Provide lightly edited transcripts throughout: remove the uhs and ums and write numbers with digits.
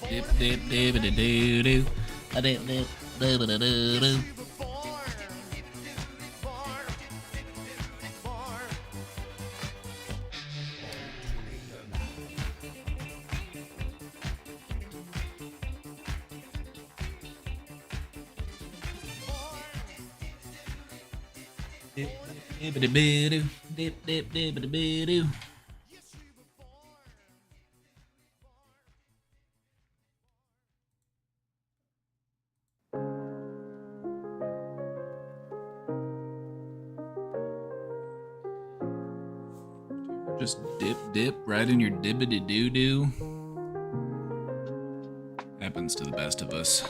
Dip, dip, dip, dip, doo, doo. A dip, dip, dip, dip, doo, doo. Dip, dip, dip, dip, doo. Dip, dip, dip, dip, dip, doo. Just dip, dip right in your dibbity doo doo. Happens to the best of us.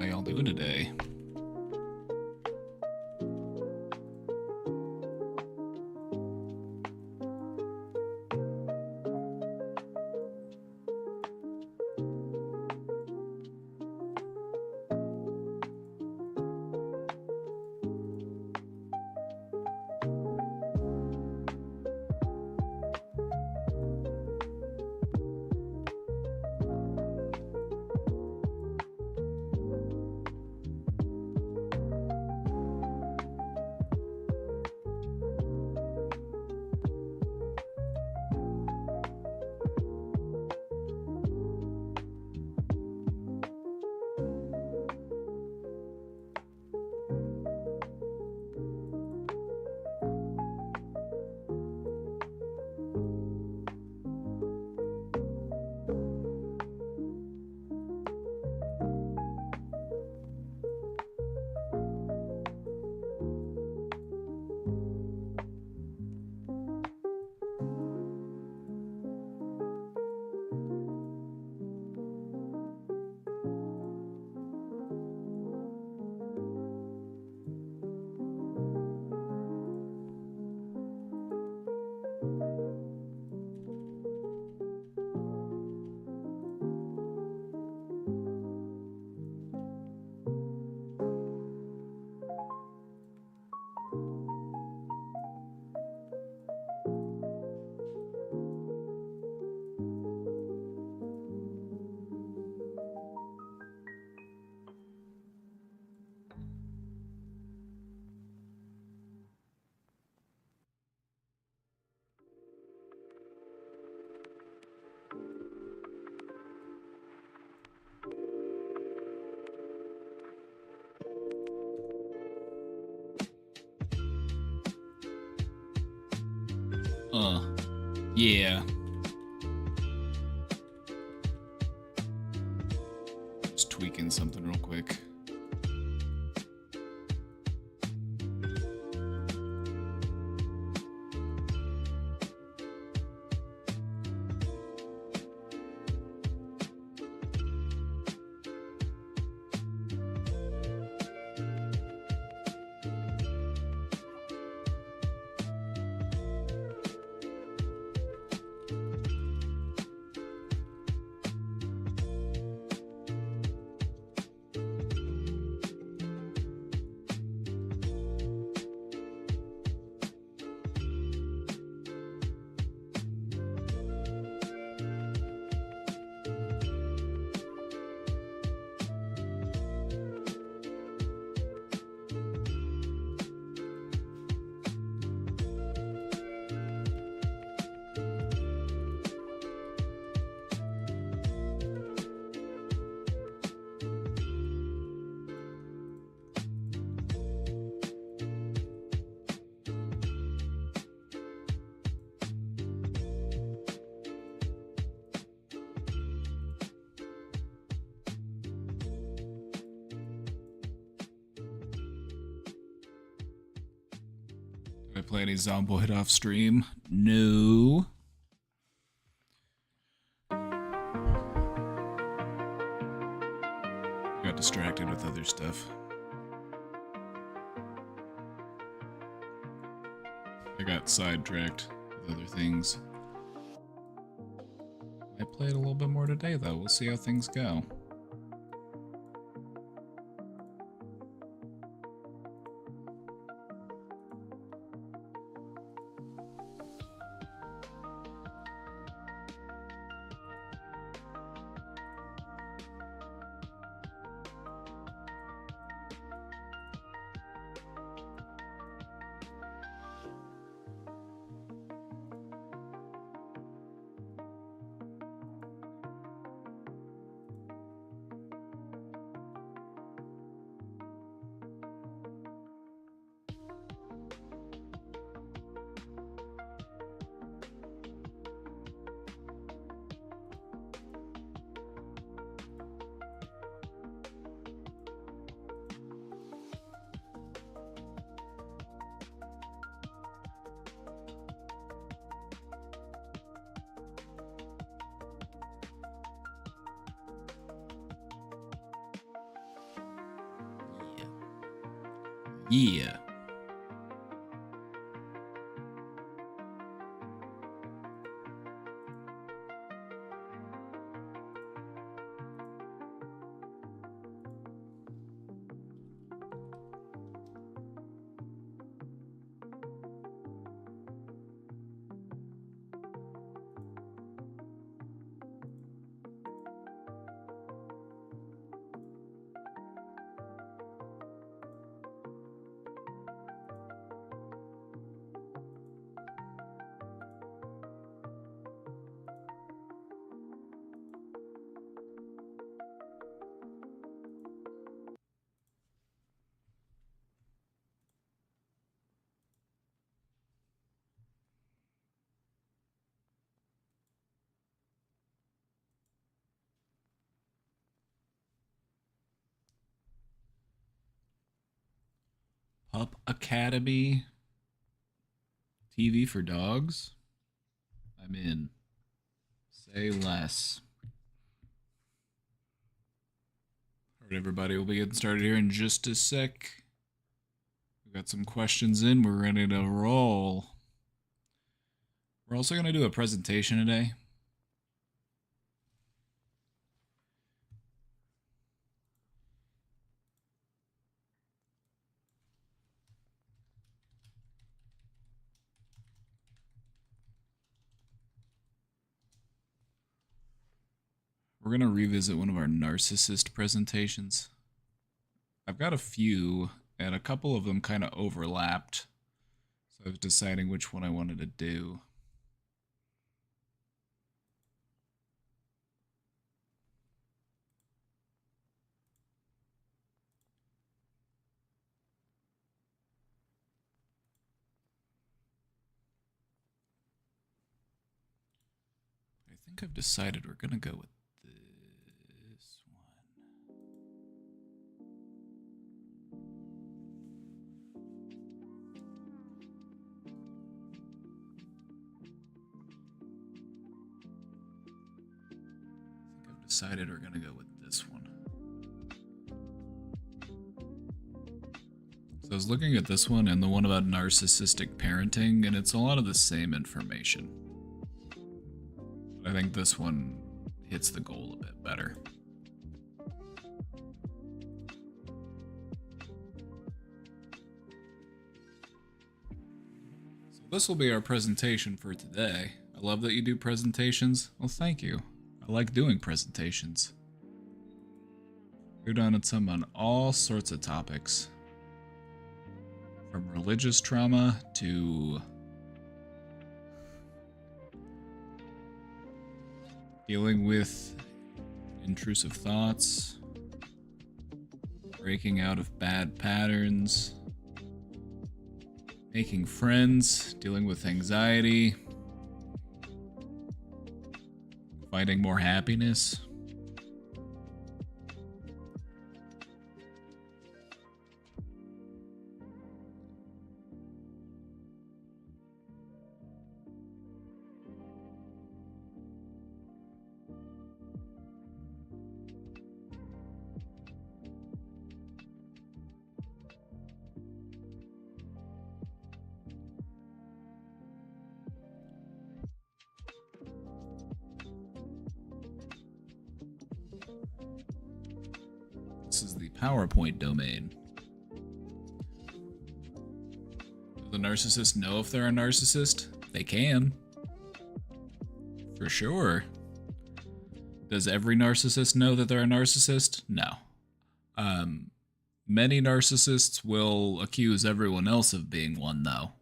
How y'all doing today? Yeah. Just tweaking something real quick. Did I play any Zomboid off stream? No. Got distracted with other stuff. I got sidetracked with other things. I played a little bit more today, though. We'll see how things go. Yeah. Pup Academy TV for dogs. I'm in. Say less. Alright, everybody, we'll be getting started here in just a sec. We got some questions in. We're ready to roll. We're also going to do a presentation today. We're going to revisit one of our narcissist presentations. I've got a few, and a couple of them kind of overlapped. So I was deciding which one I wanted to do. I think I've decided we're going to go with this one. I think I've decided we're going to go with this one. So I was looking at this one and the one about narcissistic parenting, and it's a lot of the same information. I think this one hits the goal a bit better. So this will be our presentation for today. I love that you do presentations. Well, thank you. I like doing presentations. We've done some on all sorts of topics. From religious trauma to dealing with intrusive thoughts, breaking out of bad patterns, making friends, dealing with anxiety, finding more happiness. This is the PowerPoint domain. Do the narcissists know if they're a narcissist? They can. For sure. Does every narcissist know that they're a narcissist? No. Many narcissists will accuse everyone else of being one, though.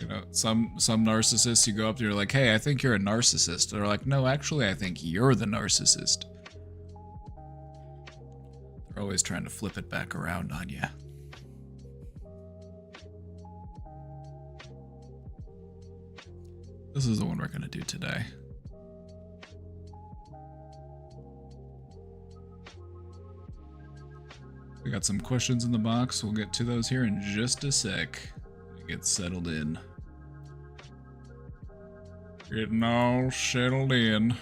You know, some narcissists, you go up to, you're like, hey, I think you're a narcissist. They're like, no, actually, I think you're the narcissist. They're always trying to flip it back around on you. This is the one we're going to do today. We got some questions in the box. We'll get to those here in just a sec. Get settled in. Getting all settled in.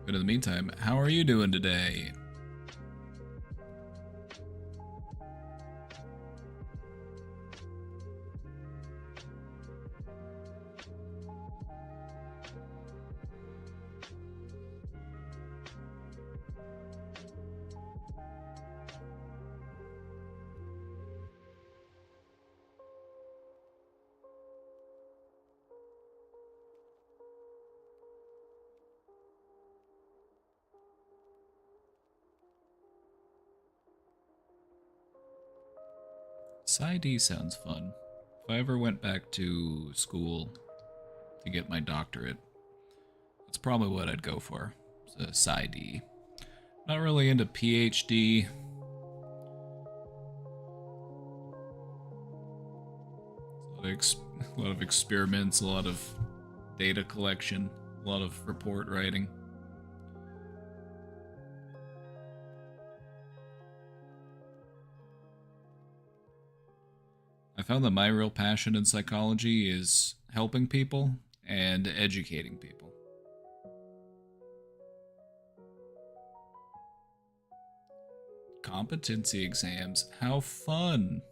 But in the meantime, how are you doing today? PsyD sounds fun. If I ever went back to school to get my doctorate, that's probably what I'd go for. It's a PsyD. Not really into PhD. A lot of experiments, a lot of data collection, a lot of report writing. I found that my real passion in psychology is helping people and educating people. Competency exams, how fun!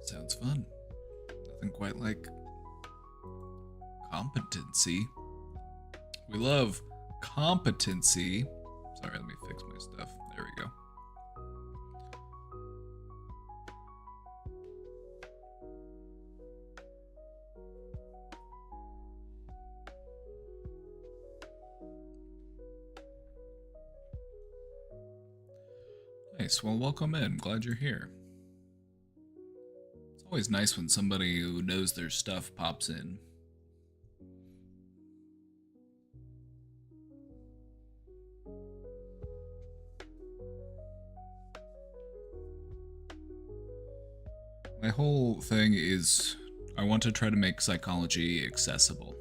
Sounds fun. Nothing quite like competency. We love competency. Sorry, let me fix my stuff. There we go. Nice. Well, welcome in. Glad you're here. Always nice when somebody who knows their stuff pops in. My whole thing is I want to try to make psychology accessible.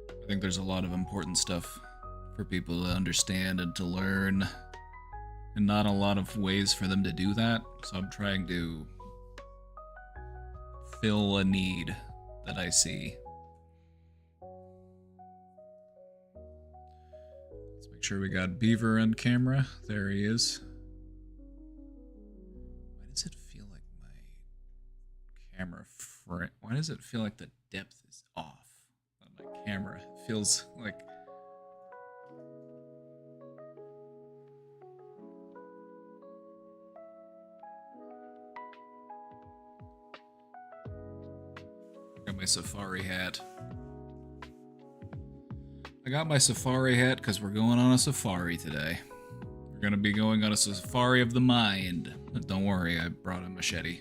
I think there's a lot of important stuff for people to understand and to learn, and not a lot of ways for them to do that, so I'm trying to fill a need that I see. Let's make sure we got Beaver on camera. There he is. Why does it feel like my camera frame? Why does it feel like the depth is off on my camera? It feels like my safari hat. I got my safari hat because we're going on a safari today. We're going to be going on a safari of the mind. But don't worry, I brought a machete.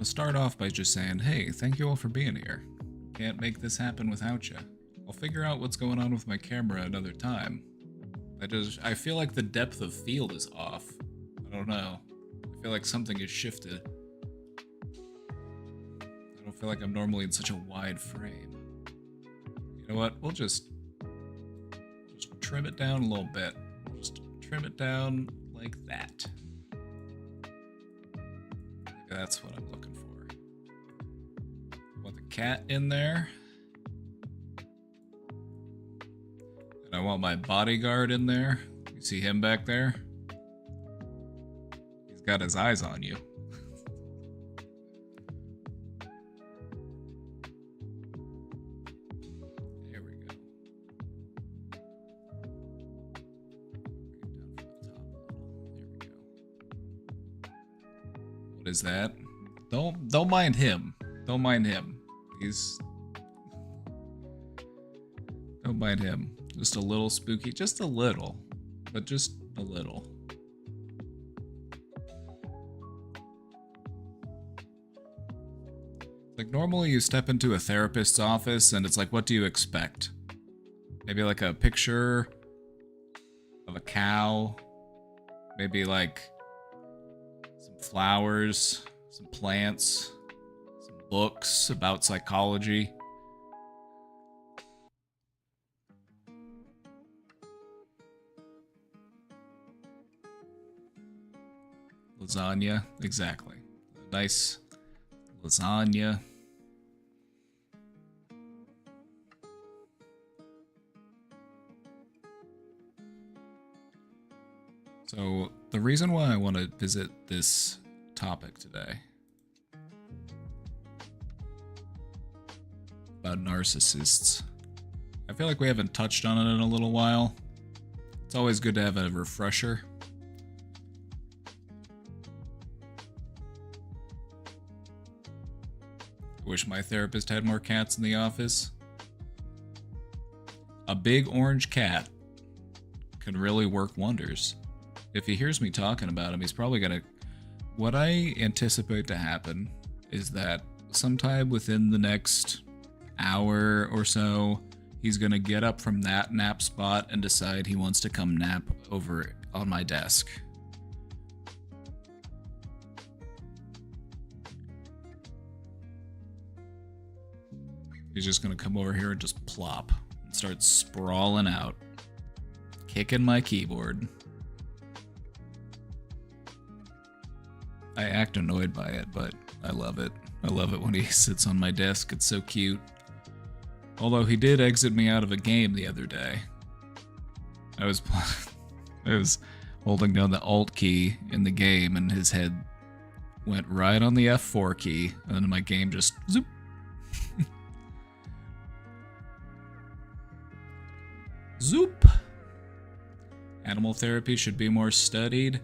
to start off by just saying, hey, thank you all for being here. Can't make this happen without you. I'll figure out what's going on with my camera another time. I feel like the depth of field is off. I don't know. I feel like something is shifted. I don't feel like I'm normally in such a wide frame. You know what? We'll just trim it down a little bit. Just trim it down like that. That's what I'm looking for. I want the cat in there. And I want my bodyguard in there. You see him back there? He's got his eyes on you. There we go. There we go. What is that? Don't mind him. Don't mind him. Don't mind him. Just a little spooky. Just a little. But just a little. Like, normally you step into a therapist's office and it's like, what do you expect? Maybe like a picture of a cow. Maybe like some flowers, some plants, some books about psychology. Lasagna, exactly. Nice lasagna. So, the reason why I want to visit this topic today about narcissists, I feel like we haven't touched on it in a little while. It's always good to have a refresher. I wish my therapist had more cats in the office. A big orange cat can really work wonders. If he hears me talking about him, he's probably gonna... What I anticipate to happen is that sometime within the next hour or so, he's gonna get up from that nap spot and decide he wants to come nap over on my desk. He's just gonna come over here and just plop and start sprawling out, kicking my keyboard. I act annoyed by it, but I love it. I love it when he sits on my desk. It's so cute. Although he did exit me out of a game the other day. I was holding down the Alt key in the game and his head went right on the F4 key and then my game just zoop. Zoop! Animal therapy should be more studied.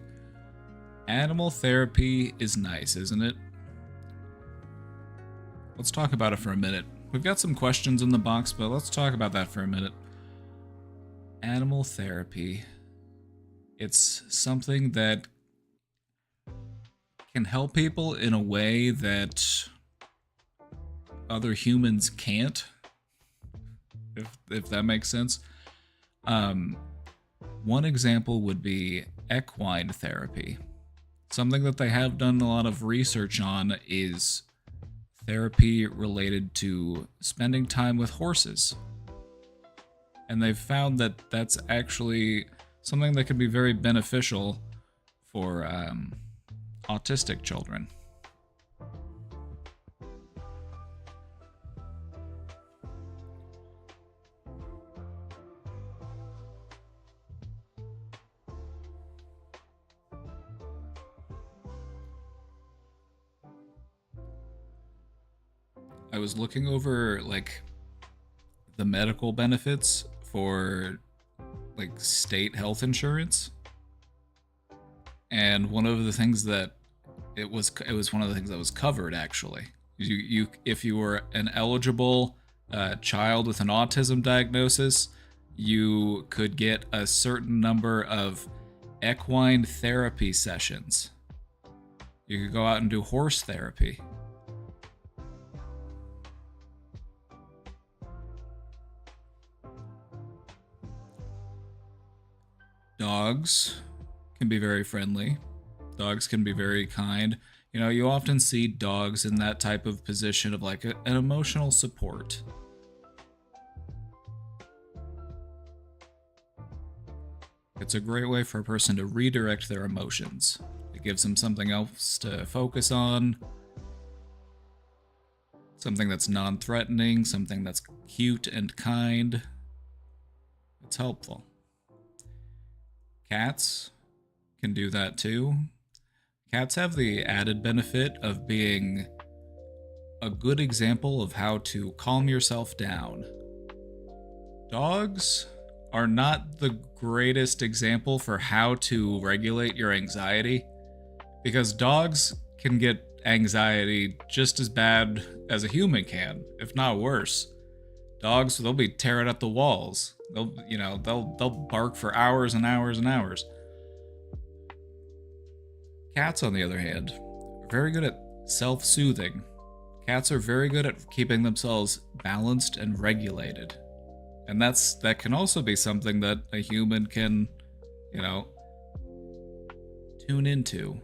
Animal therapy is nice, isn't it? Let's talk about it for a minute. We've got some questions in the box, but let's talk about that for a minute. Animal therapy. It's something that can help people in a way that other humans can't, if that makes sense. One example would be equine therapy. Something that they have done a lot of research on is therapy related to spending time with horses. And they've found that that's actually something that can be very beneficial for autistic children. I was looking over like the medical benefits for like state health insurance, and one of the things that it was one of the things that was covered actually. You if you were an eligible child with an autism diagnosis, you could get a certain number of equine therapy sessions. You could go out and do horse therapy. Dogs can be very friendly. Dogs can be very kind. You know, you often see dogs in that type of position of like an emotional support. It's a great way for a person to redirect their emotions. It gives them something else to focus on. Something that's non-threatening, something that's cute and kind. It's helpful. Cats can do that too. Cats have the added benefit of being a good example of how to calm yourself down. Dogs are not the greatest example for how to regulate your anxiety, because dogs can get anxiety just as bad as a human can, if not worse. Dogs, they'll be tearing up the walls. They'll bark for hours and hours and hours. Cats, on the other hand, are very good at self-soothing. Cats are very good at keeping themselves balanced and regulated. And that can also be something that a human can, tune into.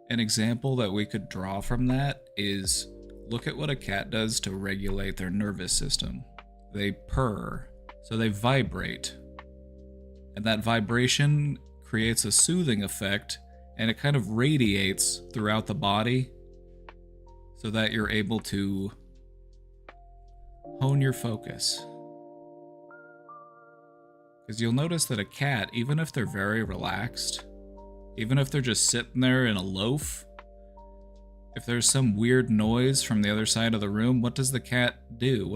An example that we could draw from that is look at what a cat does to regulate their nervous system. They purr, so they vibrate. And that vibration creates a soothing effect, and it kind of radiates throughout the body so that you're able to hone your focus. Because you'll notice that a cat, even if they're very relaxed, even if they're just sitting there in a loaf, if there's some weird noise from the other side of the room, what does the cat do?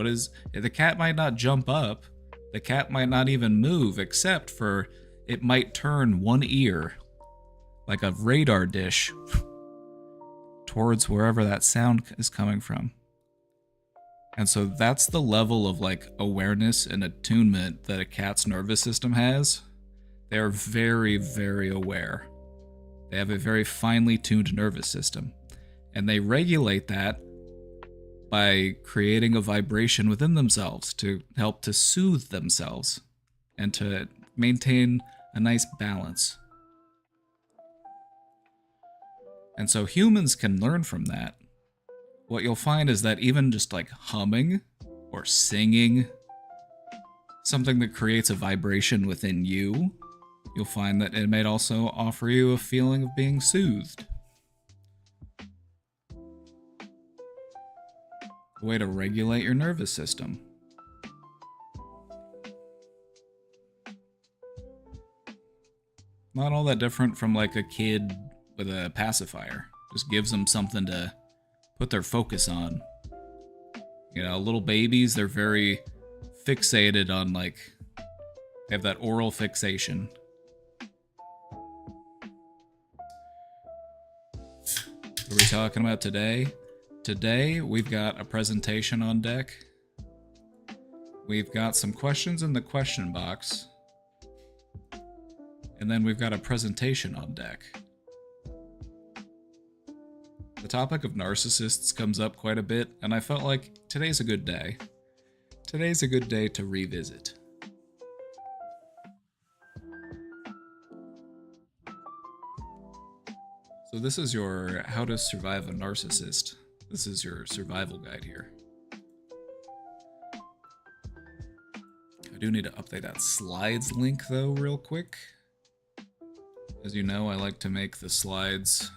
The cat might not jump up, the cat might not even move, except for it might turn one ear, like a radar dish, towards wherever that sound is coming from. And so that's the level of like awareness and attunement that a cat's nervous system has. They're very, very aware. They have a very finely tuned nervous system. And they regulate that by creating a vibration within themselves to help to soothe themselves and to maintain a nice balance. And so humans can learn from that. What you'll find is that even just like humming or singing, something that creates a vibration within you, you'll find that it might also offer you a feeling of being soothed. A way to regulate your nervous system. Not all that different from like a kid with a pacifier. Just gives them something to put their focus on. Little babies, they're very fixated on they have that oral fixation. What are we talking about today? Today, we've got a presentation on deck. We've got some questions in the question box. And then we've got a presentation on deck. The topic of narcissists comes up quite a bit, and I felt like today's a good day. Today's a good day to revisit. So this is your How to Survive a Narcissist. This is your survival guide here. I do need to update that slides link though real quick. As you know, I like to make the slides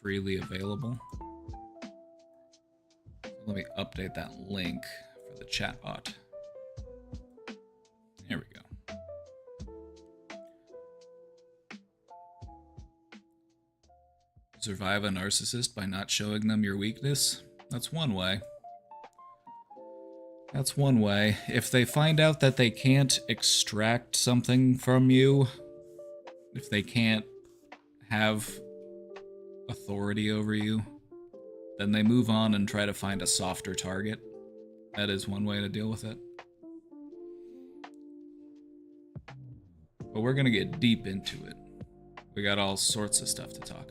freely available. Let me update that link for the chatbot. There we go. Survive a narcissist by not showing them your weakness? That's one way. That's one way. If they find out that they can't extract something from you, if they can't have authority over you, then they move on and try to find a softer target. That is one way to deal with it. But we're gonna get deep into it. We got all sorts of stuff to talk about.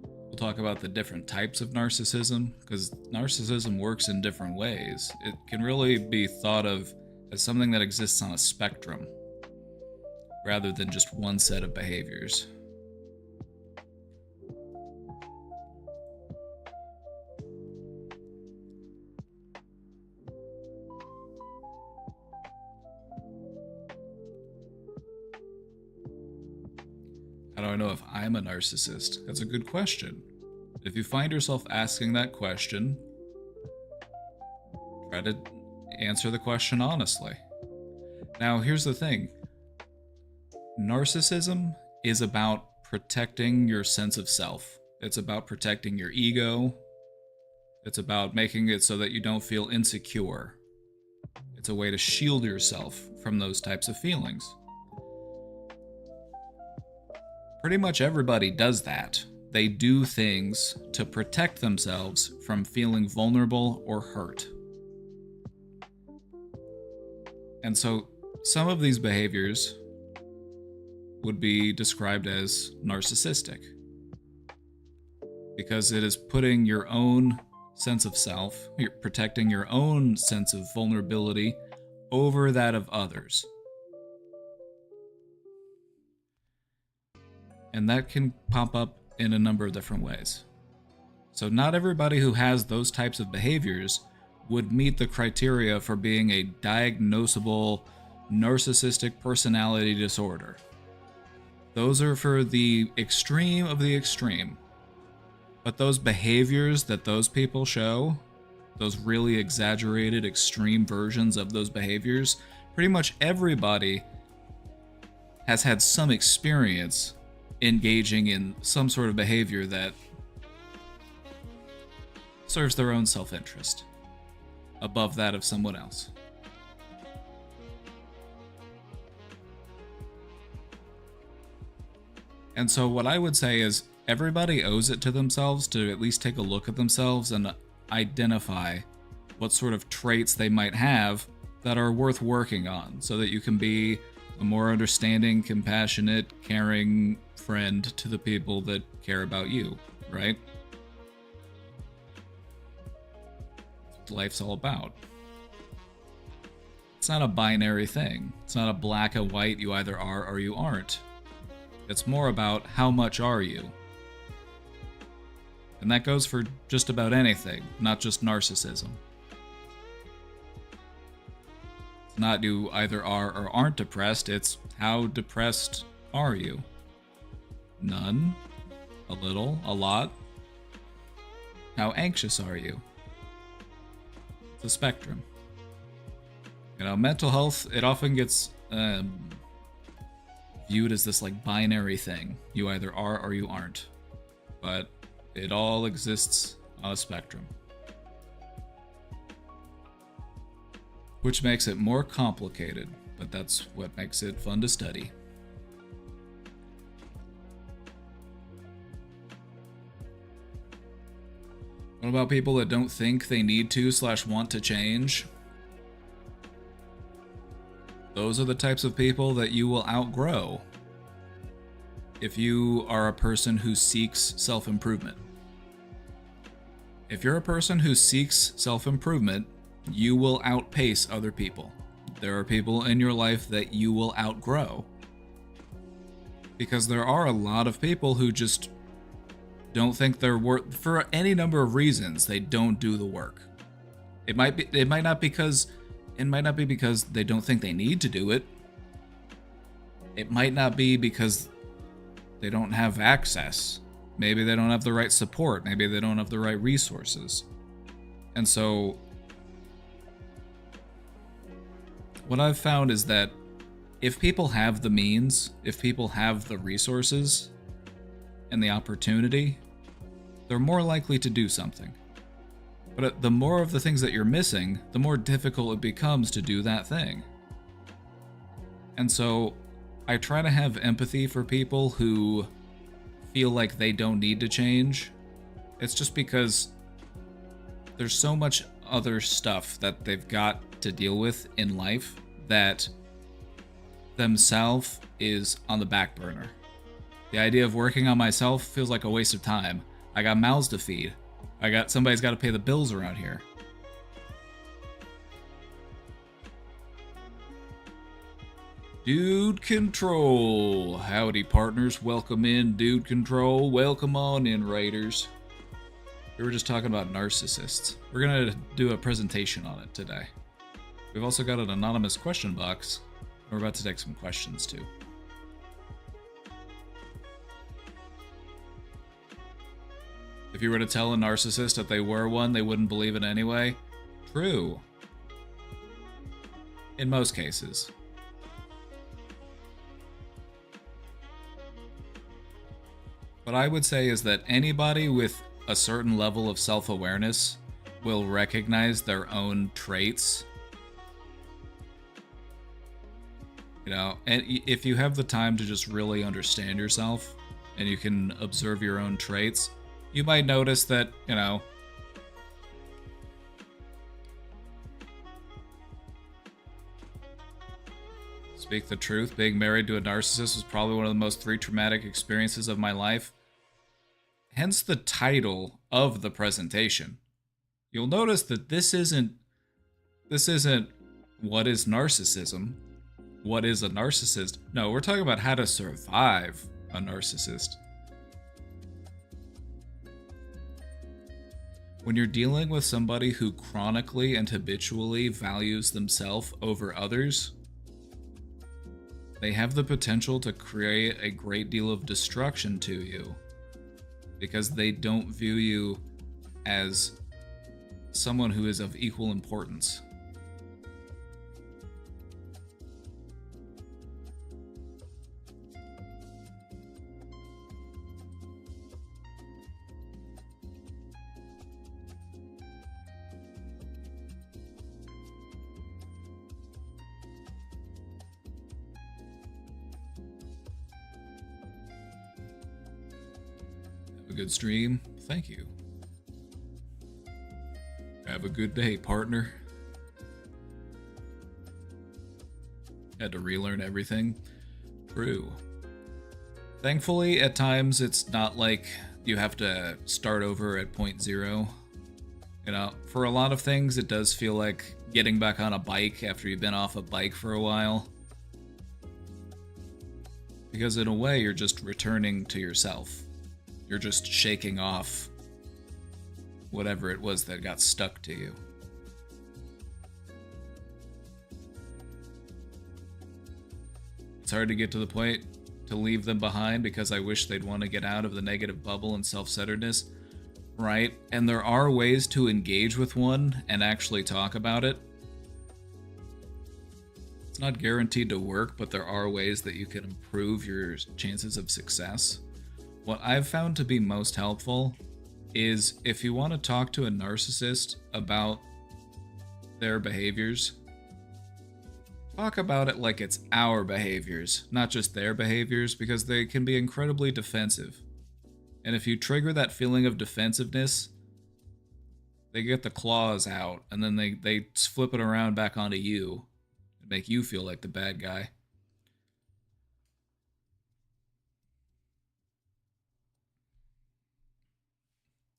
We'll talk about the different types of narcissism, because narcissism works in different ways. It can really be thought of as something that exists on a spectrum, rather than just one set of behaviors. How do I know if I'm a narcissist? That's a good question. If you find yourself asking that question, try to answer the question honestly. Now, here's the thing. Narcissism is about protecting your sense of self. It's about protecting your ego. It's about making it so that you don't feel insecure. It's a way to shield yourself from those types of feelings. Pretty much everybody does that. They do things to protect themselves from feeling vulnerable or hurt. And so some of these behaviors would be described as narcissistic, because it is putting your own sense of self, you're protecting your own sense of vulnerability over that of others. And that can pop up in a number of different ways. So not everybody who has those types of behaviors would meet the criteria for being a diagnosable narcissistic personality disorder. Those are for the extreme of the extreme. But those behaviors that those people show, those really exaggerated extreme versions of those behaviors, pretty much everybody has had some experience engaging in some sort of behavior that serves their own self-interest above that of someone else. And so what I would say is everybody owes it to themselves to at least take a look at themselves and identify what sort of traits they might have that are worth working on, so that you can be a more understanding, compassionate, caring friend to the people that care about you, right? That's what life's all about. It's not a binary thing. It's not a black and white, you either are or you aren't. It's more about how much are you. And that goes for just about anything, not just narcissism. It's not you either are or aren't depressed, it's how depressed are you? None? A little? A lot? How anxious are you? It's a spectrum. You know, mental health, it often gets viewed as this like binary thing. You either are or you aren't. But it all exists on a spectrum. Which makes it more complicated, but that's what makes it fun to study. What about people that don't think they need to / want to change? Those are the types of people that you will outgrow if you are a person who seeks self-improvement. If you're a person who seeks self-improvement, you will outpace other people. There are people in your life that you will outgrow. Because there are a lot of people who just don't think they're worth, for any number of reasons, they don't do the work. It might not be because they don't think they need to do it. It might not be because they don't have access. Maybe they don't have the right support. Maybe they don't have the right resources. And so what I've found is that if people have the means, if people have the resources and the opportunity, they're more likely to do something. But the more of the things that you're missing, the more difficult it becomes to do that thing. And so I try to have empathy for people who feel like they don't need to change. It's just because there's so much other stuff that they've got to deal with in life that themselves is on the back burner. The idea of working on myself feels like a waste of time. I got mouths to feed. Somebody's got to pay the bills around here. Dude Control. Howdy, partners. Welcome in, Dude Control. Welcome on in, Raiders. We were just talking about narcissists. We're going to do a presentation on it today. We've also got an anonymous question box. We're about to take some questions, too. If you were to tell a narcissist that they were one, they wouldn't believe it anyway. True. In most cases. What I would say is that anybody with a certain level of self-awareness will recognize their own traits. You know, and if you have the time to just really understand yourself and you can observe your own traits, you might notice that, you know, speak the truth, being married to a narcissist was probably one of the most 3 traumatic experiences of my life. Hence the title of the presentation. You'll notice that this isn't what is narcissism, what is a narcissist. No, we're talking about how to survive a narcissist. When you're dealing with somebody who chronically and habitually values themselves over others, they have the potential to create a great deal of destruction to you because they don't view you as someone who is of equal importance. Good stream. Thank you. Have a good day, partner. Had to relearn everything. True. Thankfully, at times, it's not like you have to start over at point zero. You know, for a lot of things, it does feel like getting back on a bike after you've been off a bike for a while. Because in a way, you're just returning to yourself. You're just shaking off whatever it was that got stuck to you. It's hard to get to the point to leave them behind because I wish they'd want to get out of the negative bubble and self-centeredness, right? And there are ways to engage with one and actually talk about it. It's not guaranteed to work, but there are ways that you can improve your chances of success. What I've found to be most helpful is if you want to talk to a narcissist about their behaviors, talk about it like it's our behaviors, not just their behaviors, because they can be incredibly defensive. And if you trigger that feeling of defensiveness, they get the claws out, and then they flip it around back onto you and make you feel like the bad guy.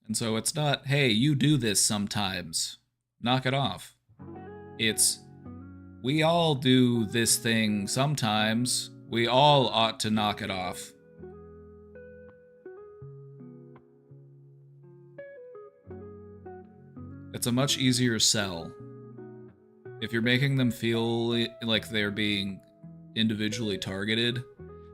And so it's not, hey, you do this sometimes. Knock it off. It's, we all do this thing sometimes. We all ought to knock it off. It's a much easier sell. If you're making them feel like they're being individually targeted,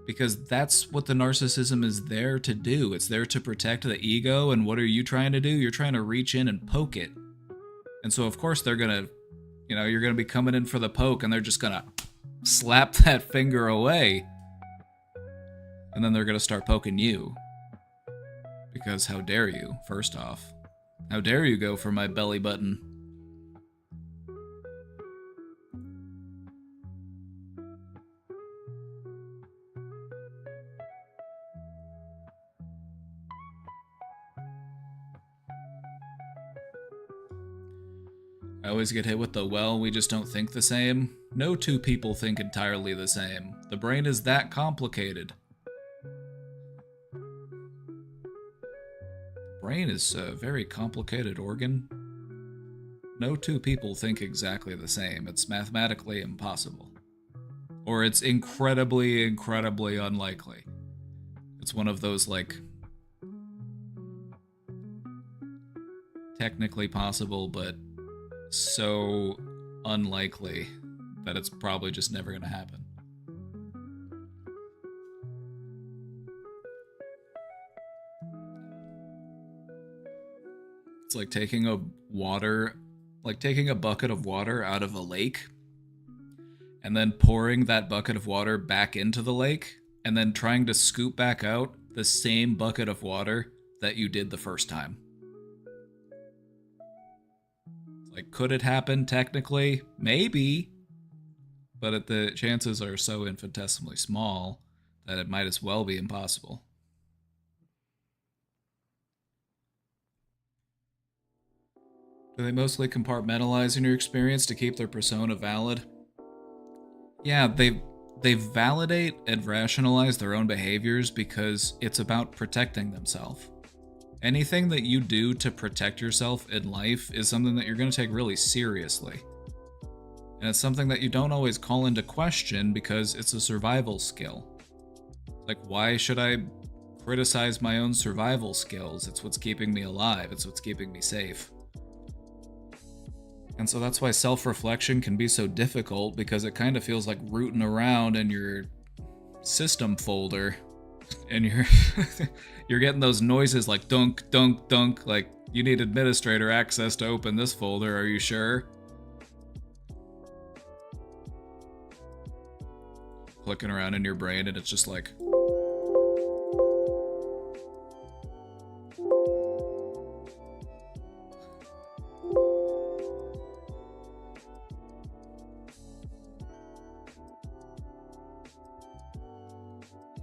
because that's what the narcissism is there to do. It's there to protect the ego, and what are you trying to do? You're trying to reach in and poke it. And so, of course, they're gonna, you know, you're gonna be coming in for the poke, and they're just gonna slap that finger away. And then they're gonna start poking you. Because how dare you, first off. How dare you go for my belly button? I always get hit with the, well, we just don't think the same. No two people think entirely the same. The brain is that complicated. brain is a very complicated organ. No two people think exactly the same. It's mathematically impossible. Or it's incredibly, incredibly unlikely. It's one of those, like, technically possible, but so unlikely that it's probably just never going to happen. It's like taking a bucket of water out of a lake and then pouring that bucket of water back into the lake and then trying to scoop back out the same bucket of water that you did the first time. Like, could it happen technically? Maybe. But the chances are so infinitesimally small that it might as well be impossible. Do they mostly compartmentalize in your experience to keep their persona valid? Yeah, they validate and rationalize their own behaviors because it's about protecting themselves. Anything that you do to protect yourself in life is something that you're going to take really seriously. And it's something that you don't always call into question because it's a survival skill. Like, why should I criticize my own survival skills? It's what's keeping me alive. It's what's keeping me safe. And so that's why self-reflection can be so difficult, because it kind of feels like rooting around in your system folder and you're getting those noises like dunk, dunk, dunk, like you need administrator access to open this folder, are you sure? Clicking around in your brain and it's just like...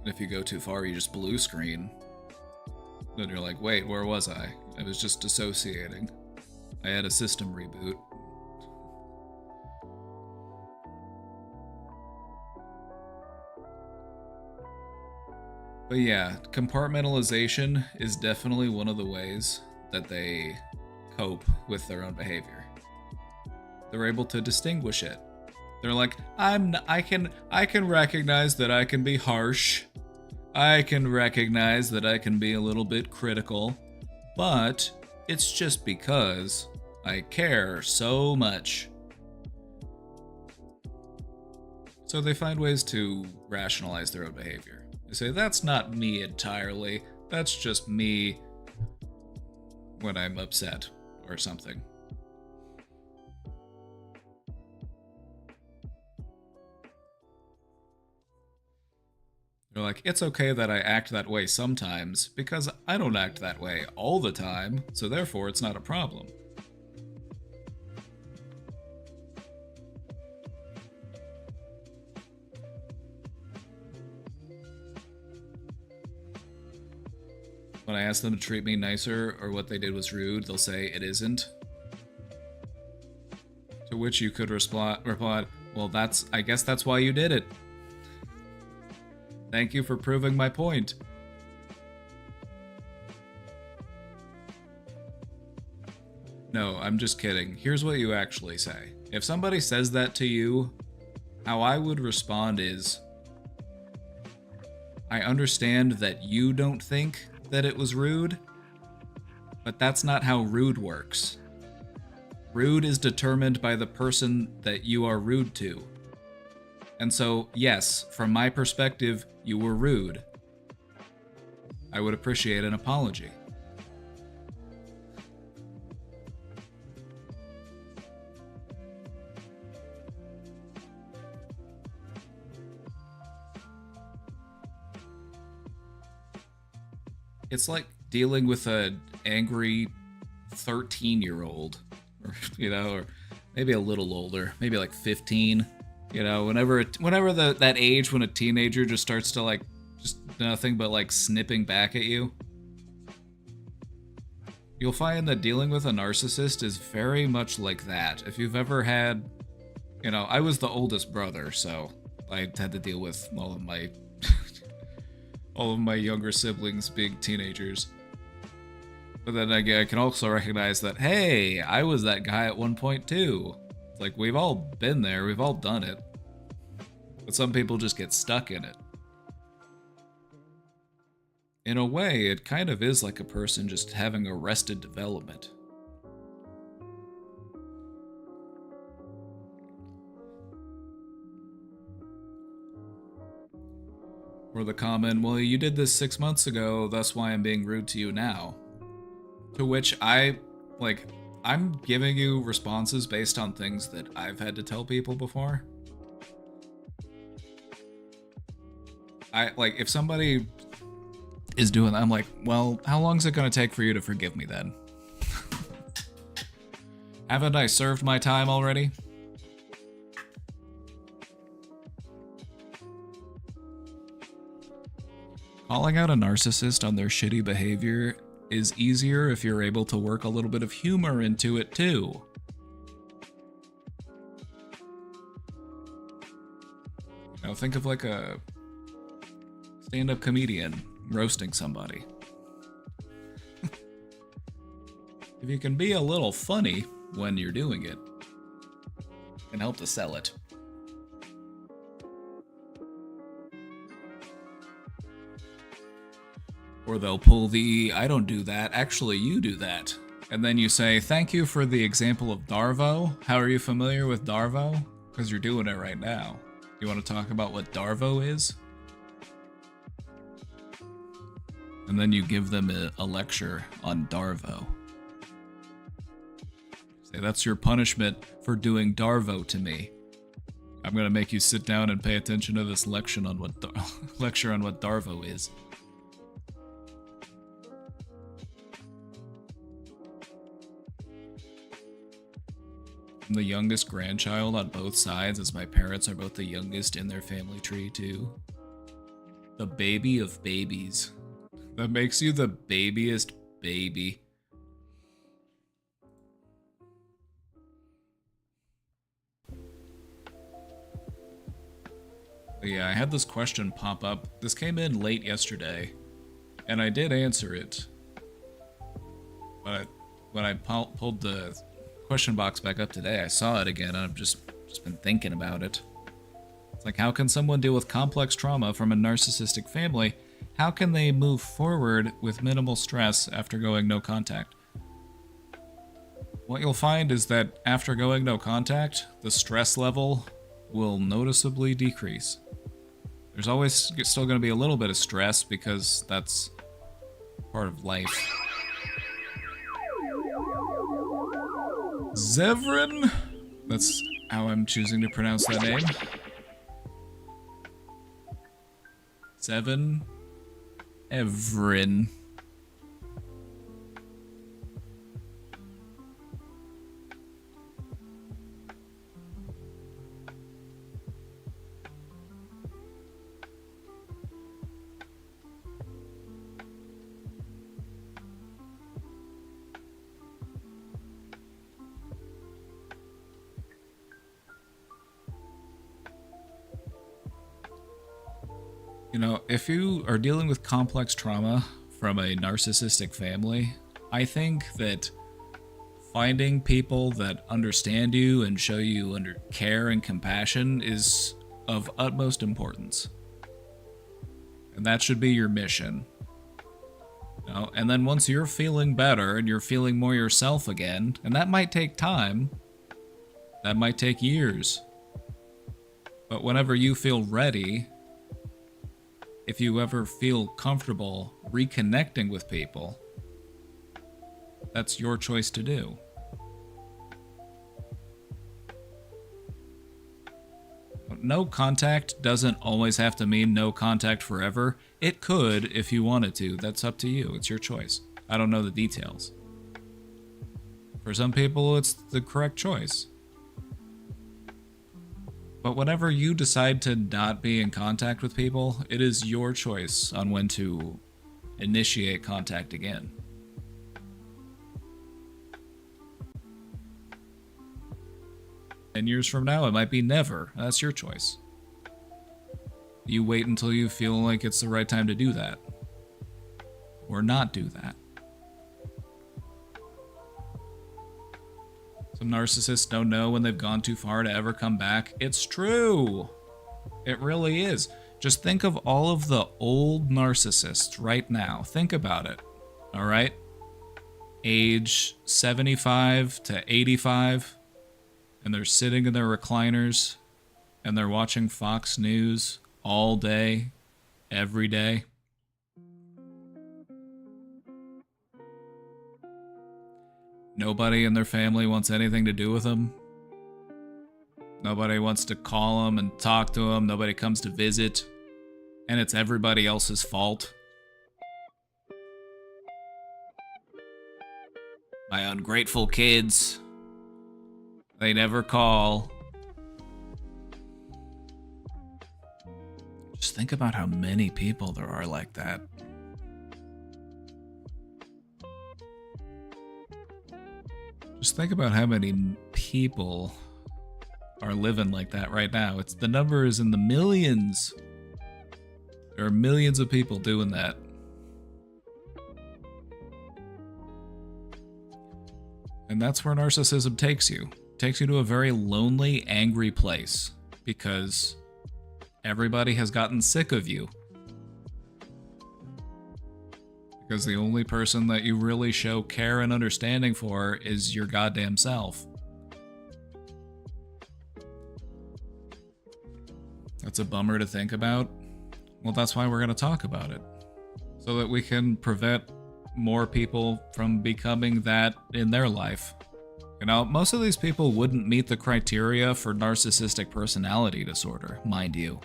If you go too far, you just blue screen. Then you're like, wait, where was I? I was just dissociating. I had a system reboot. But yeah, compartmentalization is definitely one of the ways that they cope with their own behavior. They're able to distinguish it. They're like, I can recognize that I can be harsh. I can recognize that I can be a little bit critical, but it's just because I care so much. So they find ways to rationalize their own behavior. They say, that's not me entirely. That's just me when I'm upset or something. They're like, it's okay that I act that way sometimes, because I don't act that way all the time, so therefore it's not a problem. When I ask them to treat me nicer or what they did was rude, they'll say it isn't. To which you could reply, well, I guess that's why you did it. Thank you for proving my point. No, I'm just kidding. Here's what you actually say. If somebody says that to you, how I would respond is, I understand that you don't think that it was rude, but that's not how rude works. Rude is determined by the person that you are rude to. And so, yes, from my perspective, you were rude. I would appreciate an apology. It's like dealing with an angry 13-year-old, or maybe a little older, maybe like 15. Whenever that age when a teenager just starts to like just nothing but like snipping back at you. You'll find that dealing with a narcissist is very much like that. If you've ever had, I was the oldest brother, so I had to deal with all of my all of my younger siblings being teenagers. But then I can also recognize that, hey, I was that guy at one point too. It's like, we've all been there, we've all done it. But some people just get stuck in it. In a way, it kind of is like a person just having arrested development. Or the comment, well, you did this 6 months ago, that's why I'm being rude to you now. To which I'm giving you responses based on things that I've had to tell people before. If somebody is doing that, I'm like, well, how long is it going to take for you to forgive me then? Haven't I served my time already? Calling out a narcissist on their shitty behavior is easier if you're able to work a little bit of humor into it too. Now think of like a stand-up comedian roasting somebody. If you can be a little funny when you're doing it, it can help to sell it. Or they'll pull the, I don't do that, actually you do that. And then you say, thank you for the example of Darvo. How are you familiar with Darvo? Because you're doing it right now. You want to talk about what Darvo is? And then you give them a lecture on Darvo. Say, that's your punishment for doing Darvo to me. I'm going to make you sit down and pay attention to this lecture on what Darvo is. I'm the youngest grandchild on both sides, as my parents are both the youngest in their family tree, too. The baby of babies. That makes you the babiest baby. But yeah, I had this question pop up. This came in late yesterday, and I did answer it. But when I pulled the question box back up today, I saw it again, and I've just been thinking about it. It's like, how can someone deal with complex trauma from a narcissistic family? How can they move forward with minimal stress after going no contact? What you'll find is that after going no contact, the stress level will noticeably decrease. There's always still going to be a little bit of stress because that's part of life. Zevran? That's how I'm choosing to pronounce that name. Seven Evrin. You know, if you are dealing with complex trauma from a narcissistic family, I think that finding people that understand you and show you care and compassion is of utmost importance. And that should be your mission. You know, and then once you're feeling better and you're feeling more yourself again, and that might take time, that might take years, but whenever you feel ready, if you ever feel comfortable reconnecting with people, that's your choice to do. No contact doesn't always have to mean no contact forever. It could if you wanted to. That's up to you. It's your choice. I don't know the details. For some people, it's the correct choice. But whenever you decide to not be in contact with people, it is your choice on when to initiate contact again. And years from now, it might be never. That's your choice. You wait until you feel like it's the right time to do that. Or not do that. Some narcissists don't know when they've gone too far to ever come back. It's true. It really is. Just think of all of the old narcissists right now. Think about it. All right? Age 75 to 85, and they're sitting in their recliners, and they're watching Fox News all day, every day. Nobody in their family wants anything to do with them. Nobody wants to call them and talk to them. Nobody comes to visit. And it's everybody else's fault. My ungrateful kids. They never call. Just think about how many people there are like that. Just think about how many people are living like that right now. It's the number is in the millions. There are millions of people doing that. And that's where narcissism takes you. It takes you to a very lonely, angry place because everybody has gotten sick of you. Because the only person that you really show care and understanding for is your goddamn self. That's a bummer to think about. Well, that's why we're going to talk about it. So that we can prevent more people from becoming that in their life. You know, most of these people wouldn't meet the criteria for narcissistic personality disorder, mind you.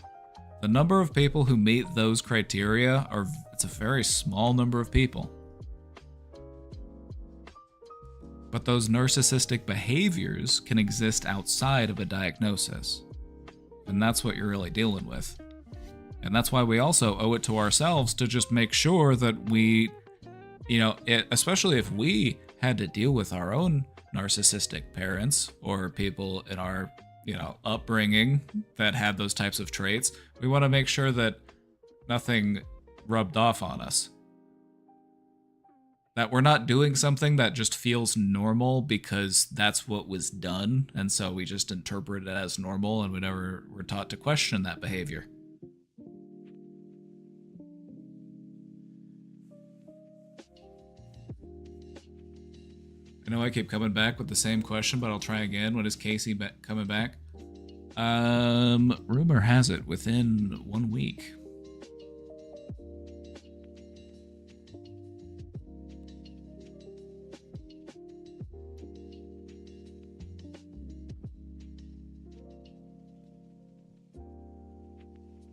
The number of people who meet those criteria it's a very small number of people. But those narcissistic behaviors can exist outside of a diagnosis. And that's what you're really dealing with. And that's why we also owe it to ourselves to just make sure that we, especially if we had to deal with our own narcissistic parents or people in our, upbringing that had those types of traits, we want to make sure that nothing rubbed off on us. That we're not doing something that just feels normal because that's what was done, and so we just interpret it as normal and we never were taught to question that behavior. I know I keep coming back with the same question, but I'll try again. When is Casey coming back? Rumor has it within 1 week.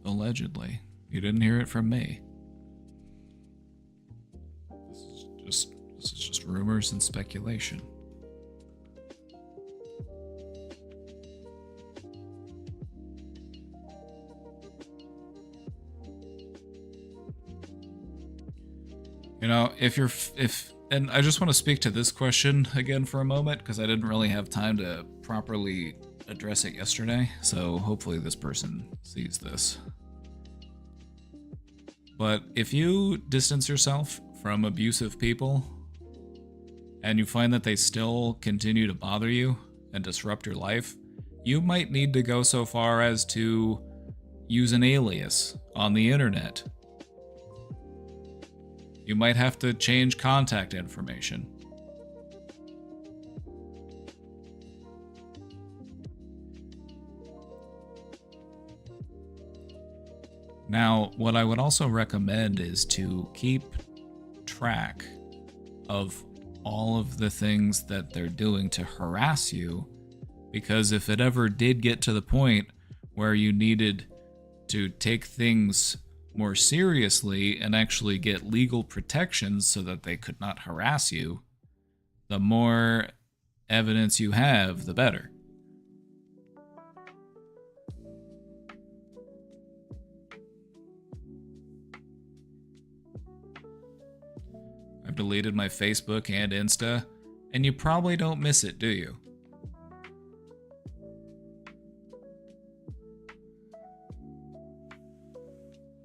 Allegedly. You didn't hear it from me. This is just rumors and speculation. And I just want to speak to this question again for a moment because I didn't really have time to properly address it yesterday, so hopefully this person sees this. But if you distance yourself from abusive people and you find that they still continue to bother you and disrupt your life, you might need to go so far as to use an alias on the internet. You might have to change contact information. Now, what I would also recommend is to keep track of all of the things that they're doing to harass you, because if it ever did get to the point where you needed to take things more seriously and actually get legal protections so that they could not harass you, the more evidence you have, the better. I've deleted my Facebook and Insta, and you probably don't miss it, do you?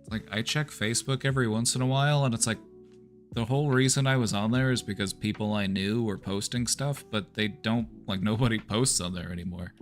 Like, I check Facebook every once in a while, and it's like the whole reason I was on there is because people I knew were posting stuff, but they don't, like, nobody posts on there anymore.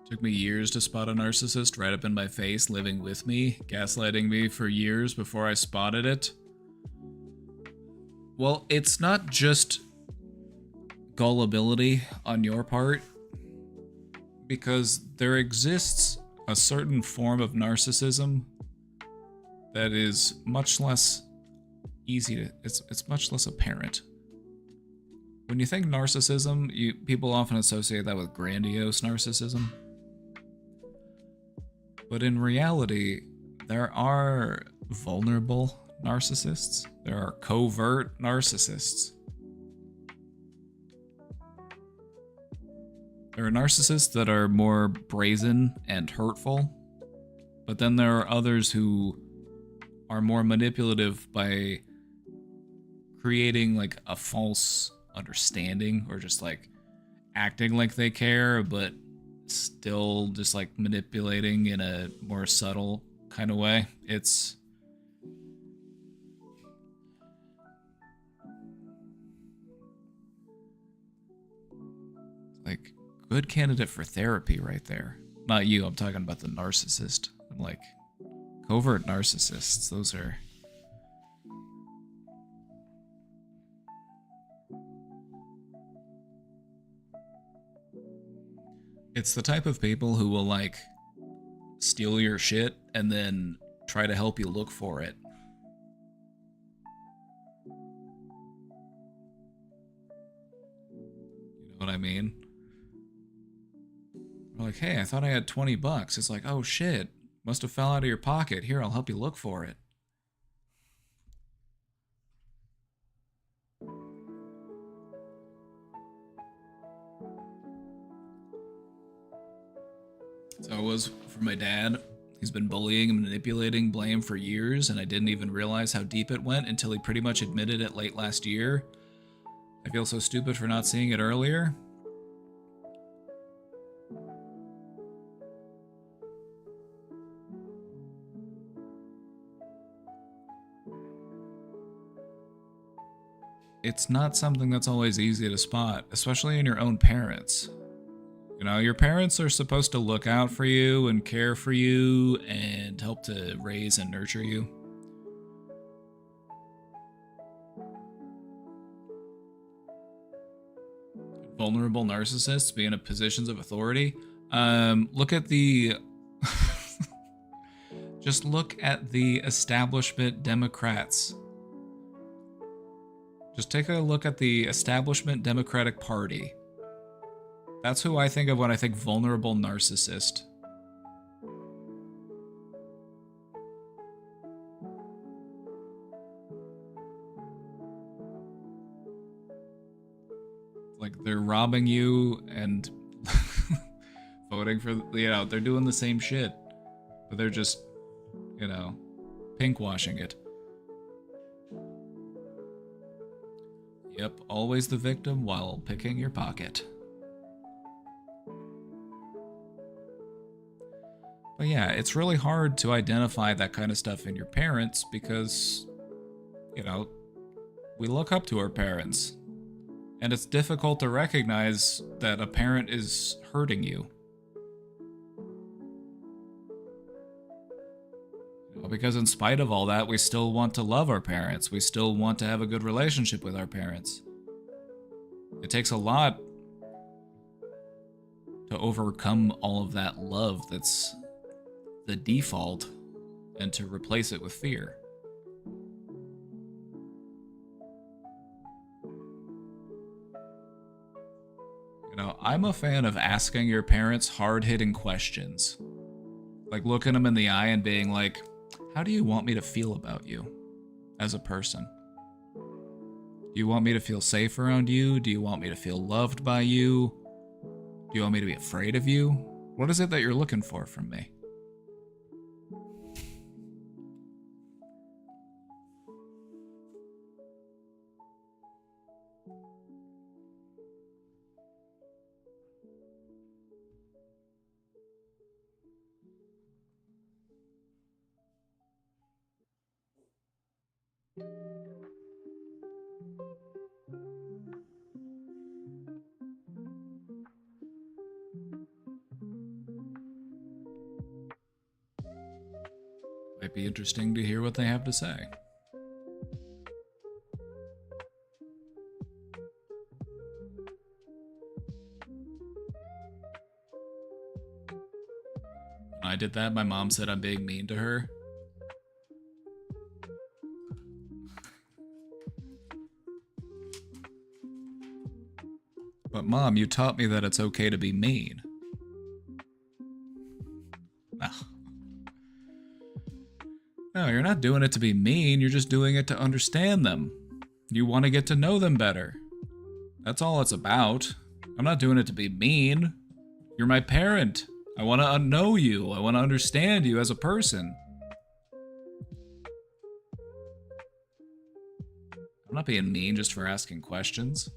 Took me years to spot a narcissist right up in my face, living with me, gaslighting me for years before I spotted it. Well, it's not just gullibility on your part, because there exists a certain form of narcissism that is much less easy to, it's much less apparent. When you think narcissism, people often associate that with grandiose narcissism. But in reality, there are vulnerable narcissists. There are covert narcissists. There are narcissists that are more brazen and hurtful, but then there are others who are more manipulative by creating like a false understanding or just like acting like they care, but still just like manipulating in a more subtle kind of way. It's like good candidate for therapy right there. Not you, I'm talking about the narcissist. Like covert narcissists, those are it's the type of people who will like steal your shit and then try to help you look for it. You know what I mean? They're like, hey, I thought I had $20. It's like, oh shit, must have fell out of your pocket. Here, I'll help you look for it. So it was for my dad. He's been bullying and manipulating Blame for years, and I didn't even realize how deep it went until he pretty much admitted it late last year. I feel so stupid for not seeing it earlier. It's not something that's always easy to spot, especially in your own parents. You know, your parents are supposed to look out for you and care for you and help to raise and nurture you. Vulnerable narcissists be in positions of authority. Look at the... Just look at the establishment Democrats. Just take a look at the establishment Democratic Party. That's who I think of when I think vulnerable narcissist. Like, they're robbing you and voting for, you know, they're doing the same shit. But they're just, you know, pinkwashing it. Yep, always the victim while picking your pocket. But yeah, it's really hard to identify that kind of stuff in your parents because, you know, we look up to our parents. And it's difficult to recognize that a parent is hurting you. Because in spite of all that, we still want to love our parents. We still want to have a good relationship with our parents. It takes a lot to overcome all of that love that's the default and to replace it with fear. You know, I'm a fan of asking your parents hard-hitting questions. Like looking them in the eye and being like, how do you want me to feel about you as a person? Do you want me to feel safe around you? Do you want me to feel loved by you? Do you want me to be afraid of you? What is it that you're looking for from me? Might be interesting to hear what they have to say. When I did that, my mom said I'm being mean to her. But Mom, you taught me that it's okay to be mean. No, you're not doing it to be mean, you're just doing it to understand them. You want to get to know them better. That's all it's about. I'm not doing it to be mean. You're my parent. I want to know you. I want to understand you as a person. I'm not being mean just for asking questions.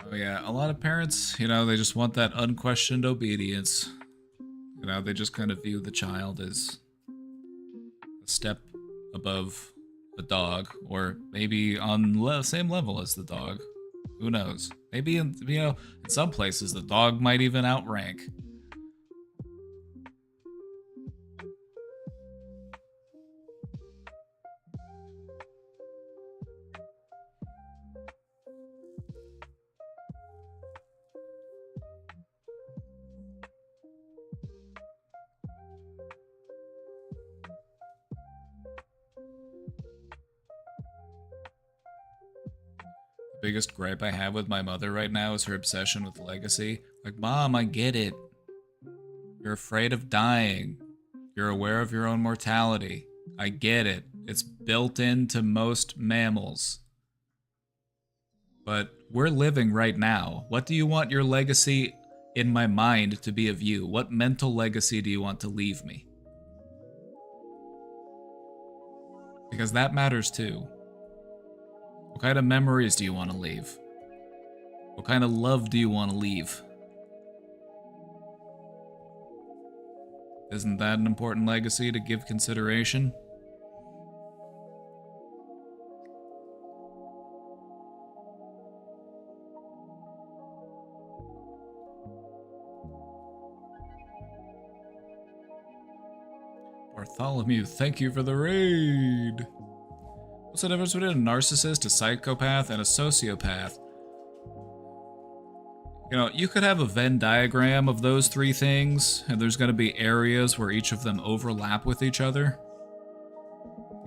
Oh yeah, a lot of parents, they just want that unquestioned obedience. They just kind of view the child as a step above the dog, or maybe on the same level as the dog. Who knows? Maybe in some places the dog might even outrank. Biggest gripe I have with my mother right now is her obsession with legacy. Like, Mom, I get it. You're afraid of dying. You're aware of your own mortality. I get it. It's built into most mammals. But we're living right now. What do you want your legacy in my mind to be of you? What mental legacy do you want to leave me? Because that matters too. What kind of memories do you want to leave? What kind of love do you want to leave? Isn't that an important legacy to give consideration? Bartholomew, thank you for the raid! What's the difference between a narcissist, a psychopath, and a sociopath? You could have a Venn diagram of those three things, and there's going to be areas where each of them overlap with each other.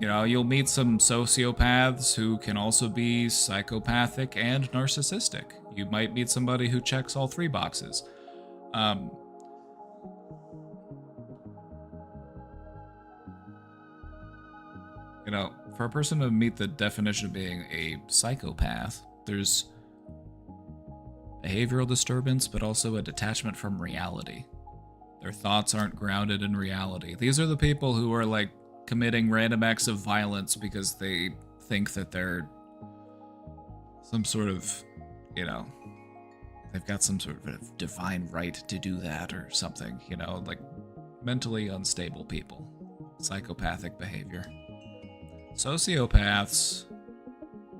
You'll meet some sociopaths who can also be psychopathic and narcissistic. You might meet somebody who checks all three boxes. For a person to meet the definition of being a psychopath, there's behavioral disturbance, but also a detachment from reality. Their thoughts aren't grounded in reality. These are the people who are like committing random acts of violence because they think that they're some sort of, they've got some sort of divine right to do that or something, like mentally unstable people. Psychopathic behavior. Sociopaths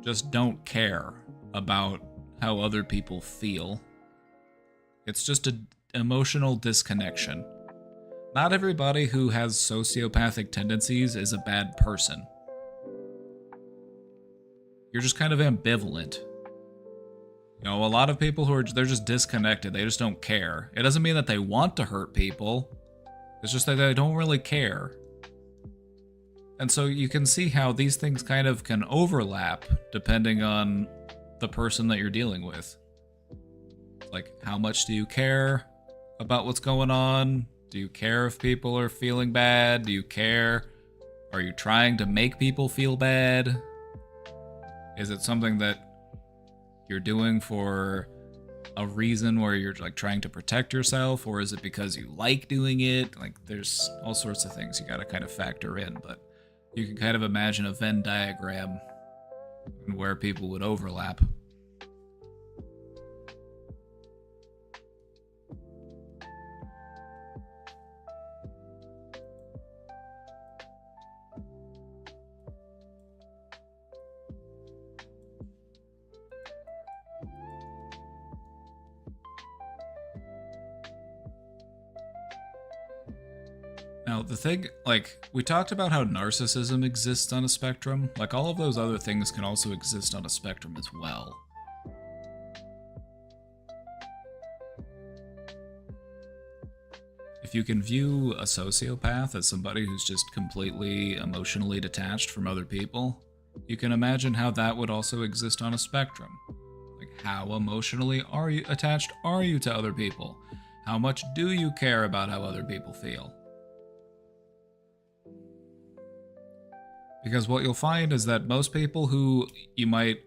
just don't care about how other people feel. It's just an emotional disconnection. Not everybody who has sociopathic tendencies is a bad person. You're just kind of ambivalent. A lot of people they're just disconnected. They just don't care. It doesn't mean that they want to hurt people. It's just that they don't really care. And so you can see how these things kind of can overlap depending on the person that you're dealing with. Like, how much do you care about what's going on? Do you care if people are feeling bad? Do you care? Are you trying to make people feel bad? Is it something that you're doing for a reason where you're like trying to protect yourself, or is it because you like doing it? Like, there's all sorts of things you gotta kind of factor in, but you can kind of imagine a Venn diagram where people would overlap. Now, the thing, like, we talked about how narcissism exists on a spectrum. Like, all of those other things can also exist on a spectrum as well. If you can view a sociopath as somebody who's just completely emotionally detached from other people, you can imagine how that would also exist on a spectrum. Like, how emotionally attached are you to other people? How much do you care about how other people feel? Because what you'll find is that most people who you might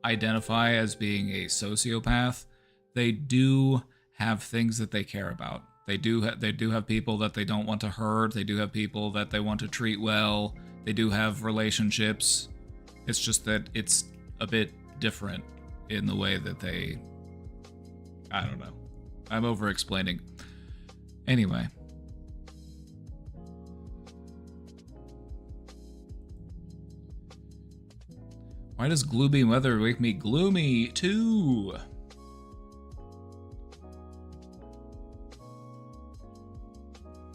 identify as being a sociopath, they do have things that they care about. They do have people that they don't want to hurt. They do have people that they want to treat well. They do have relationships. It's just that it's a bit different in the way that they... I don't know. I'm over-explaining. Anyway. Why does gloomy weather make me gloomy too?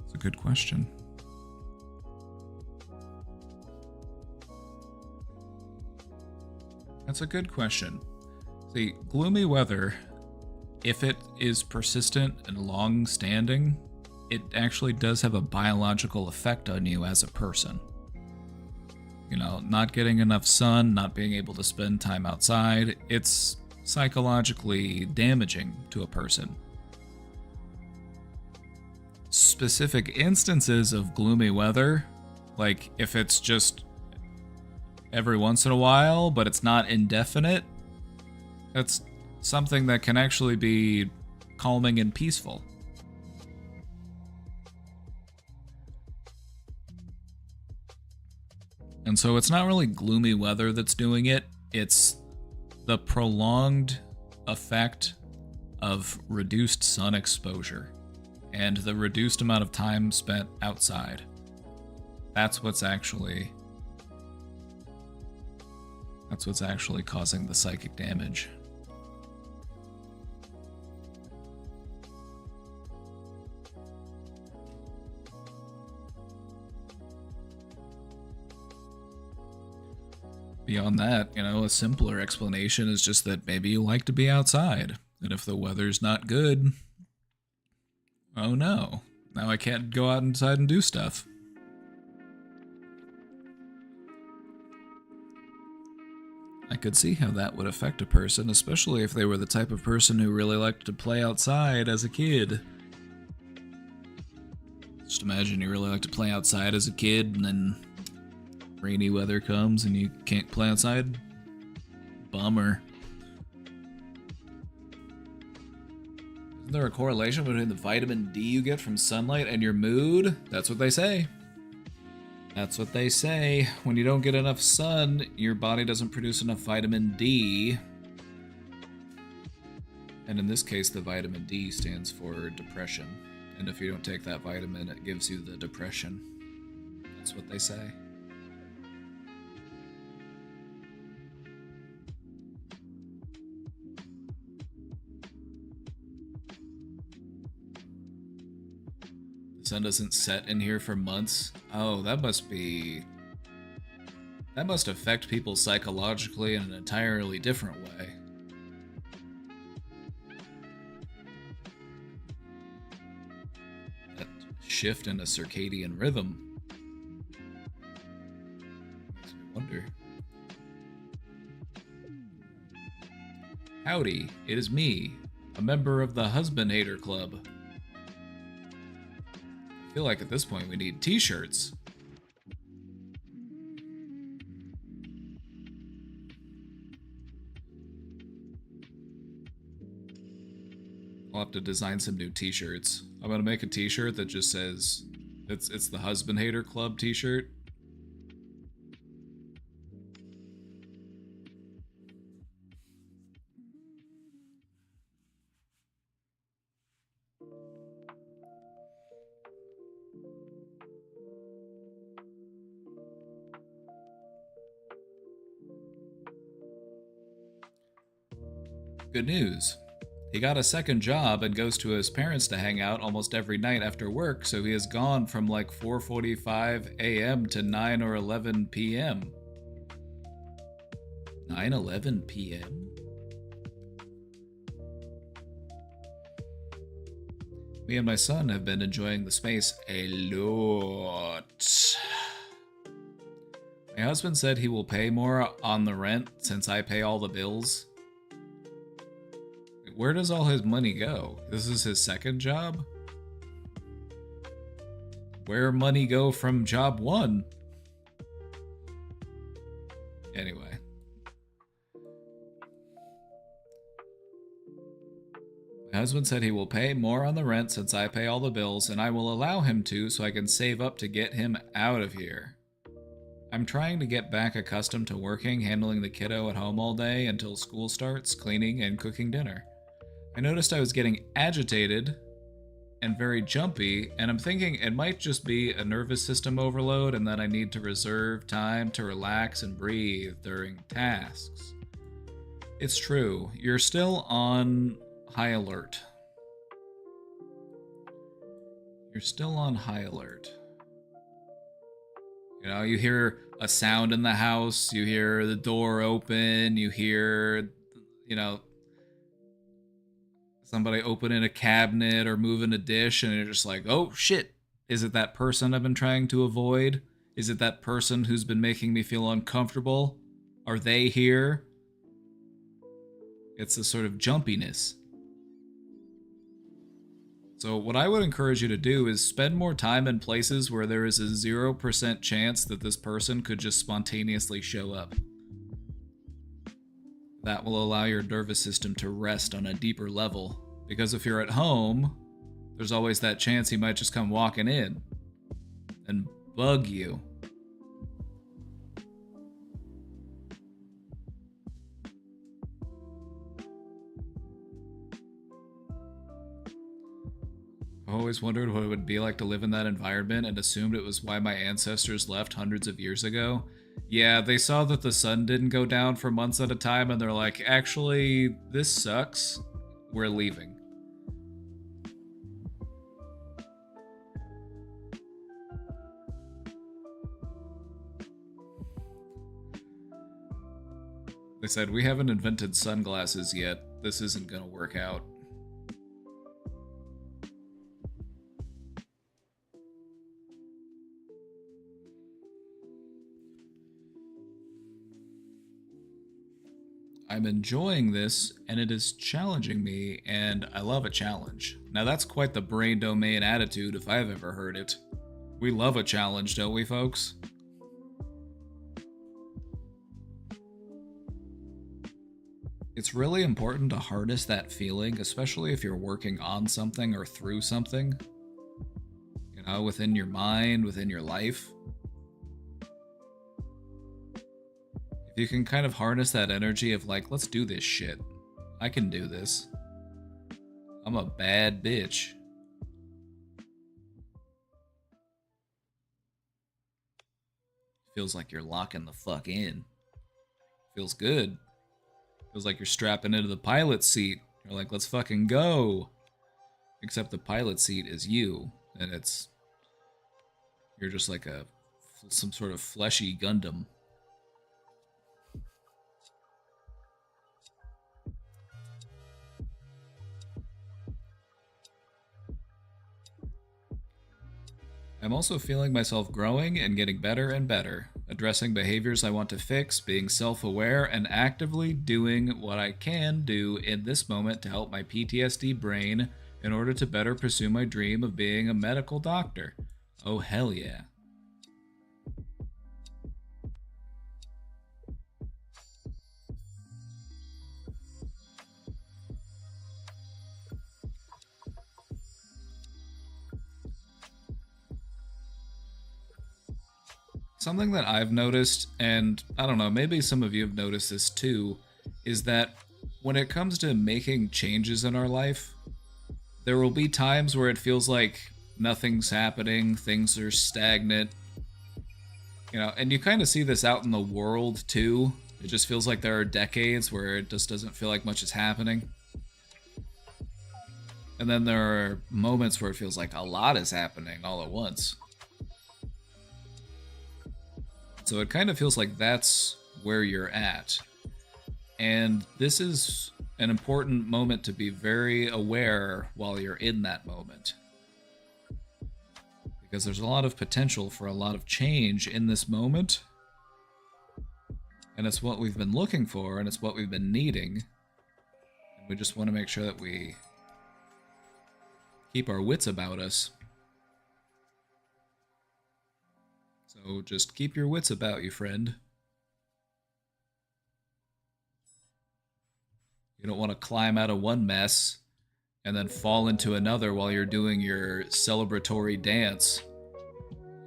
It's a good question. That's a good question. See, gloomy weather, if it is persistent and long-standing, it actually does have a biological effect on you as a person. You know, not getting enough sun, not being able to spend time outside, it's psychologically damaging to a person. Specific instances of gloomy weather, like if it's just every once in a while, but it's not indefinite, that's something that can actually be calming and peaceful. And so it's not really gloomy weather that's doing it, it's the prolonged effect of reduced sun exposure and the reduced amount of time spent outside. That's what's actually causing the psychic damage. Beyond that, you know, a simpler explanation is just that maybe you like to be outside, and if the weather's not good, oh no, now I can't go out inside and do stuff. I could see how that would affect a person, especially if they were the type of person who really liked to play outside as a kid. Just imagine you really like to play outside as a kid, and then rainy weather comes and you can't play outside. Bummer. Isn't there a correlation between the vitamin D you get from sunlight and your mood? That's what they say. That's what they say. When you don't get enough sun, your body doesn't produce enough vitamin D. And in this case, the vitamin D stands for depression. And if you don't take that vitamin, it gives you the depression. That's what they say. Sun doesn't set in here for months. Oh, that must affect people psychologically in an entirely different way. That shift in a circadian rhythm makes me wonder. Howdy, it is me, a member of the Husband Hater Club. I feel like at this point we need t-shirts. I'll have to design some new t-shirts. I'm gonna make a t-shirt that just says it's the Husband Hater Club t-shirt. Good news. He got a second job and goes to his parents to hang out almost every night after work, so he has gone from like 4:45 a.m. to 9 or 11 p.m. 9:11 p.m.? Me and my son have been enjoying the space a lot. My husband said he will pay more on the rent since I pay all the bills. Where does all his money go? This is his second job? Where money go from job one? Anyway. My husband said he will pay more on the rent since I pay all the bills, and I will allow him to so I can save up to get him out of here. I'm trying to get back accustomed to working, handling the kiddo at home all day until school starts, cleaning, and cooking dinner. I noticed I was getting agitated and very jumpy, and I'm thinking it might just be a nervous system overload and that I need to reserve time to relax and breathe during tasks. It's true, you're still on high alert. You're still on high alert. You know, you hear a sound in the house, you hear the door open, you hear, you know, somebody opening a cabinet or moving a dish, and you're just like, oh shit, is it that person I've been trying to avoid? Is it that person who's been making me feel uncomfortable? Are they here? It's a sort of jumpiness. So what I would encourage you to do is spend more time in places where there is a 0% chance that this person could just spontaneously show up. That will allow your nervous system to rest on a deeper level. Because if you're at home, there's always that chance he might just come walking in and bug you. I've always wondered what it would be like to live in that environment and assumed it was why my ancestors left hundreds of years ago. Yeah, they saw that the sun didn't go down for months at a time and they're like, actually, this sucks. We're leaving. They said, we haven't invented sunglasses yet. This isn't gonna work out. I'm enjoying this, and it is challenging me, and I love a challenge. Now that's quite the brain domain attitude if I've ever heard it. We love a challenge, don't we, folks? It's really important to harness that feeling, especially if you're working on something or through something. You know, within your mind, within your life. If you can kind of harness that energy of like, let's do this shit. I can do this. I'm a bad bitch. Feels like you're locking the fuck in. Feels good. Feels like you're strapping into the pilot seat. You're like, let's fucking go. Except the pilot seat is you, and you're just like some sort of fleshy Gundam. I'm also feeling myself growing and getting better and better, addressing behaviors I want to fix, being self-aware, and actively doing what I can do in this moment to help my PTSD brain in order to better pursue my dream of being a medical doctor. Oh, hell yeah. Something that I've noticed, and I don't know, maybe some of you have noticed this too, is that when it comes to making changes in our life, there will be times where it feels like nothing's happening, things are stagnant, you know, and you kind of see this out in the world too. It just feels like there are decades where it just doesn't feel like much is happening. And then there are moments where it feels like a lot is happening all at once. So it kind of feels like that's where you're at. And this is an important moment to be very aware while you're in that moment. Because there's a lot of potential for a lot of change in this moment. And it's what we've been looking for, and it's what we've been needing. And we just want to make sure that we keep our wits about us. So just keep your wits about you, friend. You don't want to climb out of one mess and then fall into another while you're doing your celebratory dance.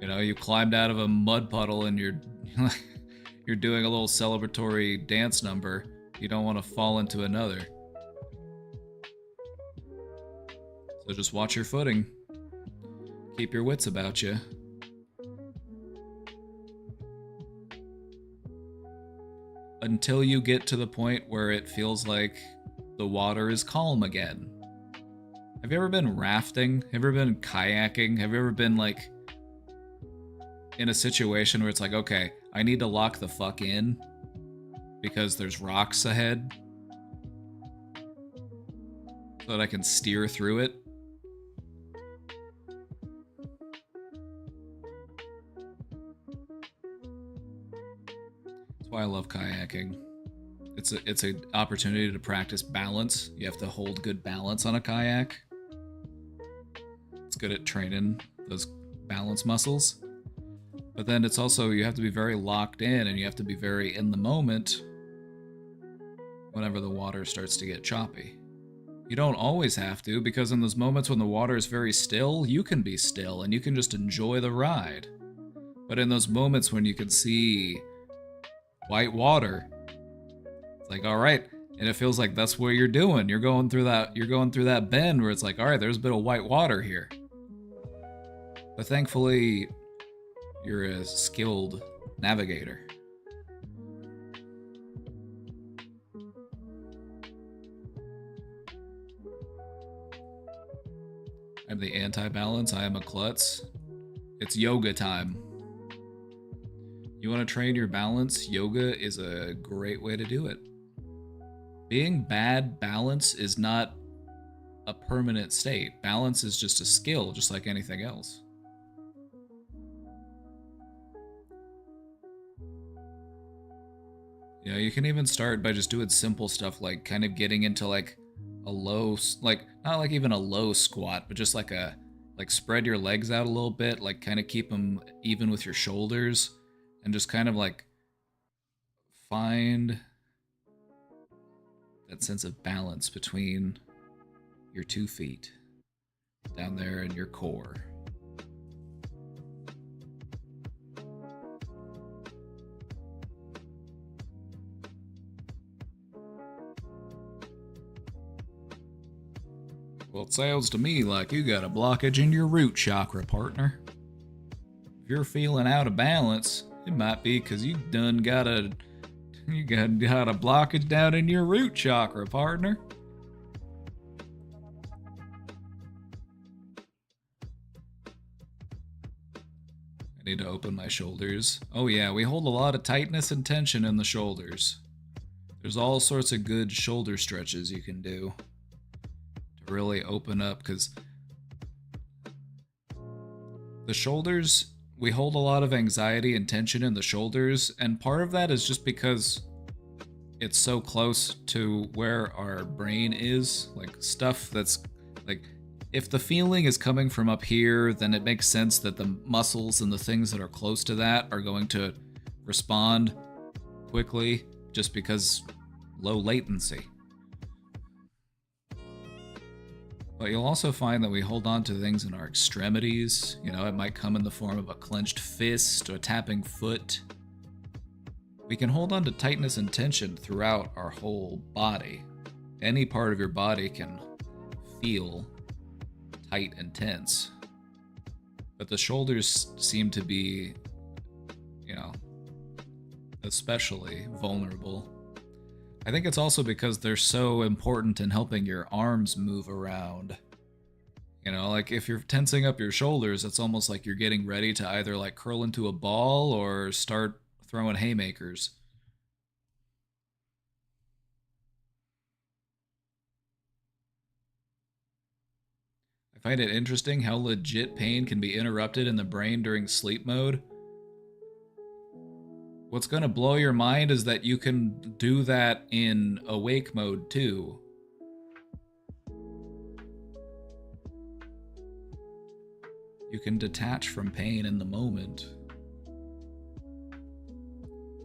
You know, you climbed out of a mud puddle and you're doing a little celebratory dance number. You don't want to fall into another. So just watch your footing. Keep your wits about you. Until you get to the point where it feels like the water is calm again. Have you ever been rafting? Have you ever been kayaking? Have you ever been like in a situation where it's like, okay, I need to lock the fuck in because there's rocks ahead so that I can steer through it? That's why I love kayaking. It's an opportunity to practice balance. You have to hold good balance on a kayak. It's good at training those balance muscles. But then it's also, you have to be very locked in and you have to be very in the moment whenever the water starts to get choppy. You don't always have to, because in those moments when the water is very still, you can be still and you can just enjoy the ride. But in those moments when you can see white water, it's like, all right, and it feels like that's what you're doing. You're going through that bend where it's like, all right, there's a bit of white water here. But thankfully, you're a skilled navigator. I'm the anti-balance. I am a klutz. It's yoga time. You want to train your balance? Yoga is a great way to do it. Being bad balance is not a permanent state. Balance is just a skill, just like anything else. You know, you can even start by just doing simple stuff like kind of getting into like a low, like not like even a low squat, but just like spread your legs out a little bit, like kind of keep them even with your shoulders and just kind of like find that sense of balance between your 2 feet down there in your core. Well, it sounds to me like you got a blockage in your root chakra, partner. If you're feeling out of balance, it might be because you got a blockage down in your root chakra, partner. I need to open my shoulders. Oh yeah, we hold a lot of tightness and tension in the shoulders. There's all sorts of good shoulder stretches you can do to really open up, because the shoulders, we hold a lot of anxiety and tension in the shoulders, and part of that is just because it's so close to where our brain is. Like stuff that's like, if the feeling is coming from up here, then it makes sense that the muscles and the things that are close to that are going to respond quickly, just because low latency. But you'll also find that we hold on to things in our extremities. You know, it might come in the form of a clenched fist or a tapping foot. We can hold on to tightness and tension throughout our whole body. Any part of your body can feel tight and tense. But the shoulders seem to be, you know, especially vulnerable. I think it's also because they're so important in helping your arms move around. You know, like if you're tensing up your shoulders, it's almost like you're getting ready to either like curl into a ball or start throwing haymakers. I find it interesting how legit pain can be interrupted in the brain during sleep mode. What's going to blow your mind is that you can do that in awake mode too. You can detach from pain in the moment.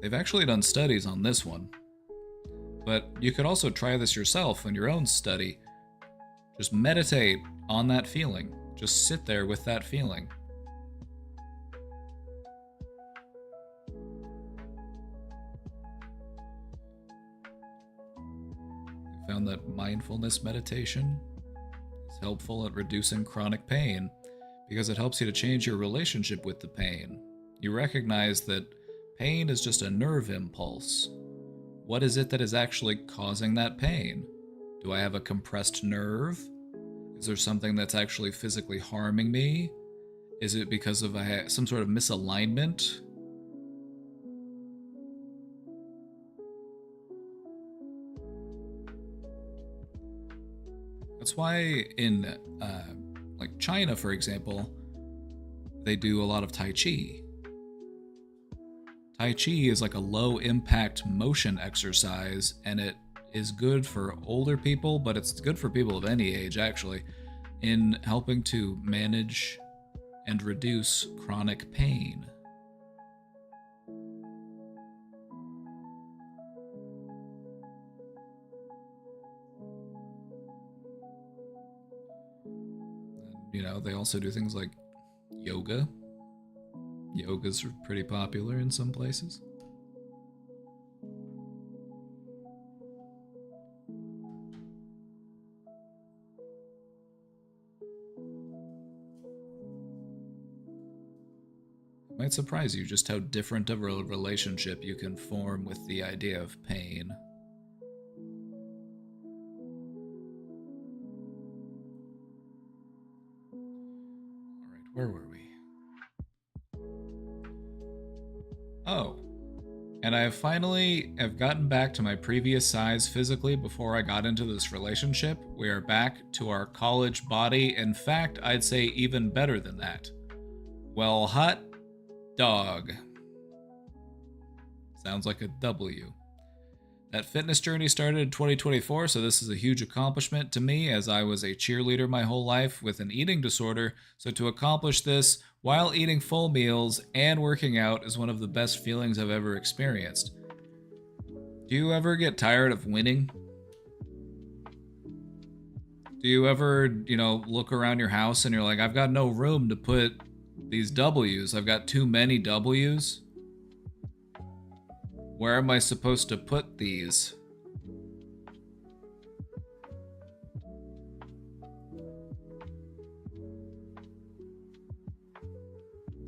They've actually done studies on this one. But you could also try this yourself in your own study. Just meditate on that feeling. Just sit there with that feeling. I found that mindfulness meditation is helpful at reducing chronic pain because it helps you to change your relationship with the pain. You recognize that pain is just a nerve impulse. What is it that is actually causing that pain? Do I have a compressed nerve? Is there something that's actually physically harming me? Is it because of some sort of misalignment? That's why in like China, for example, they do a lot of Tai Chi. Tai Chi is like a low impact motion exercise, and it is good for older people, but it's good for people of any age actually, in helping to manage and reduce chronic pain. And, you know, they also do things like yoga. Yoga's pretty popular in some places. It might surprise you just how different of a relationship you can form with the idea of pain. Alright, where were we? Oh. And I finally have gotten back to my previous size physically before I got into this relationship. We are back to our college body. In fact, I'd say even better than that. Well, hot dog. Sounds like a W. That fitness journey started in 2024, so this is a huge accomplishment to me as I was a cheerleader my whole life with an eating disorder. So to accomplish this while eating full meals and working out is one of the best feelings I've ever experienced. Do you ever get tired of winning? Do you ever, look around your house and you're like, I've got no room to put these W's. I've got too many W's. Where am I supposed to put these?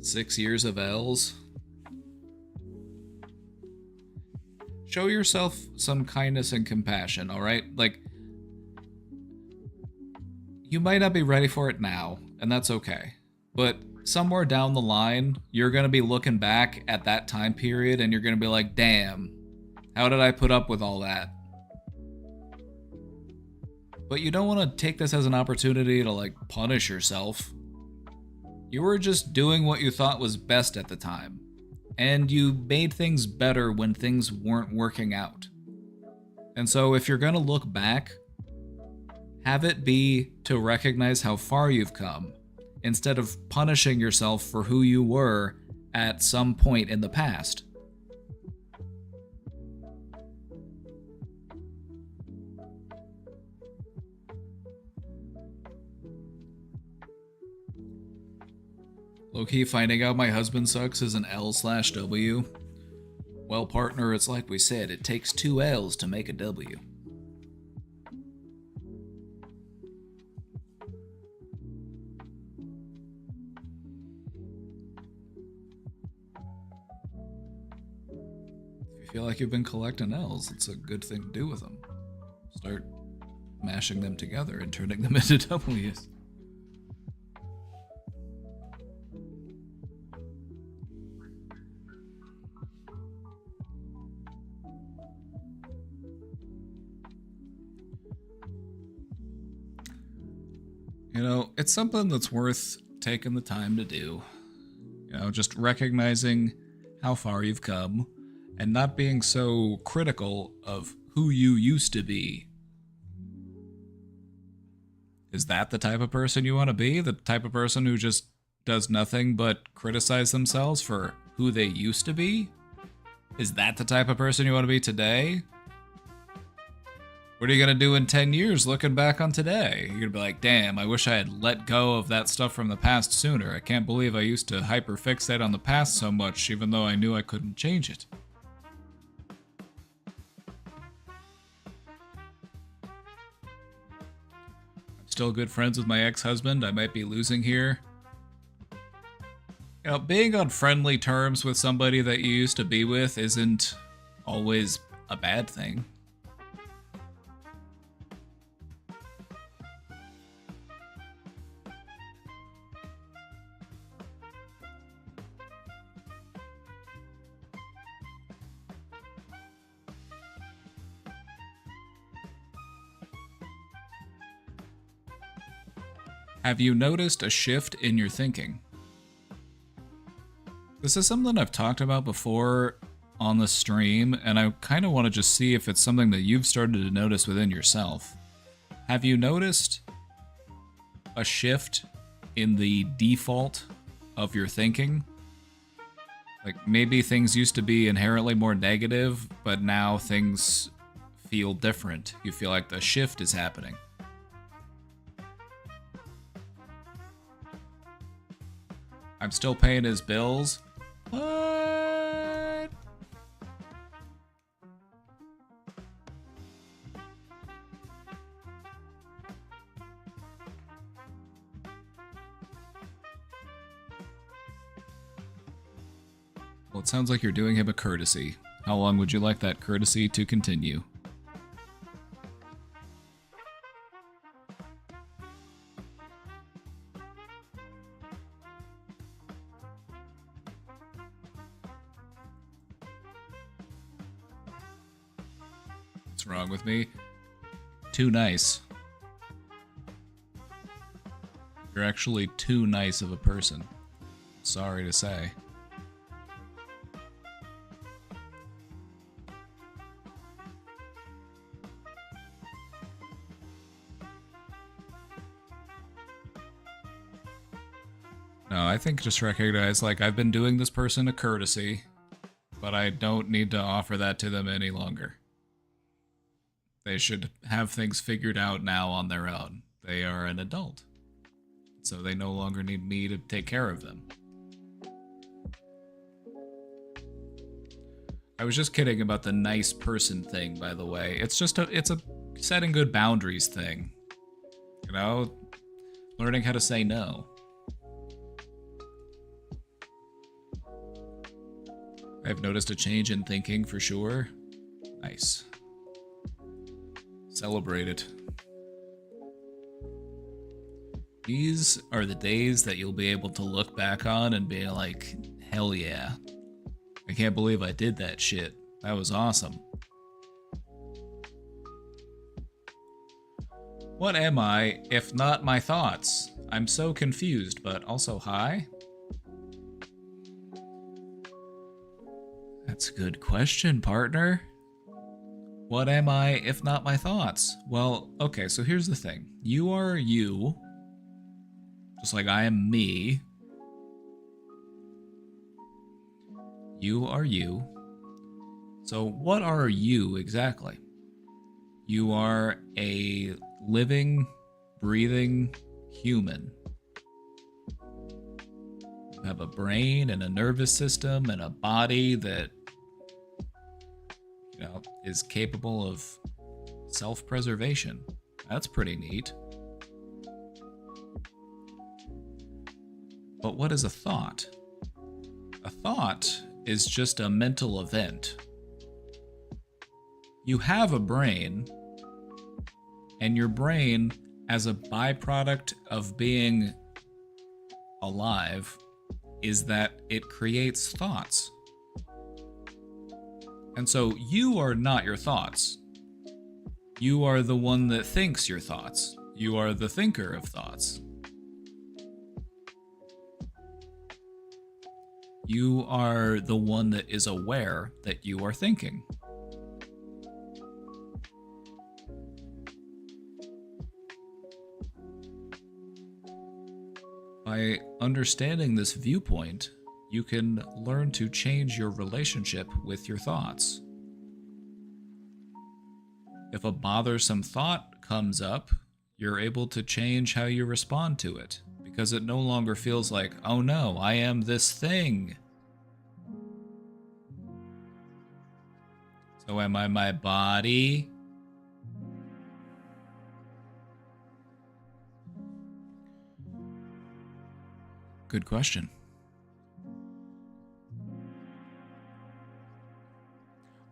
Six years of L's? Show yourself some kindness and compassion, alright? Like, you might not be ready for it now, and that's okay. But somewhere down the line, you're going to be looking back at that time period and you're going to be like, damn, how did I put up with all that? But you don't want to take this as an opportunity to, punish yourself. You were just doing what you thought was best at the time. And you made things better when things weren't working out. And so if you're going to look back, have it be to recognize how far you've come, instead of punishing yourself for who you were at some point in the past. Low-key, finding out my husband sucks is an L/W. Well, partner, it's like we said, it takes 2 L's to make a W. Feel like you've been collecting L's, it's a good thing to do with them. Start mashing them together and turning them into W's. You know, it's something that's worth taking the time to do. You know, just recognizing how far you've come and not being so critical of who you used to be. Is that the type of person you want to be? The type of person who just does nothing but criticize themselves for who they used to be? Is that the type of person you want to be today? What are you going to do in 10 years looking back on today? You're going to be like, damn, I wish I had let go of that stuff from the past sooner. I can't believe I used to hyperfixate on the past so much, even though I knew I couldn't change it. I'm still good friends with my ex-husband. I might be losing here. You know, being on friendly terms with somebody that you used to be with isn't always a bad thing. Have you noticed a shift in your thinking? This is something I've talked about before on the stream, and I kind of want to just see if it's something that you've started to notice within yourself. Have you noticed a shift in the default of your thinking? Like maybe things used to be inherently more negative, but now things feel different. You feel like the shift is happening. I'm still paying his bills. What? Well, it sounds like you're doing him a courtesy. How long would you like that courtesy to continue? What's wrong with me? Too nice. You're actually too nice of a person. Sorry to say. No, I think just recognize, like, I've been doing this person a courtesy, but I don't need to offer that to them any longer. They should have things figured out now on their own. They are an adult, so they no longer need me to take care of them. I was just kidding about the nice person thing, by the way. It's a setting good boundaries thing. You know, learning how to say no. I've noticed a change in thinking for sure. Nice. Celebrate it. These are the days that you'll be able to look back on and be like, hell yeah. I can't believe I did that shit. That was awesome. What am I, if not my thoughts? I'm so confused, but also hi? That's a good question, partner. What am I, if not my thoughts? Well, okay, so here's the thing. You are you, just like I am me. You are you. So what are you exactly? You are a living, breathing human. You have a brain and a nervous system and a body that is capable of self-preservation. That's pretty neat. But what is a thought? A thought is just a mental event. You have a brain, and your brain, as a byproduct of being alive, is that it creates thoughts. And so you are not your thoughts. You are the one that thinks your thoughts. You are the thinker of thoughts. You are the one that is aware that you are thinking. By understanding this viewpoint, you can learn to change your relationship with your thoughts. If a bothersome thought comes up, you're able to change how you respond to it, because it no longer feels like, oh no, I am this thing. So am I my body? Good question.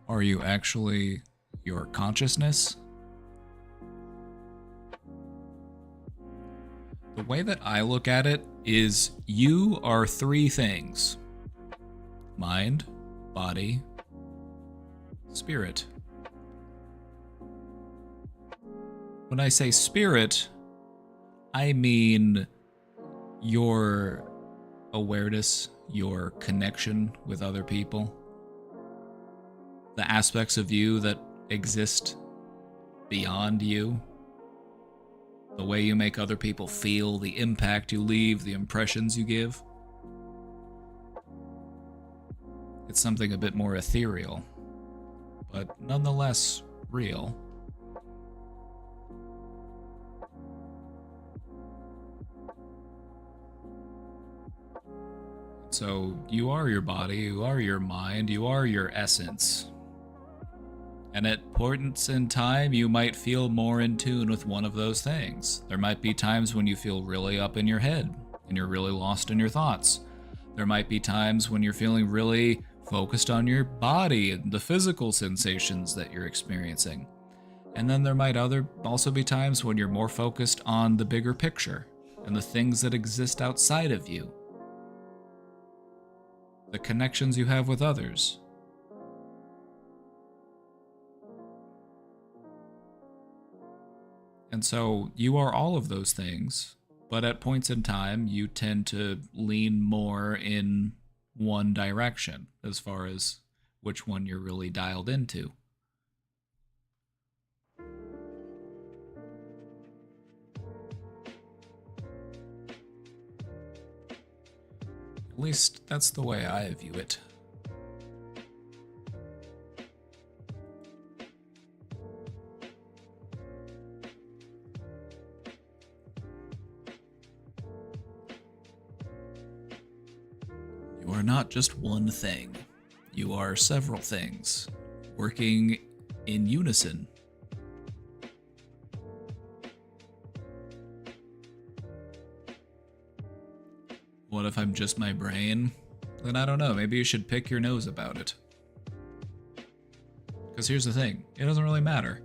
Are you actually your consciousness? The way that I look at it is you are three things: mind, body, spirit. When I say spirit, I mean your awareness, your connection with other people, the aspects of you that exist beyond you, the way you make other people feel, the impact you leave, the impressions you give. It's something a bit more ethereal, but nonetheless real. So you are your body, you are your mind, you are your essence. And at points in time, you might feel more in tune with one of those things. There might be times when you feel really up in your head and you're really lost in your thoughts. There might be times when you're feeling really focused on your body and the physical sensations that you're experiencing. And then there might also be times when you're more focused on the bigger picture and the things that exist outside of you, the connections you have with others. And so you are all of those things, but at points in time, you tend to lean more in one direction as far as which one you're really dialed into. At least that's the way I view it. You are not just one thing. You are several things, working in unison. What if I'm just my brain? Then I don't know, maybe you should pick your nose about it. Because here's the thing, it doesn't really matter.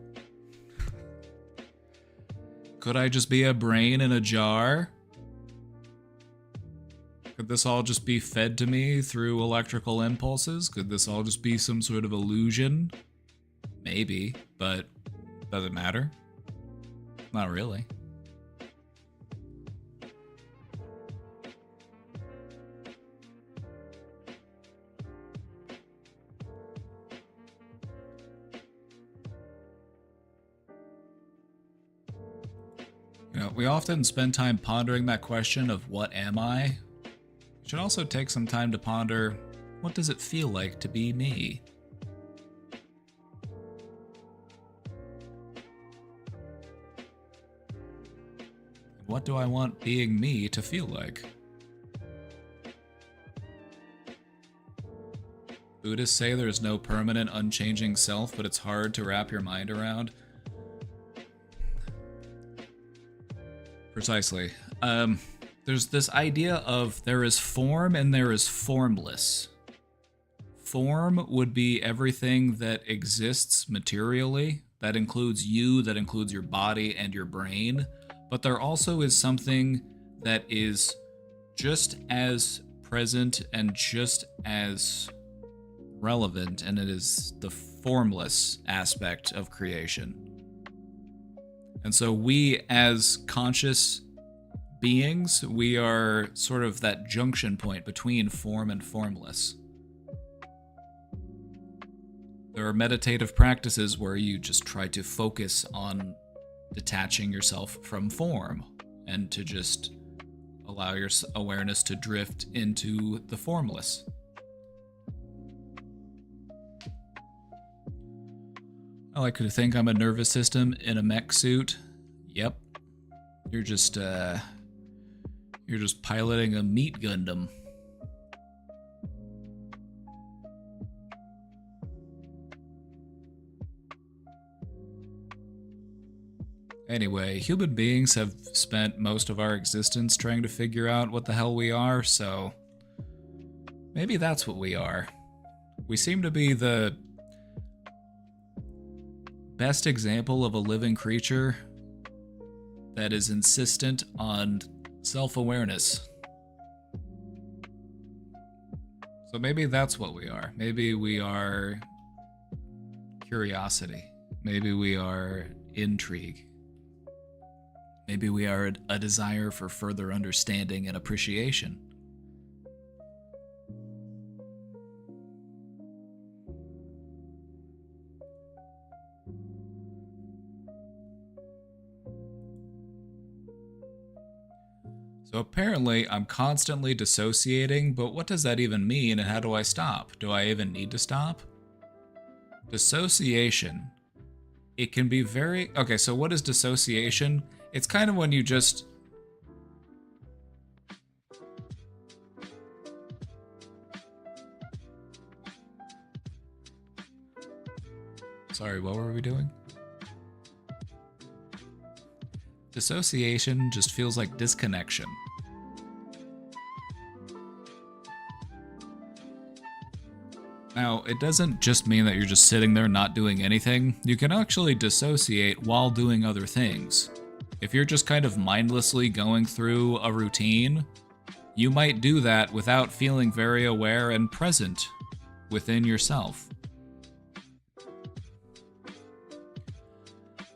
Could I just be a brain in a jar? Could this all just be fed to me through electrical impulses? Could this all just be some sort of illusion? Maybe, but does it matter? Not really. You know, we often spend time pondering that question of what am I? We should also take some time to ponder, what does it feel like to be me? What do I want being me to feel like? Buddhists say there's no permanent, unchanging self, but it's hard to wrap your mind around. Precisely. There's this idea of there is form and there is formless. Form would be everything that exists materially. That includes you, that includes your body and your brain. But there also is something that is just as present and just as relevant, and it is the formless aspect of creation. And so we, as conscious beings, we are sort of that junction point between form and formless. There are meditative practices where you just try to focus on detaching yourself from form and to just allow your awareness to drift into the formless. I like to think I'm a nervous system in a mech suit. Yep. You're just piloting a meat Gundam. Anyway, human beings have spent most of our existence trying to figure out what the hell we are, so maybe that's what we are. We seem to be the best example of a living creature that is insistent on self-awareness. So maybe that's what we are. Maybe we are curiosity. Maybe we are intrigue. Maybe we are a desire for further understanding and appreciation. So apparently I'm constantly dissociating, but what does that even mean and how do I stop? Do I even need to stop? Dissociation. It can be very... Okay, so what is dissociation? It's kind of when you just... Sorry, what were we doing? Dissociation just feels like disconnection. Now, it doesn't just mean that you're just sitting there not doing anything. You can actually dissociate while doing other things. If you're just kind of mindlessly going through a routine, you might do that without feeling very aware and present within yourself.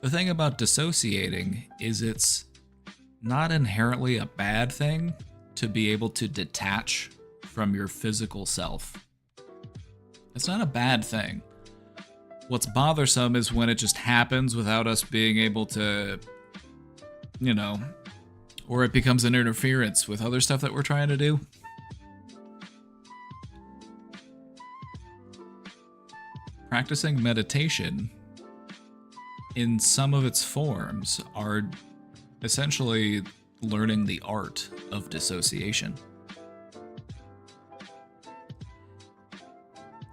The thing about dissociating is it's not inherently a bad thing to be able to detach from your physical self. It's not a bad thing. What's bothersome is when it just happens without us being able to, you know, or it becomes an interference with other stuff that we're trying to do. Practicing meditation in some of its forms are essentially learning the art of dissociation.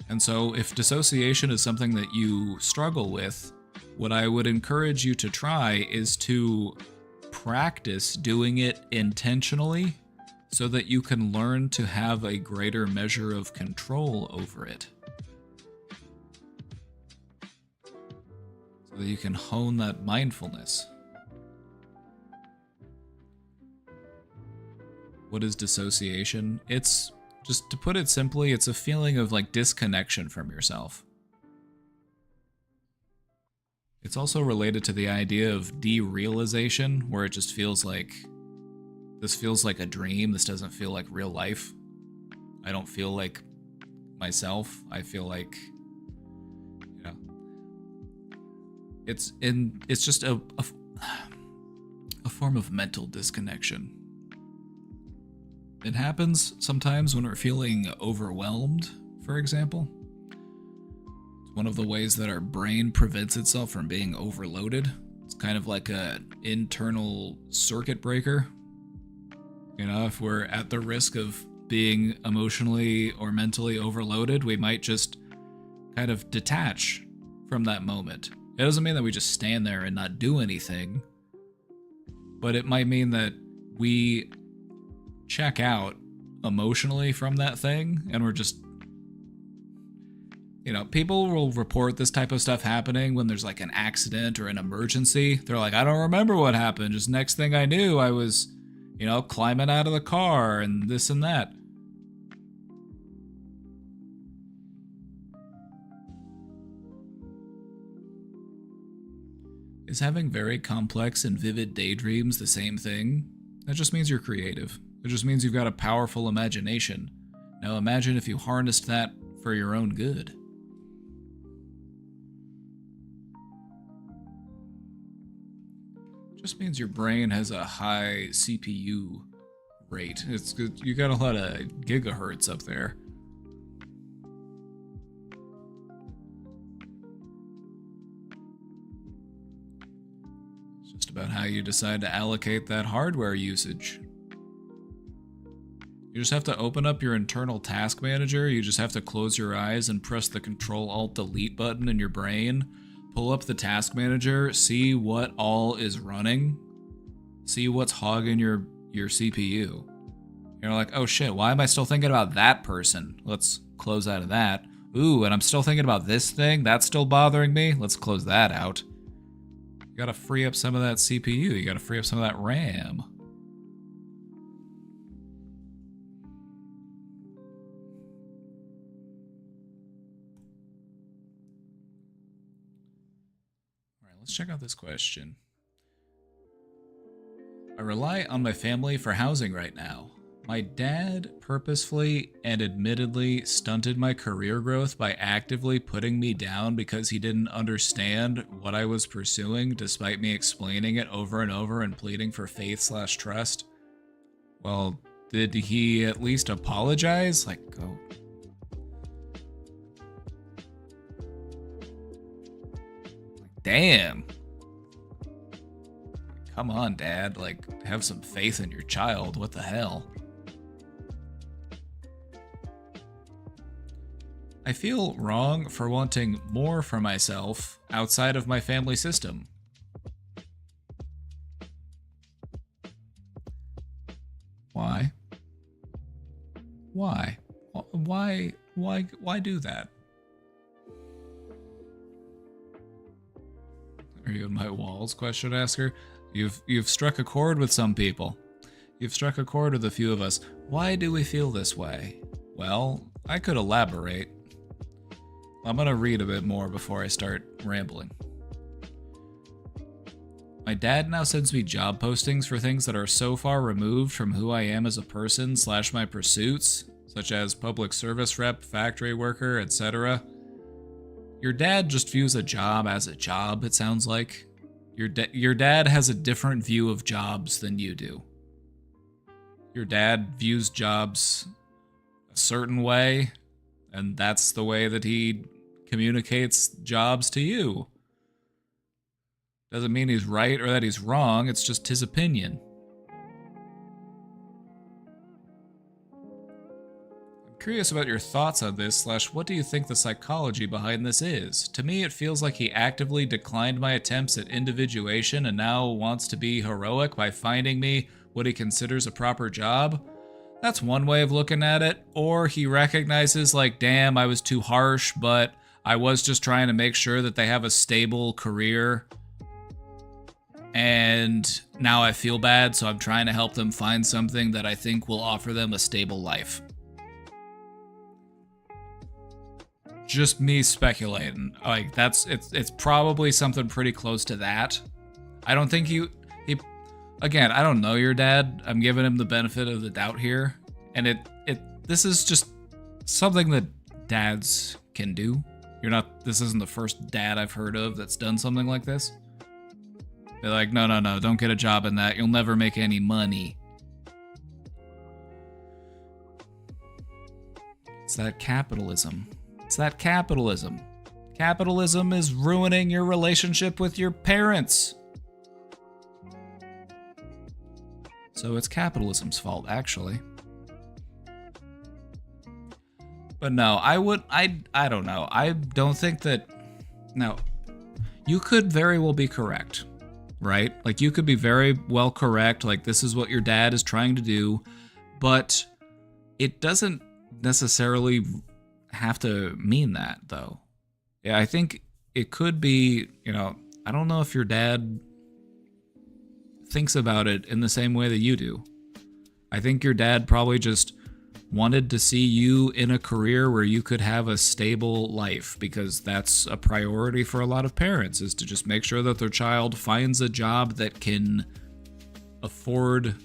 And so if dissociation is something that you struggle with, what I would encourage you to try is to practice doing it intentionally so that you can learn to have a greater measure of control over it. So that you can hone that mindfulness. What is dissociation? It's, just to put it simply, it's a feeling of like disconnection from yourself. It's also related to the idea of derealization, where it just feels like, this feels like a dream, this doesn't feel like real life. I don't feel like myself, I feel like, you know, it's just a form of mental disconnection. It happens sometimes when we're feeling overwhelmed, for example. It's one of the ways that our brain prevents itself from being overloaded. It's kind of like an internal circuit breaker. You know, if we're at the risk of being emotionally or mentally overloaded, we might just kind of detach from that moment. It doesn't mean that we just stand there and not do anything, but it might mean that we check out emotionally from that thing and we're just, you know, people will report this type of stuff happening when there's like an accident or an emergency. They're like, I don't remember what happened, just next thing I knew I was, you know, climbing out of the car and this and that. Is having very complex and vivid daydreams the same thing? That just means you're creative. It just means you've got a powerful imagination. Now imagine if you harnessed that for your own good. Just means your brain has a high CPU rate. It's good. You got a lot of gigahertz up there. It's just about how you decide to allocate that hardware usage. You just have to open up your internal task manager. You just have to close your eyes and press the Control-Alt-Delete button in your brain. Pull up the task manager, see what all is running. See what's hogging your CPU. You're like, oh shit, why am I still thinking about that person? Let's close out of that. Ooh, and I'm still thinking about this thing? That's still bothering me? Let's close that out. You gotta free up some of that CPU. You gotta free up some of that RAM. Let's check out this question. I rely on my family for housing right now. My dad purposefully and admittedly stunted my career growth by actively putting me down because he didn't understand what I was pursuing despite me explaining it over and over and pleading for faith/trust. Well, did he at least apologize? Like, go. Damn. Come on, Dad. Like, have some faith in your child. What the hell? I feel wrong for wanting more for myself outside of my family system. Why? Why? Why do that? Are you in my walls? Question asker. You've struck a chord with some people. You've struck a chord with a few of us. Why do we feel this way? Well, I could elaborate. I'm gonna read a bit more before I start rambling. My dad now sends me job postings for things that are so far removed from who I am as a person / my pursuits, such as public service rep, factory worker, etc. Your dad just views a job as a job, it sounds like. Your dad has a different view of jobs than you do. Your dad views jobs a certain way, and that's the way that he communicates jobs to you. Doesn't mean he's right or that he's wrong, it's just his opinion. Curious about your thoughts on this / what do you think the psychology behind this is? To me, it feels like he actively declined my attempts at individuation and now wants to be heroic by finding me what he considers a proper job. That's one way of looking at it. Or he recognizes like, damn, I was too harsh, but I was just trying to make sure that they have a stable career. And now I feel bad, so I'm trying to help them find something that I think will offer them a stable life. Just me speculating. Like, it's probably something pretty close to that. I don't think he again, I don't know your dad. I'm giving him the benefit of the doubt here. And this is just something that dads can do. This isn't the first dad I've heard of that's done something like this. They're like, no, don't get a job in that. You'll never make any money. It's that capitalism. Capitalism is ruining your relationship with your parents. So it's capitalism's fault, actually. But no, I don't know. I don't think that... Now, you could very well be correct, right? Like, you could be very well correct, like, this is what your dad is trying to do, but it doesn't necessarily have to mean that, though. Yeah, I think it could be, I don't know if your dad thinks about it in the same way that you do. I think your dad probably just wanted to see you in a career where you could have a stable life, because that's a priority for a lot of parents, is to just make sure that their child finds a job that can afford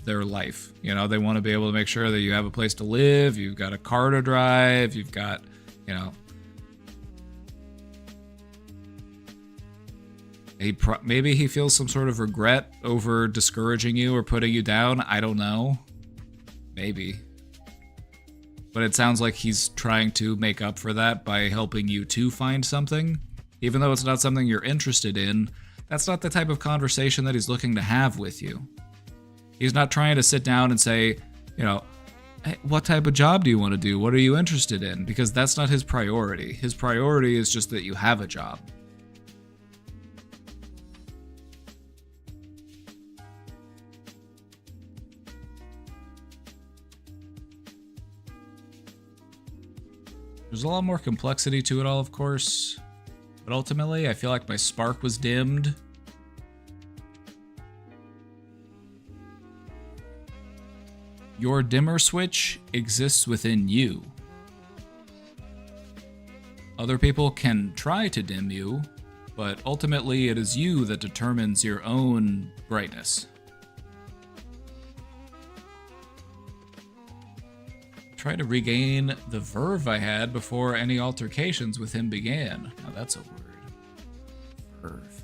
their life. You know, they want to be able to make sure that you have a place to live, you've got a car to drive, you've got, you know, maybe he feels some sort of regret over discouraging you or putting you down. I don't know. Maybe. But it sounds like he's trying to make up for that by helping you to find something. Even though it's not something you're interested in, that's not the type of conversation that he's looking to have with you. He's not trying to sit down and say, you know, hey, what type of job do you want to do? What are you interested in? Because that's not his priority. His priority is just that you have a job. There's a lot more complexity to it all, of course, but ultimately I feel like my spark was dimmed. Your dimmer switch exists within you. Other people can try to dim you, but ultimately it is you that determines your own brightness. Try to regain the verve I had before any altercations with him began. Now that's a word. Verve.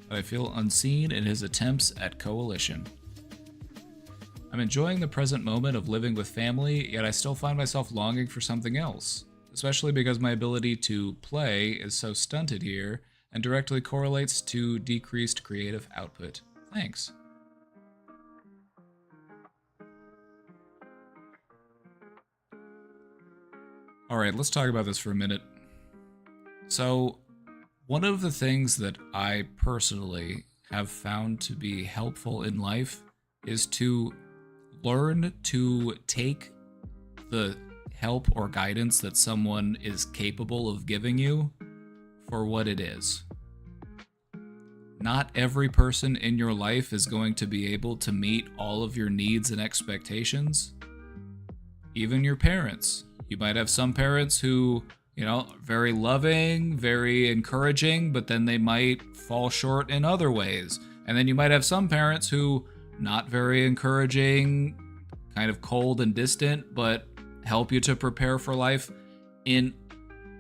I feel unseen in his attempts at coalition. I'm enjoying the present moment of living with family, yet I still find myself longing for something else, especially because my ability to play is so stunted here and directly correlates to decreased creative output. Thanks. Alright, let's talk about this for a minute. So, one of the things that I personally have found to be helpful in life is to learn to take the help or guidance that someone is capable of giving you for what it is. Not every person in your life is going to be able to meet all of your needs and expectations. Even your parents. You might have some parents who, you know, very loving, very encouraging, but then they might fall short in other ways. And then you might have some parents who, not very encouraging, kind of cold and distant, but help you to prepare for life in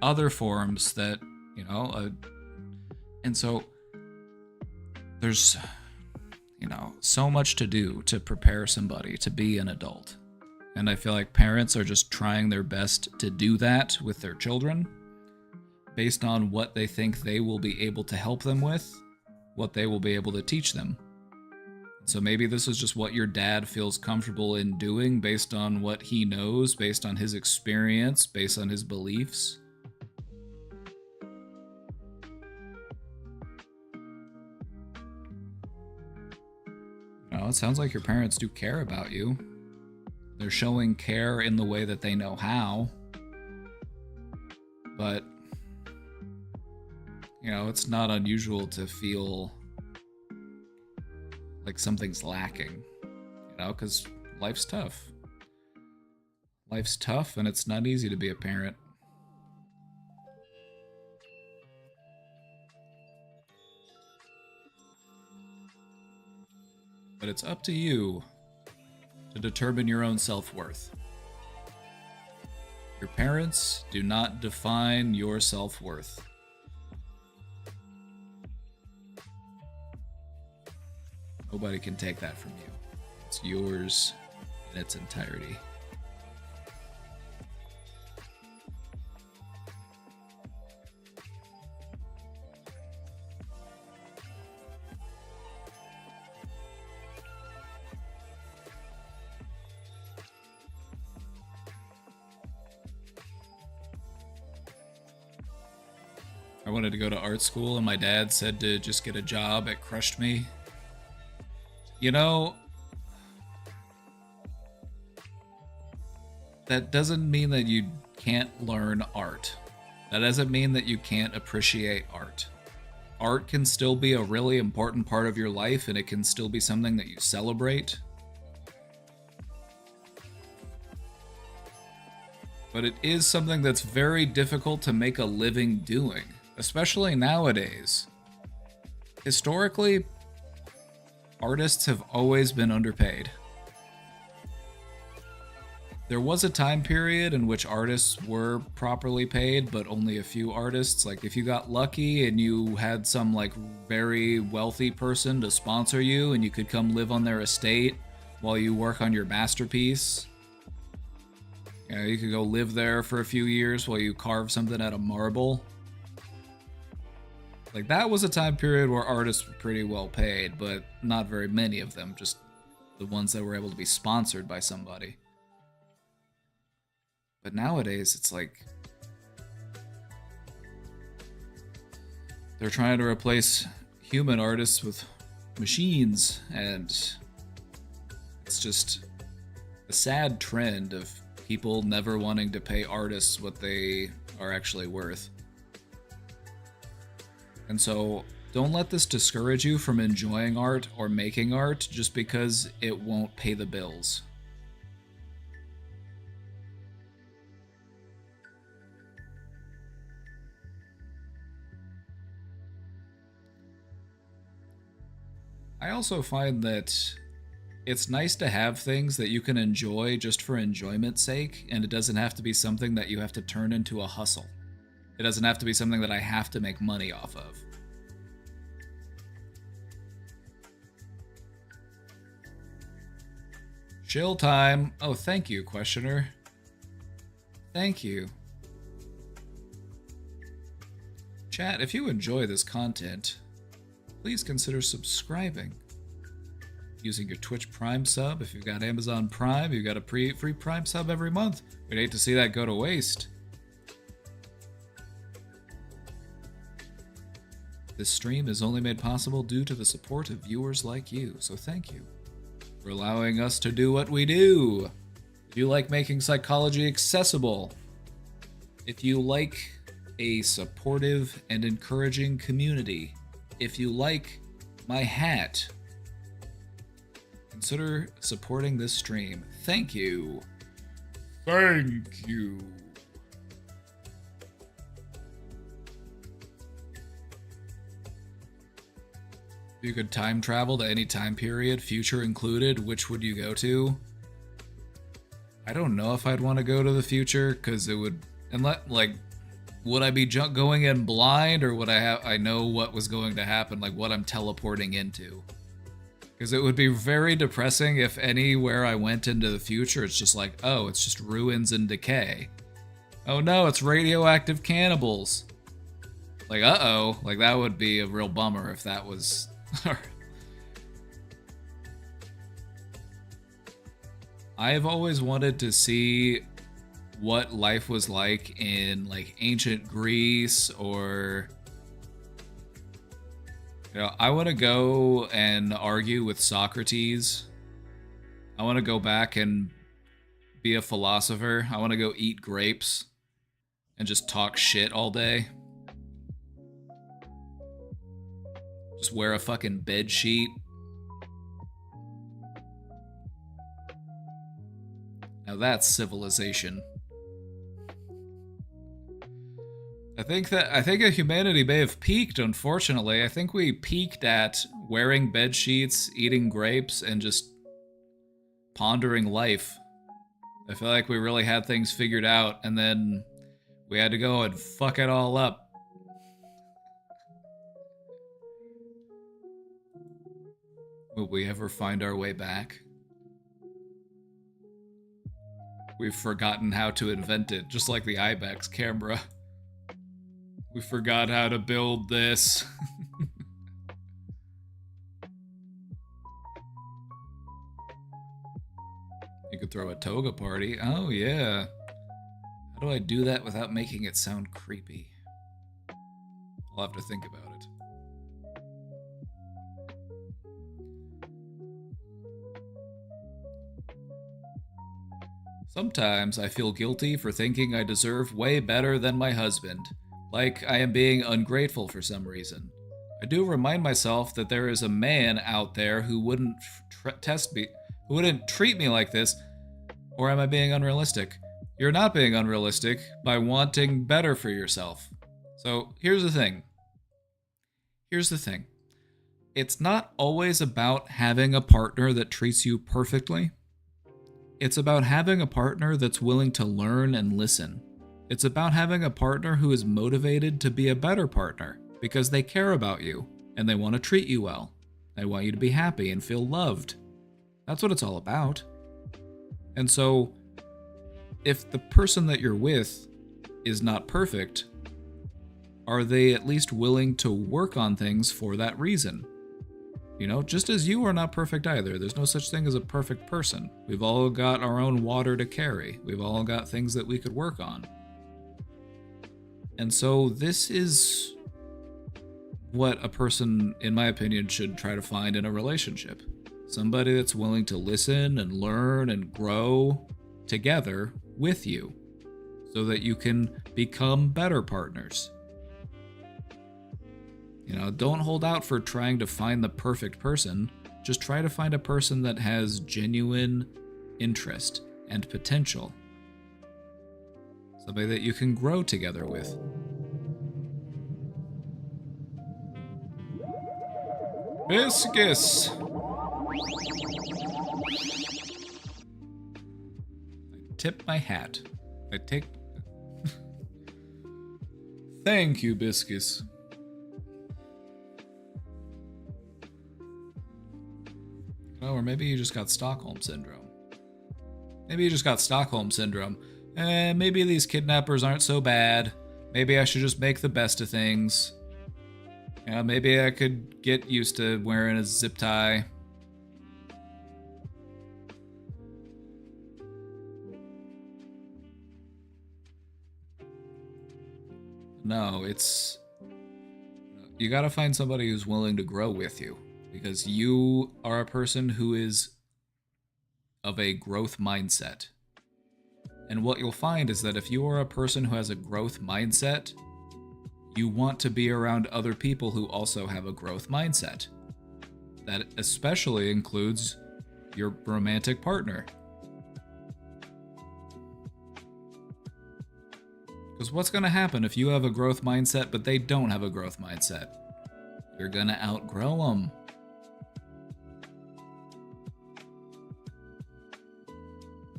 other forms that, you know, and so there's, you know, so much to do to prepare somebody to be an adult. And I feel like parents are just trying their best to do that with their children based on what they think they will be able to help them with, what they will be able to teach them. So maybe this is just what your dad feels comfortable in doing based on what he knows, based on his experience, based on his beliefs. It sounds like your parents do care about you. They're showing care in the way that they know how. But, you know, it's not unusual to feel like something's lacking, you know, because life's tough. Life's tough, and it's not easy to be a parent. But it's up to you to determine your own self-worth. Your parents do not define your self-worth. Nobody can take that from you. It's yours in its entirety. I wanted to go to art school, and my dad said to just get a job. It crushed me. You know, that doesn't mean that you can't learn art. That doesn't mean that you can't appreciate art. art can still be a really important part of your life and it can still be something that you celebrate. But it is something that's very difficult to make a living doing, especially nowadays. Historically, artists have always been underpaid. There was a time period in which artists were properly paid, but only a few artists. Like, if you got lucky and you had some, like, very wealthy person to sponsor you and you could come live on their estate while you work on your masterpiece. You know, you could go live there for a few years while you carve something out of marble. Like, that was a time period where artists were pretty well paid, but not very many of them, just the ones that were able to be sponsored by somebody. But nowadays, it's like they're trying to replace human artists with machines, and it's just a sad trend of people never wanting to pay artists what they are actually worth. And so, don't let this discourage you from enjoying art or making art just because it won't pay the bills. I also find that it's nice to have things that you can enjoy just for enjoyment's sake, and it doesn't have to be something that you have to turn into a hustle. It doesn't have to be something that I have to make money off of. Chill time. Oh, thank you, questioner. Thank you. Chat, if you enjoy this content, please consider subscribing. Using your Twitch Prime sub. If you've got Amazon Prime, you've got a free Prime sub every month. We'd hate to see that go to waste. This stream is only made possible due to the support of viewers like you, so thank you for allowing us to do what we do. If you like making psychology accessible, if you like a supportive and encouraging community, if you like my hat, consider supporting this stream. Thank you. Thank you. If you could time travel to any time period, future included, which would you go to? I don't know if I'd want to go to the future, because it would... would I be going in blind, or would I know what was going to happen, like what I'm teleporting into? Because it would be very depressing if anywhere I went into the future, it's just like, oh, it's just ruins and decay. Oh no, it's radioactive cannibals. Like, uh-oh. Like, that would be a real bummer if that was... I've always wanted to see what life was like in, like, ancient Greece, or... You know, I want to go and argue with Socrates. I want to go back and be a philosopher. I want to go eat grapes and just talk shit all day. Just wear a fucking bed sheet. Now that's civilization. I think humanity may have peaked, unfortunately. I think we peaked at wearing bed sheets, eating grapes, and just pondering life. I feel like we really had things figured out, and then we had to go and fuck it all up. Will we ever find our way back? We've forgotten how to invent it, just like the IBEX camera. We forgot how to build this. You could throw a toga party. Oh, yeah. How do I do that without making it sound creepy? I'll have to think about it. Sometimes I feel guilty for thinking I deserve way better than my husband. Like I am being ungrateful for some reason. I do remind myself that there is a man out there who wouldn't test me, who wouldn't treat me like this. Or am I being unrealistic? You're not being unrealistic by wanting better for yourself. So here's the thing. It's not always about having a partner that treats you perfectly. It's about having a partner that's willing to learn and listen. It's about having a partner who is motivated to be a better partner because they care about you and they want to treat you well. They want you to be happy and feel loved. That's what it's all about. And so, if the person that you're with is not perfect, are they at least willing to work on things for that reason? You know, just as you are not perfect either. There's no such thing as a perfect person. We've all got our own water to carry. We've all got things that we could work on. And so this is what a person, in my opinion, should try to find in a relationship. Somebody that's willing to listen and learn and grow together with you so that you can become better partners. You know, don't hold out for trying to find the perfect person. Just try to find a person that has genuine interest and potential. Somebody that you can grow together with. Biscus! I tip my hat. I take... Thank you, Biscus. Oh, or maybe you just got Stockholm Syndrome. Maybe maybe these kidnappers aren't so bad. Maybe I should just make the best of things. Maybe I could get used to wearing a zip tie. No, you gotta find somebody who's willing to grow with you. Because you are a person who is of a growth mindset. And what you'll find is that if you are a person who has a growth mindset, you want to be around other people who also have a growth mindset. That especially includes your romantic partner. Because what's going to happen if you have a growth mindset but they don't have a growth mindset? You're going to outgrow them.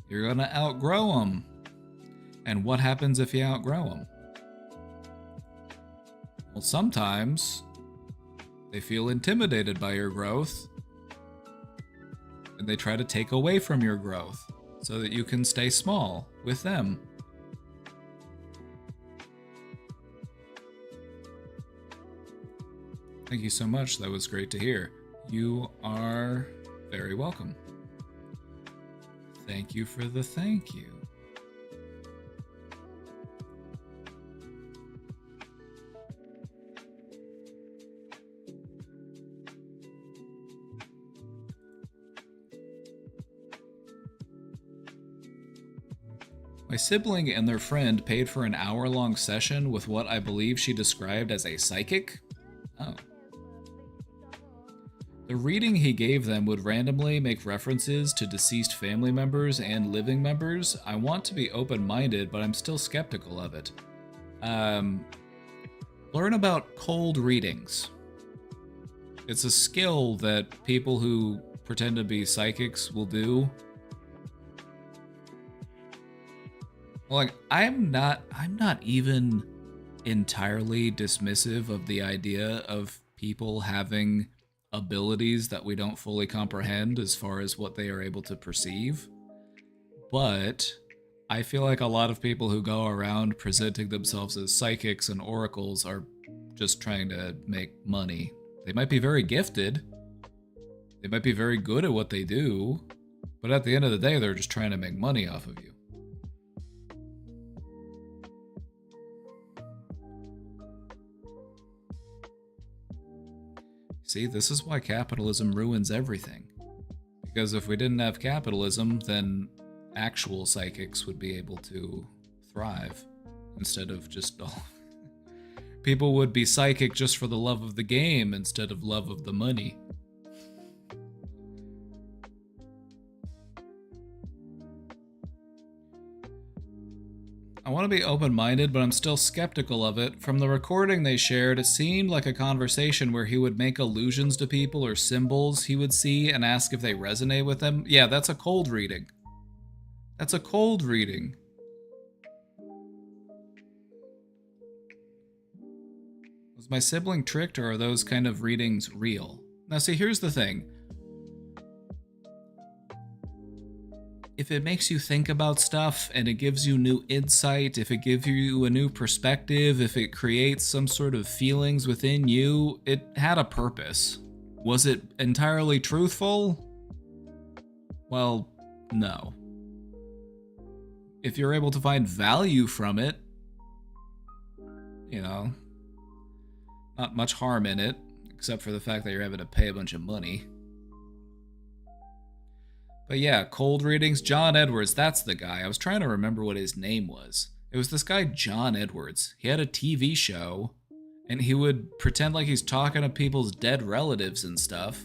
You're going to outgrow them. And what happens if you outgrow them? Well, sometimes they feel intimidated by your growth and they try to take away from your growth so that you can stay small with them. Thank you so much. That was great to hear. You are very welcome. Thank you for the thank you. My sibling and their friend paid for an hour-long session with what I believe she described as a psychic. Oh. The reading he gave them would randomly make references to deceased family members and living members. I want to be open-minded, but I'm still skeptical of it. Learn about cold readings. It's a skill that people who pretend to be psychics will do. Like, I'm not even entirely dismissive of the idea of people having abilities that we don't fully comprehend as far as what they are able to perceive. But I feel like a lot of people who go around presenting themselves as psychics and oracles are just trying to make money. They might be very gifted. They might be very good at what they do. But at the end of the day, they're just trying to make money off of you. See, this is why capitalism ruins everything. Because if we didn't have capitalism, then actual psychics would be able to thrive instead of just all People would be psychic just for the love of the game instead of love of the money. I want to be open-minded, but I'm still skeptical of it. From the recording they shared, it seemed like a conversation where he would make allusions to people or symbols he would see and ask if they resonate with him. Yeah, that's a cold reading. That's a cold reading. Was my sibling tricked, or are those kind of readings real? Now see, here's the thing. If it makes you think about stuff and it gives you new insight, if it gives you a new perspective, if it creates some sort of feelings within you, it had a purpose. Was it entirely truthful? Well, no. If you're able to find value from it, you know, not much harm in it, except for the fact that you're having to pay a bunch of money. But yeah, cold readings. John Edwards, that's the guy. I was trying to remember what his name was. It was this guy, John Edwards. He had a TV show, and he would pretend like he's talking to people's dead relatives and stuff.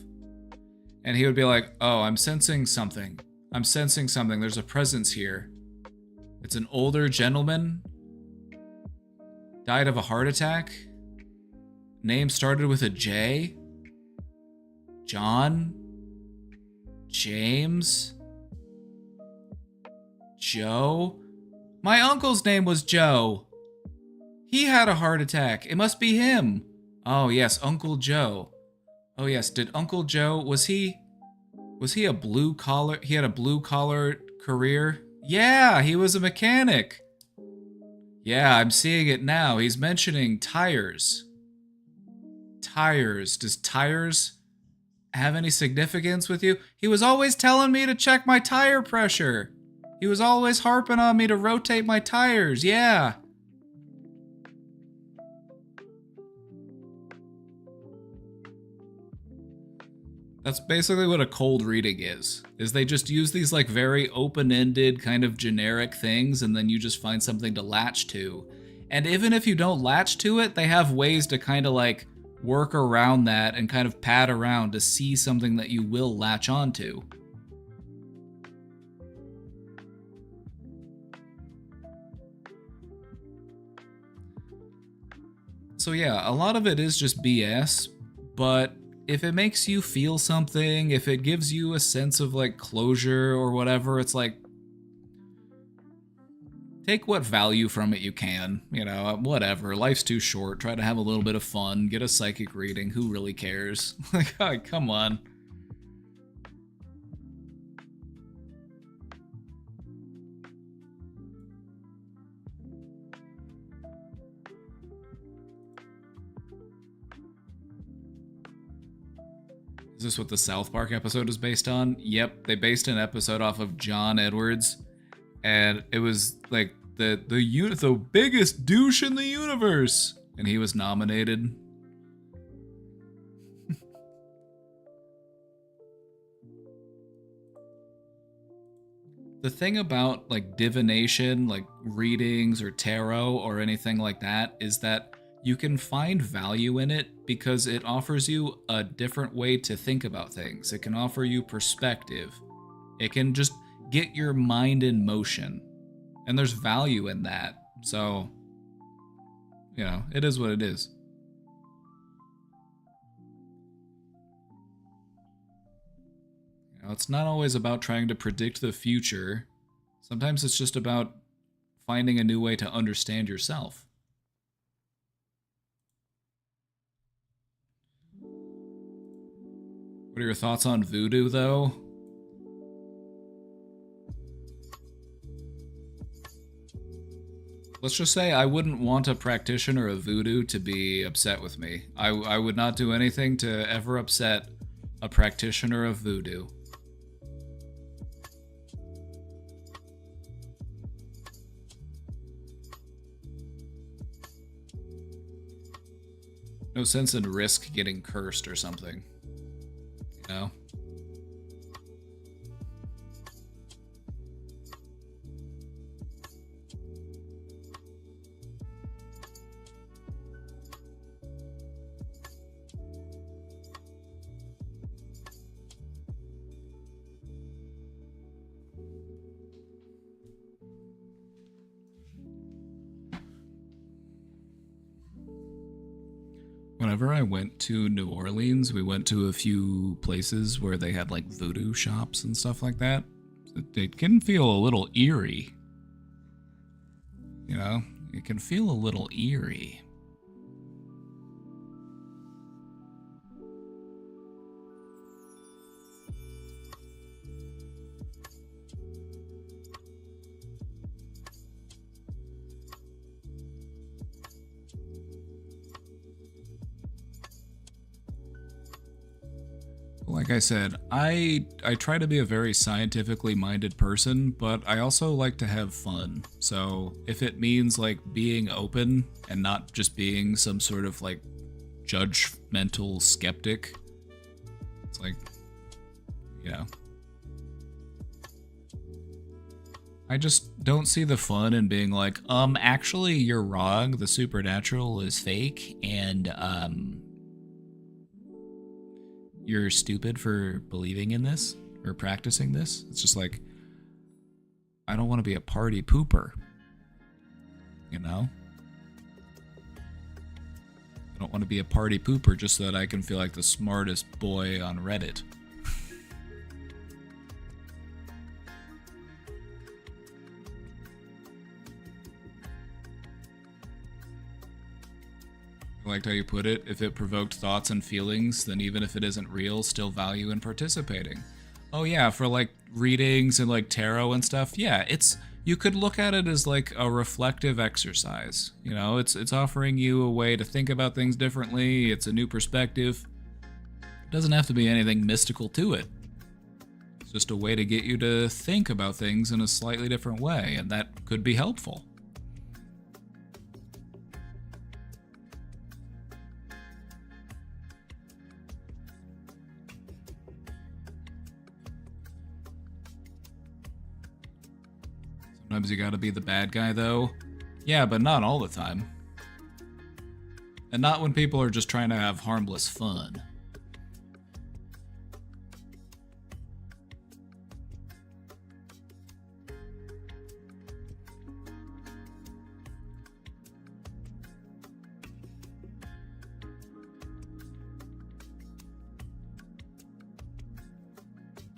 And he would be like, oh, I'm sensing something. I'm sensing something. There's a presence here. It's an older gentleman. Died of a heart attack. Name started with a J. John. James? Joe? My uncle's name was Joe. He had a heart attack. It must be him. Oh yes, Uncle Joe. Oh yes, did Uncle Joe, was he a blue collar? He had a blue collar career? Yeah, he was a mechanic. Yeah, I'm seeing it now. He's mentioning tires. Tires. Does tires have any significance with you? He was always telling me to check my tire pressure. He was always harping on me to rotate my tires. Yeah. That's basically what a cold reading is they just use these like very open-ended kind of generic things, and then you just find something to latch to. And even if you don't latch to it, they have ways to kind of like work around that and kind of pad around to see something that you will latch onto. So yeah, a lot of it is just BS, but if it makes you feel something, if it gives you a sense of like closure or whatever, it's like, take what value from it you can, you know, whatever. Life's too short. Try to have a little bit of fun. Get a psychic reading. Who really cares? Like, oh, come on. Is this what the South Park episode is based on? Yep, they based an episode off of John Edwards, and it was like the biggest douche in the universe, and he was nominated. The thing about like divination, like readings or tarot or anything like that, is that you can find value in it because it offers you a different way to think about things. It can offer you perspective. It can just get your mind in motion. And there's value in that. So, you know, it is what it is. You know, it's not always about trying to predict the future. Sometimes it's just about finding a new way to understand yourself. What are your thoughts on voodoo, though? Let's just say I wouldn't want a practitioner of voodoo to be upset with me. I would not do anything to ever upset a practitioner of voodoo. No sense in risk getting cursed or something. You know? Whenever I went to New Orleans, we went to a few places where they had like voodoo shops and stuff like that. It can feel a little eerie. You know, it can feel a little eerie. Like I said, I try to be a very scientifically minded person, but I also like to have fun. So if it means like being open and not just being some sort of like judgmental skeptic, it's like, you know, I just don't see the fun in being like, actually you're wrong, the supernatural is fake, and you're stupid for believing in this or practicing this. It's just like, I don't want to be a party pooper, you know? I don't want to be a party pooper just so that I can feel like the smartest boy on Reddit. I liked how you put it. If it provoked thoughts and feelings, then even if it isn't real, still value in participating. Oh yeah, for like readings and like tarot and stuff, yeah, you could look at it as like a reflective exercise. You know, it's offering you a way to think about things differently. It's a new perspective. It doesn't have to be anything mystical to it. It's just a way to get you to think about things in a slightly different way, and that could be helpful. Sometimes you gotta be the bad guy, though. Yeah, but not all the time. And not when people are just trying to have harmless fun.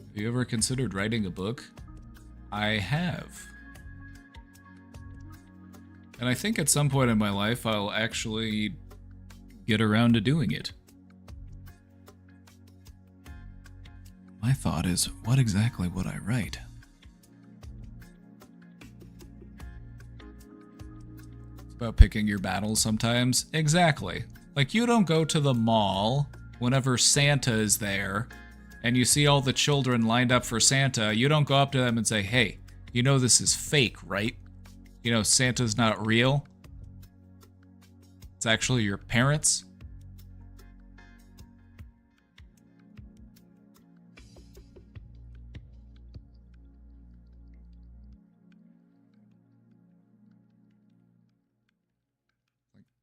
Have you ever considered writing a book? I have. And I think at some point in my life I'll actually get around to doing it. My thought is, what exactly would I write? It's about picking your battles sometimes. Exactly. Like, you don't go to the mall whenever Santa is there and you see all the children lined up for Santa. You don't go up to them and say, hey, you know this is fake, right? You know, Santa's not real. It's actually your parents.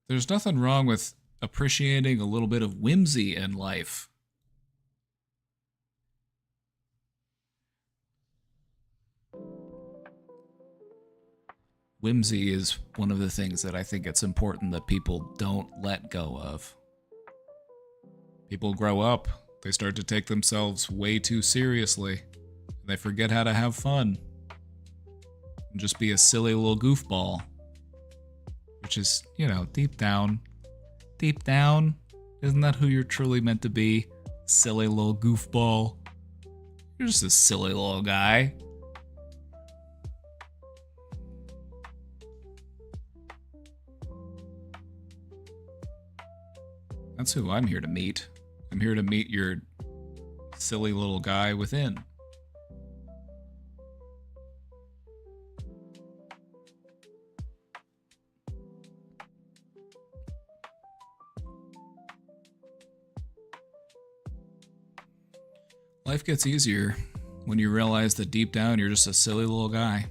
There's nothing wrong with appreciating a little bit of whimsy in life. Whimsy is one of the things that I think it's important that people don't let go of. People grow up, they start to take themselves way too seriously, and they forget how to have fun. And just be a silly little goofball. Which is, you know, deep down, isn't that who you're truly meant to be? Silly little goofball. You're just a silly little guy. That's who I'm here to meet. I'm here to meet your silly little guy within. Life gets easier when you realize that deep down you're just a silly little guy.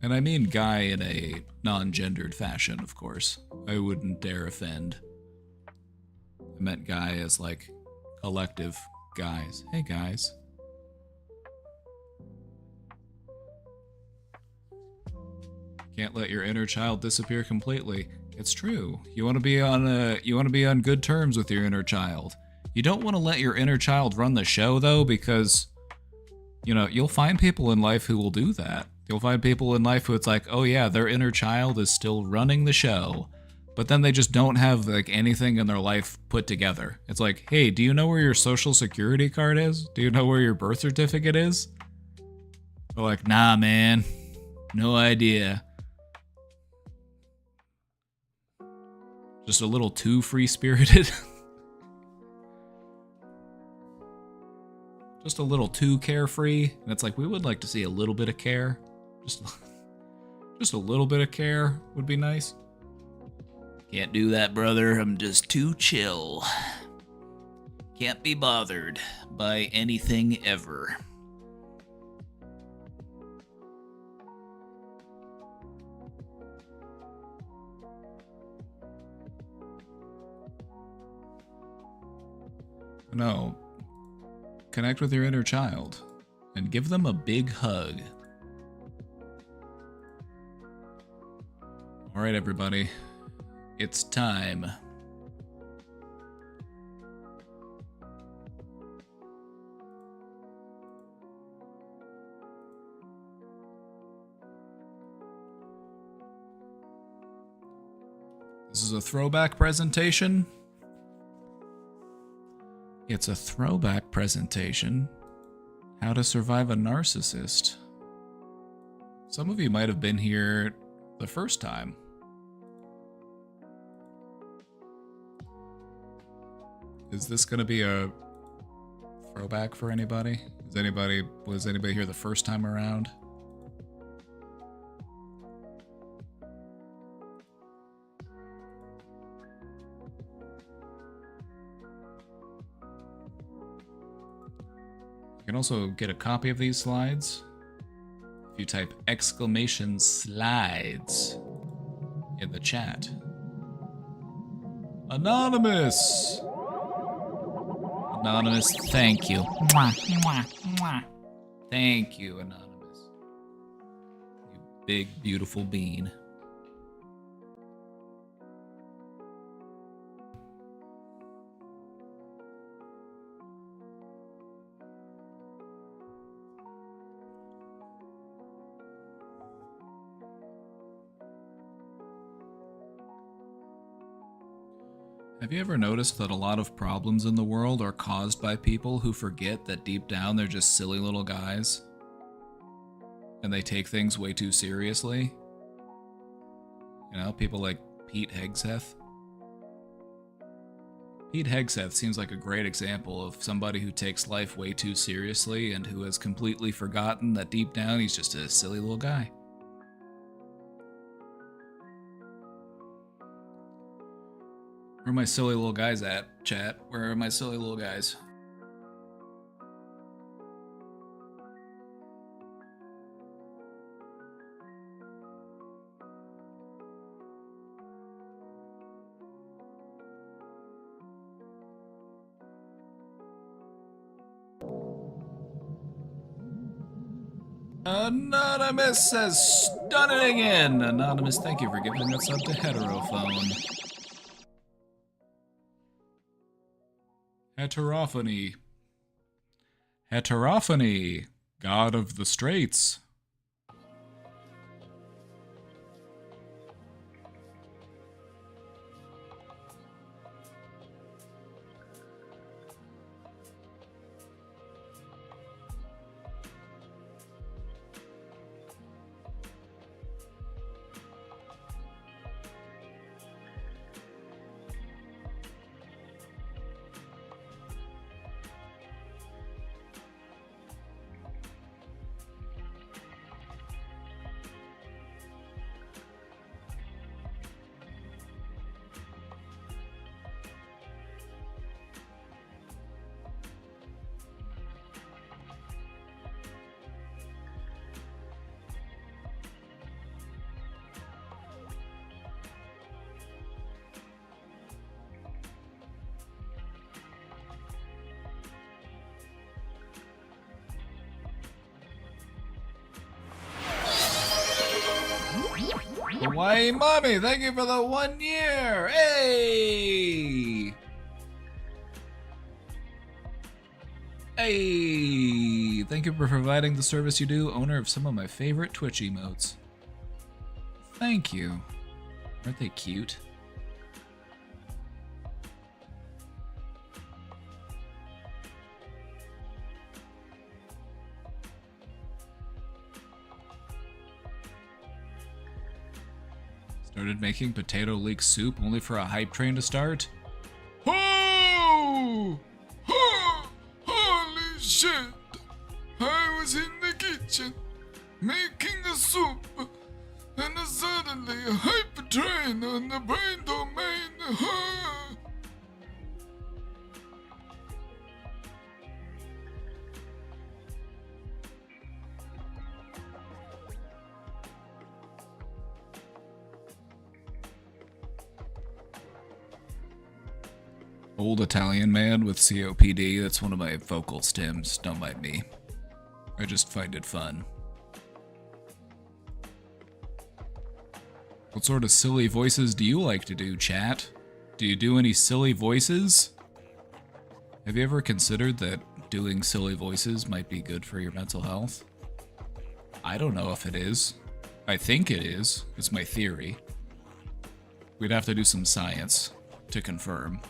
And I mean guy in a non-gendered fashion, of course. I wouldn't dare offend. I meant guy as like collective guys. Hey guys. Can't let your inner child disappear completely. It's true. You want to be on good terms with your inner child. You don't want to let your inner child run the show though, because you'll find people in life who will do that. You'll find people in life who it's like, oh yeah, their inner child is still running the show, but then they just don't have like anything in their life put together. It's like, hey, do you know where your social security card is? Do you know where your birth certificate is? They're like, nah, man, no idea. Just a little too free-spirited. Just a little too carefree. And it's like, we would like to see a little bit of care. Just a little bit of care would be nice. Can't do that, brother. I'm just too chill. Can't be bothered by anything ever. No. Connect with your inner child and give them a big hug. All right, everybody. It's time. This is a throwback presentation. It's a throwback presentation. How to survive a narcissist. Some of you might have been here the first time. Is this gonna be a throwback for anybody? Was anybody here the first time around? You can also get a copy of these slides if you type !slides in the chat. Anonymous! Anonymous, thank you. Mwah, mwah, mwah. Thank you, Anonymous. You big, beautiful bean. Have you ever noticed that a lot of problems in the world are caused by people who forget that deep down they're just silly little guys? And they take things way too seriously? You know, people like Pete Hegseth. Pete Hegseth seems like a great example of somebody who takes life way too seriously and who has completely forgotten that deep down he's just a silly little guy. Where are my silly little guys at, chat? Where are my silly little guys? Anonymous says, "Stun it again!" Anonymous, thank you for giving us up to Heterophone. Heterophony. Heterophony, god of the straits. Hawaii Mommy, thank you for the 1 year! Hey! Hey! Thank you for providing the service you do, owner of some of my favorite Twitch emotes. Thank you. Aren't they cute? Started making potato leek soup only for a hype train to start? Oh! Oh! Holy shit! I was in the kitchen making a soup, and suddenly a hyper train on the brain domain. Huh? Old Italian man with COPD, that's one of my vocal stems, don't mind me. I just find it fun. What sort of silly voices do you like to do, chat? Do you do any silly voices? Have you ever considered that doing silly voices might be good for your mental health? I don't know if it is. I think it is. It's my theory. We'd have to do some science to confirm.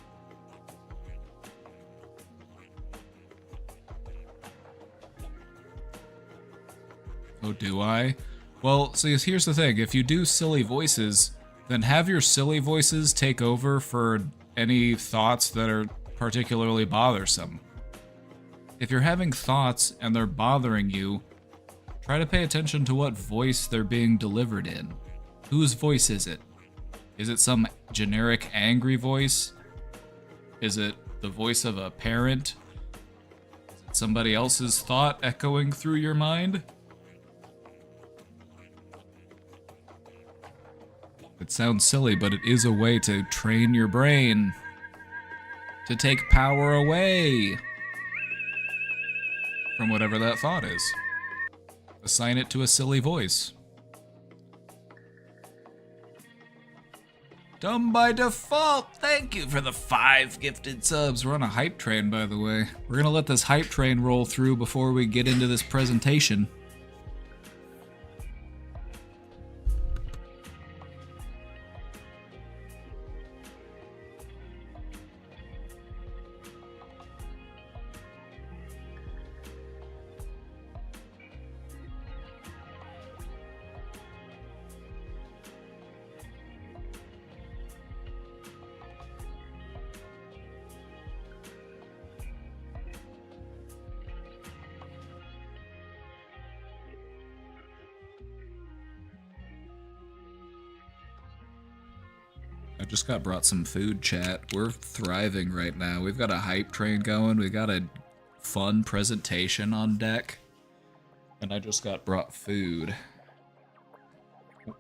Oh, do I? Well, see, here's the thing. If you do silly voices, then have your silly voices take over for any thoughts that are particularly bothersome. If you're having thoughts and they're bothering you, try to pay attention to what voice they're being delivered in. Whose voice is it? Is it some generic angry voice? Is it the voice of a parent? Is it somebody else's thought echoing through your mind? It sounds silly, but it is a way to train your brain to take power away from whatever that thought is. Assign it to a silly voice. Dumb by default. Thank you for the 5 gifted subs. We're on a hype train, by the way. We're gonna let this hype train roll through before we get into this presentation. I just got brought some food, chat. We're thriving right now. We've got a hype train going. We got a fun presentation on deck. And I just got brought food.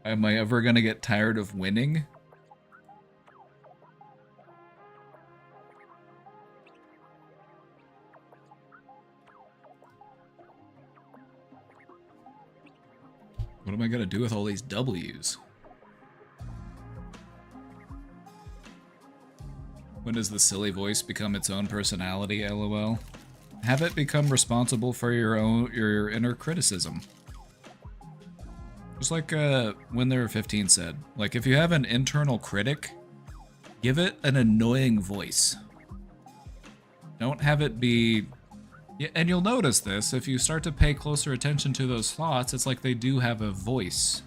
Am I ever gonna get tired of winning? What am I gonna do with all these W's? When does the silly voice become its own personality, lol? Have it become responsible for your inner criticism. Just like when they were 15 said, like if you have an internal critic, give it an annoying voice. Don't have it be... Yeah, and you'll notice this, if you start to pay closer attention to those thoughts, it's like they do have a voice.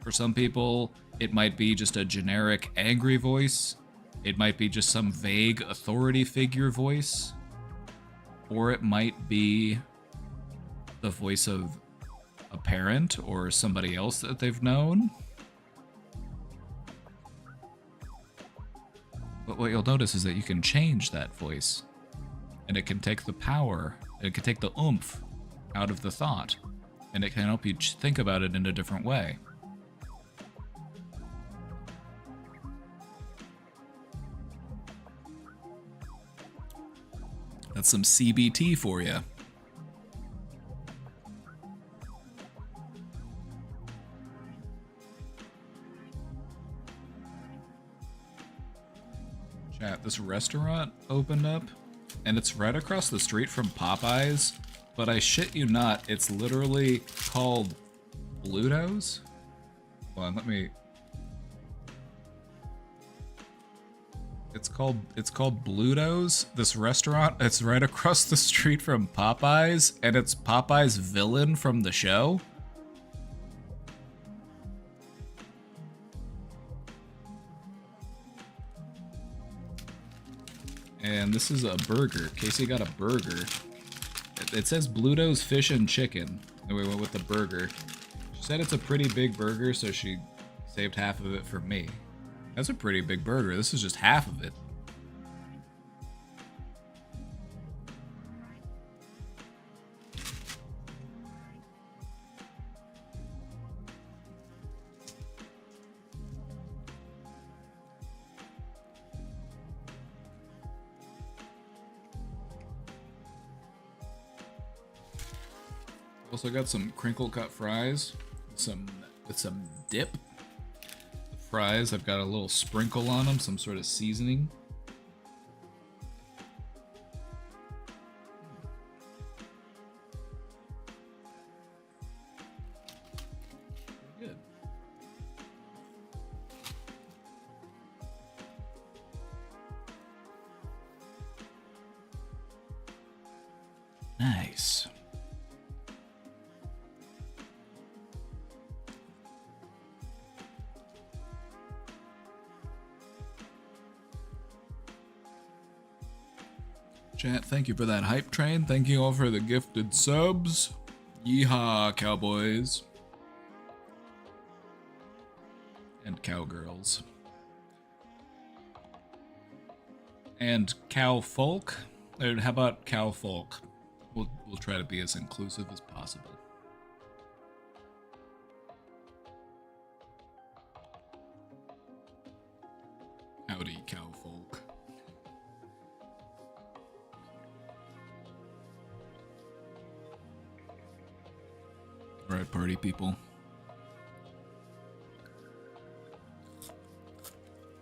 For some people, it might be just a generic angry voice. It might be just some vague authority figure voice. Or it might be the voice of a parent or somebody else that they've known. But what you'll notice is that you can change that voice. And it can take the power, it can take the oomph out of the thought. And it can help you think about it in a different way. That's some CBT for you. Chat, this restaurant opened up, and it's right across the street from Popeyes, but I shit you not, it's literally called Bluto's? Hold on, let me... It's called Bluto's, this restaurant. It's right across the street from Popeyes, and it's Popeyes' villain from the show. And this is a burger. Casey got a burger. It says Bluto's Fish and Chicken. And we went with the burger. She said it's a pretty big burger, so she saved half of it for me. That's a pretty big burger. This is just half of it. Also got some crinkle cut fries, with some dip. The fries, I've got a little sprinkle on them, some sort of seasoning. Good. Nice. Chat, thank you for that hype train. Thank you all for the gifted subs. Yeehaw, cowboys. And cowgirls. And cow folk? How about cow folk? We'll try to be as inclusive as possible. Howdy, cow folk. Alright, party people.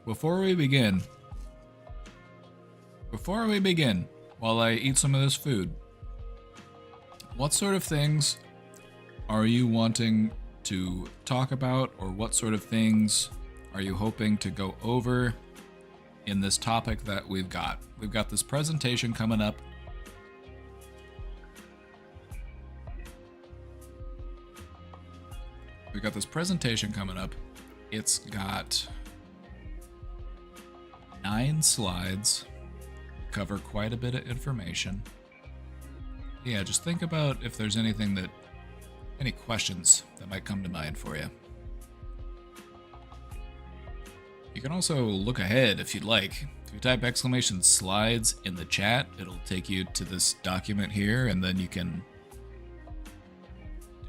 Before we begin, while I eat some of this food, what sort of things are you wanting to talk about, or what sort of things are you hoping to go over in this topic that we've got? We've got this presentation coming up. It's got 9 slides, cover quite a bit of information. Yeah, just think about if there's any questions that might come to mind for you. You can also look ahead if you'd like. If you type !slides in the chat, it'll take you to this document here, and then you can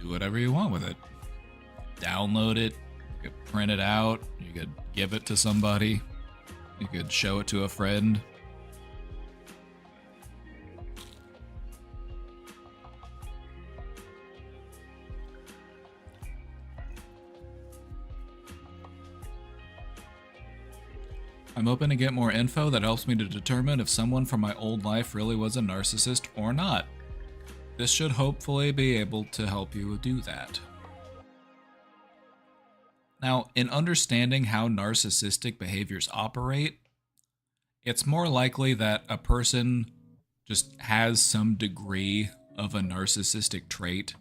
do whatever you want with it. Download it, you could print it out, you could give it to somebody, you could show it to a friend. I'm hoping to get more info that helps me to determine if someone from my old life really was a narcissist or not. This should hopefully be able to help you do that. Now, in understanding how narcissistic behaviors operate, it's more likely that a person just has some degree of a narcissistic trait,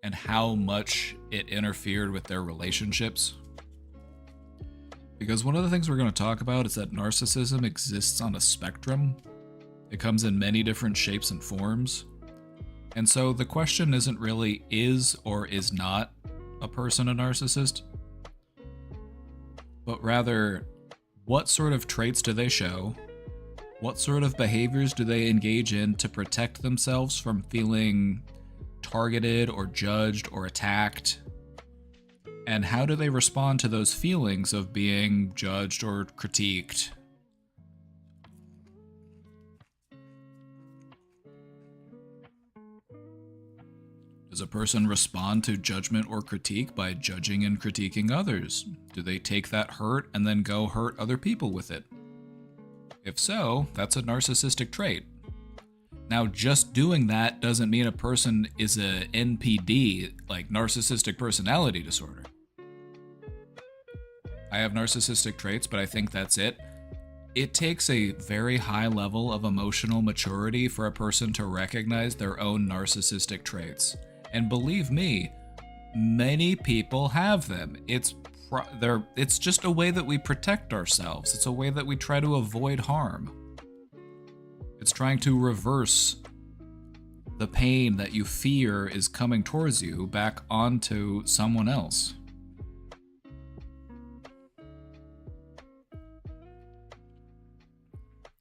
and how much it interfered with their relationships. Because one of the things we're going to talk about is that narcissism exists on a spectrum. It comes in many different shapes and forms. And so the question isn't really is or is not a person a narcissist, but rather, what sort of traits do they show? What sort of behaviors do they engage in to protect themselves from feeling targeted or judged or attacked? And how do they respond to those feelings of being judged or critiqued? Does a person respond to judgment or critique by judging and critiquing others? Do they take that hurt and then go hurt other people with it? If so, that's a narcissistic trait. Now, just doing that doesn't mean a person is a NPD, like narcissistic personality disorder. I have narcissistic traits, but I think that's it. It takes a very high level of emotional maturity for a person to recognize their own narcissistic traits. And believe me, many people have them. It's just a way that we protect ourselves. It's a way that we try to avoid harm. It's trying to reverse the pain that you fear is coming towards you back onto someone else.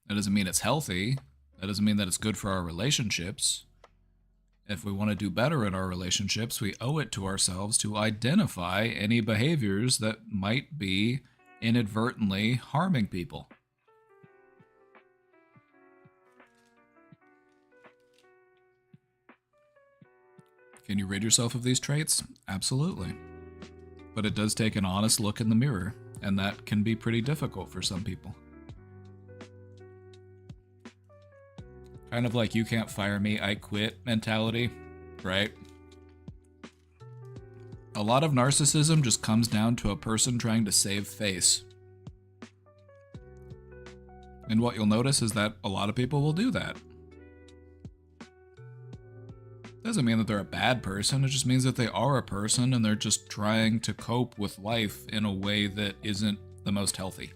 That doesn't mean it's healthy. That doesn't mean that it's good for our relationships. If we want to do better in our relationships, we owe it to ourselves to identify any behaviors that might be inadvertently harming people. Can you rid yourself of these traits? Absolutely. But it does take an honest look in the mirror, and that can be pretty difficult for some people. Kind of like you can't fire me, I quit mentality, right? A lot of narcissism just comes down to a person trying to save face. And what you'll notice is that a lot of people will do that. Doesn't mean that they're a bad person, it just means that they are a person and they're just trying to cope with life in a way that isn't the most healthy.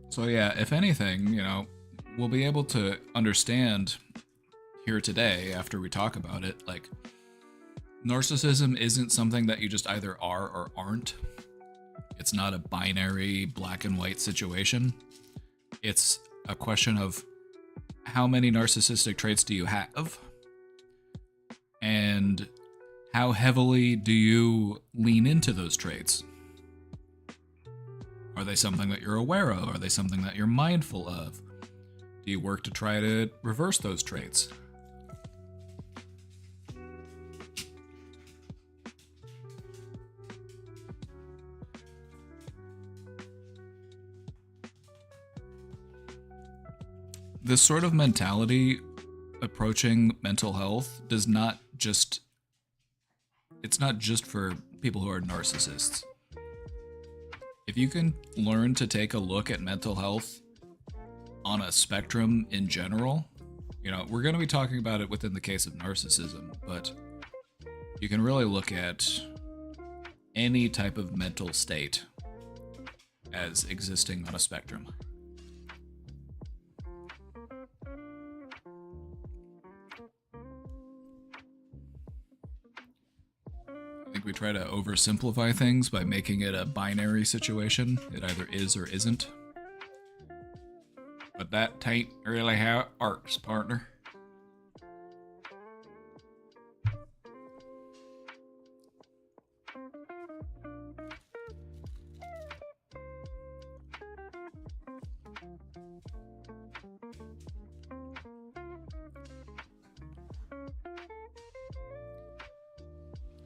So yeah, if anything, we'll be able to understand here today after we talk about it, like, narcissism isn't something that you just either are or aren't. It's not a binary black and white situation. It's a question of how many narcissistic traits do you have? And how heavily do you lean into those traits? Are they something that you're aware of? Are they something that you're mindful of? Do you work to try to reverse those traits? This sort of mentality approaching mental health it's not just for people who are narcissists. If you can learn to take a look at mental health on a spectrum in general, we're going to be talking about it within the case of narcissism, but you can really look at any type of mental state as existing on a spectrum. I think we try to oversimplify things by making it a binary situation. It either is or isn't. But that ain't really how it works, partner.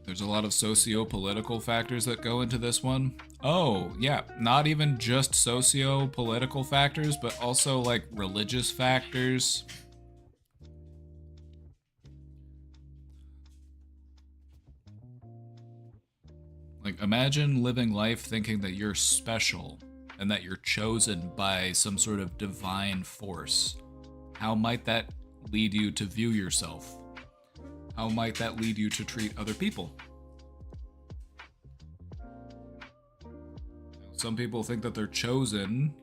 There's a lot of socio-political factors that go into this one. Oh, yeah, not even just socio-political factors, but also like religious factors. Like, imagine living life thinking that you're special and that you're chosen by some sort of divine force. How might that lead you to view yourself? How might that lead you to treat other people? Some people think that they're chosen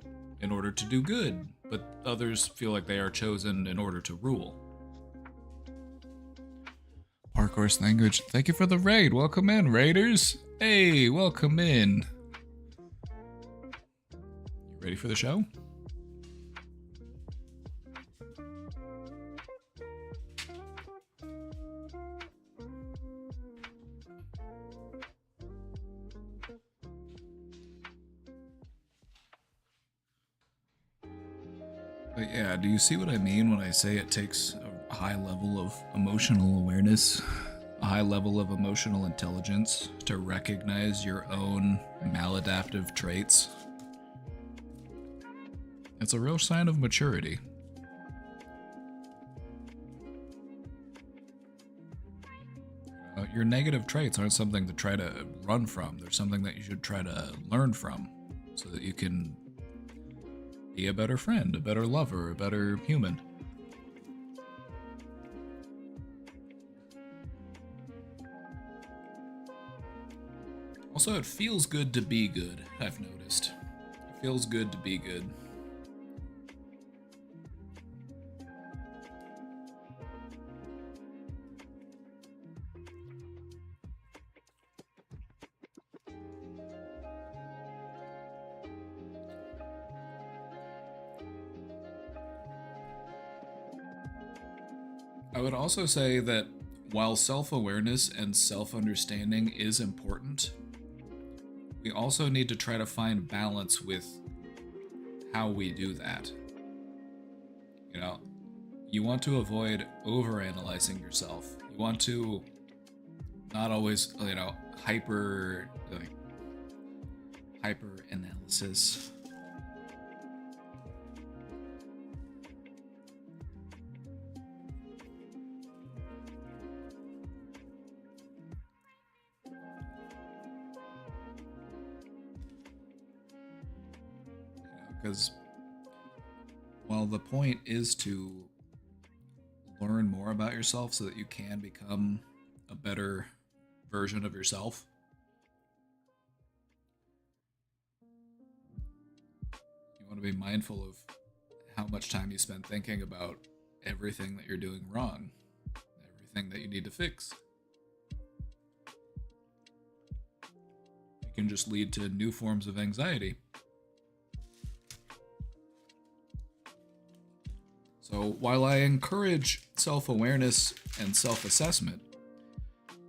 in order to do good, but others feel like they are chosen in order to rule. Parkour's language. Thank you for the raid. Welcome in, raiders. Hey, welcome in. You ready for the show? But yeah, do you see what I mean when I say it takes a high level of emotional awareness, a high level of emotional intelligence to recognize your own maladaptive traits? It's a real sign of maturity. Your negative traits aren't something to try to run from. They're something that you should try to learn from so that you can be a better friend, a better lover, a better human. Also, it feels good to be good, I've noticed. It feels good to be good. I would also say that while self-awareness and self-understanding is important, we also need to try to find balance with how we do that. You know, you want to avoid overanalyzing yourself. You want to not always, hyper analysis. Because while the point is to learn more about yourself so that you can become a better version of yourself, you want to be mindful of how much time you spend thinking about everything that you're doing wrong, everything that you need to fix. It can just lead to new forms of anxiety. So while I encourage self-awareness and self-assessment,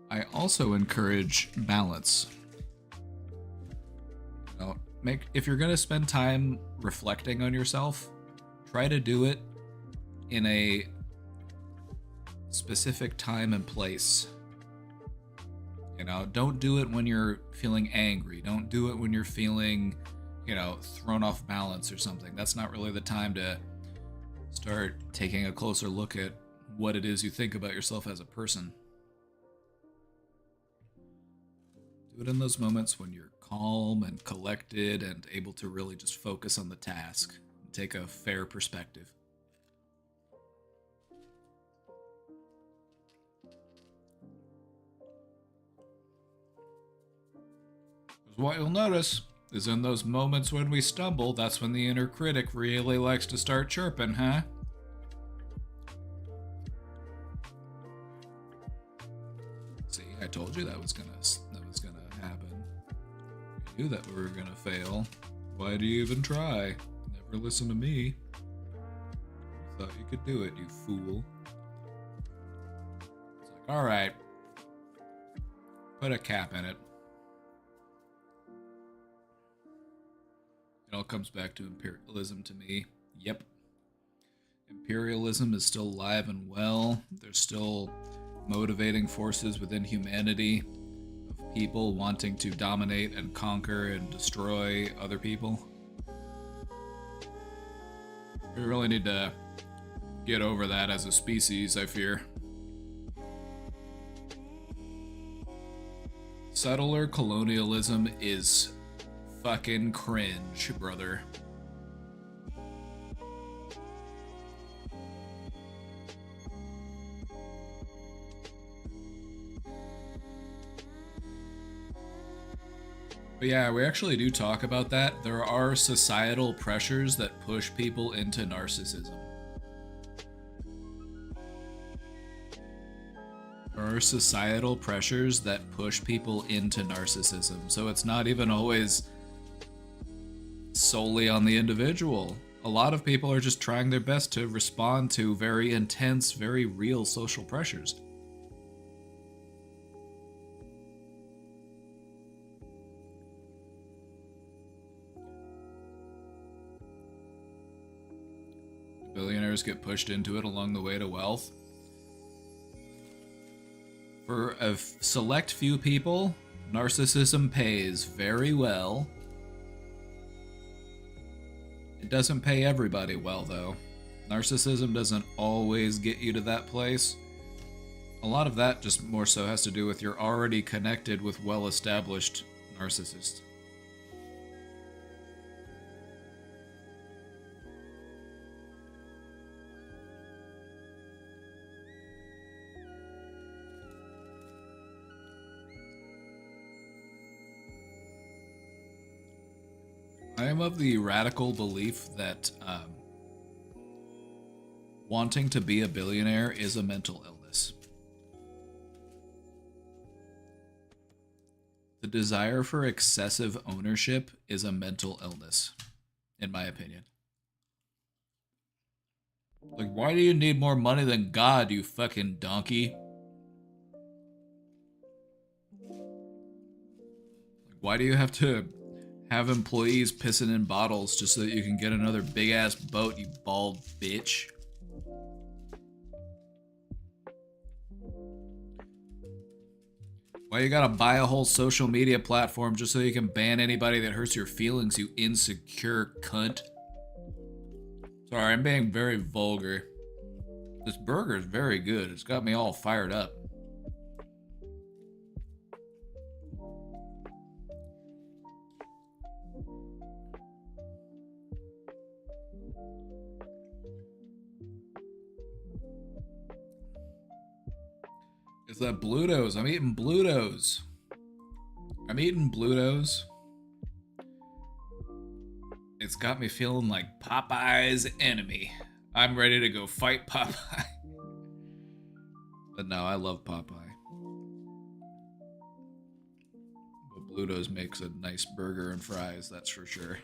I also encourage balance. If you're gonna spend time reflecting on yourself, try to do it in a specific time and place. Don't do it when you're feeling angry. Don't do it when you're feeling, thrown off balance or something. That's not really the time to start taking a closer look at what it is you think about yourself as a person. Do it in those moments when you're calm and collected and able to really just focus on the task and take a fair perspective. What you'll notice is in those moments when we stumble, that's when the inner critic really likes to start chirping, huh? See, I told you that was gonna happen. You knew that we were gonna fail. Why do you even try? Never listen to me. You thought you could do it, you fool. It's like, alright. Put a cap in it. It all comes back to imperialism to me. Yep. Imperialism is still alive and well. There's still motivating forces within humanity of people wanting to dominate and conquer and destroy other people. We really need to get over that as a species, I fear. Settler colonialism is fucking cringe, brother. But yeah, we actually do talk about that. There are societal pressures that push people into narcissism. There are societal pressures that push people into narcissism. So it's not even always solely on the individual. A lot of people are just trying their best to respond to very intense, very real social pressures. Billionaires get pushed into it along the way to wealth. For a select few people, narcissism pays very well. It doesn't pay everybody well, though. Narcissism doesn't always get you to that place. A lot of that just more so has to do with you're already connected with well-established narcissists. I am of the radical belief that wanting to be a billionaire is a mental illness. The desire for excessive ownership is a mental illness, in my opinion. Like, why do you need more money than God, you fucking donkey? Like, why do you have to have employees pissing in bottles just so that you can get another big-ass boat, you bald bitch? Why you gotta buy a whole social media platform just so you can ban anybody that hurts your feelings, you insecure cunt? Sorry, I'm being very vulgar. This burger is very good. It's got me all fired up. It's that Blutos. I'm eating Blutos. I'm eating Blutos. It's got me feeling like Popeye's enemy. I'm ready to go fight Popeye. But no, I love Popeye. But Blutos makes a nice burger and fries, that's for sure.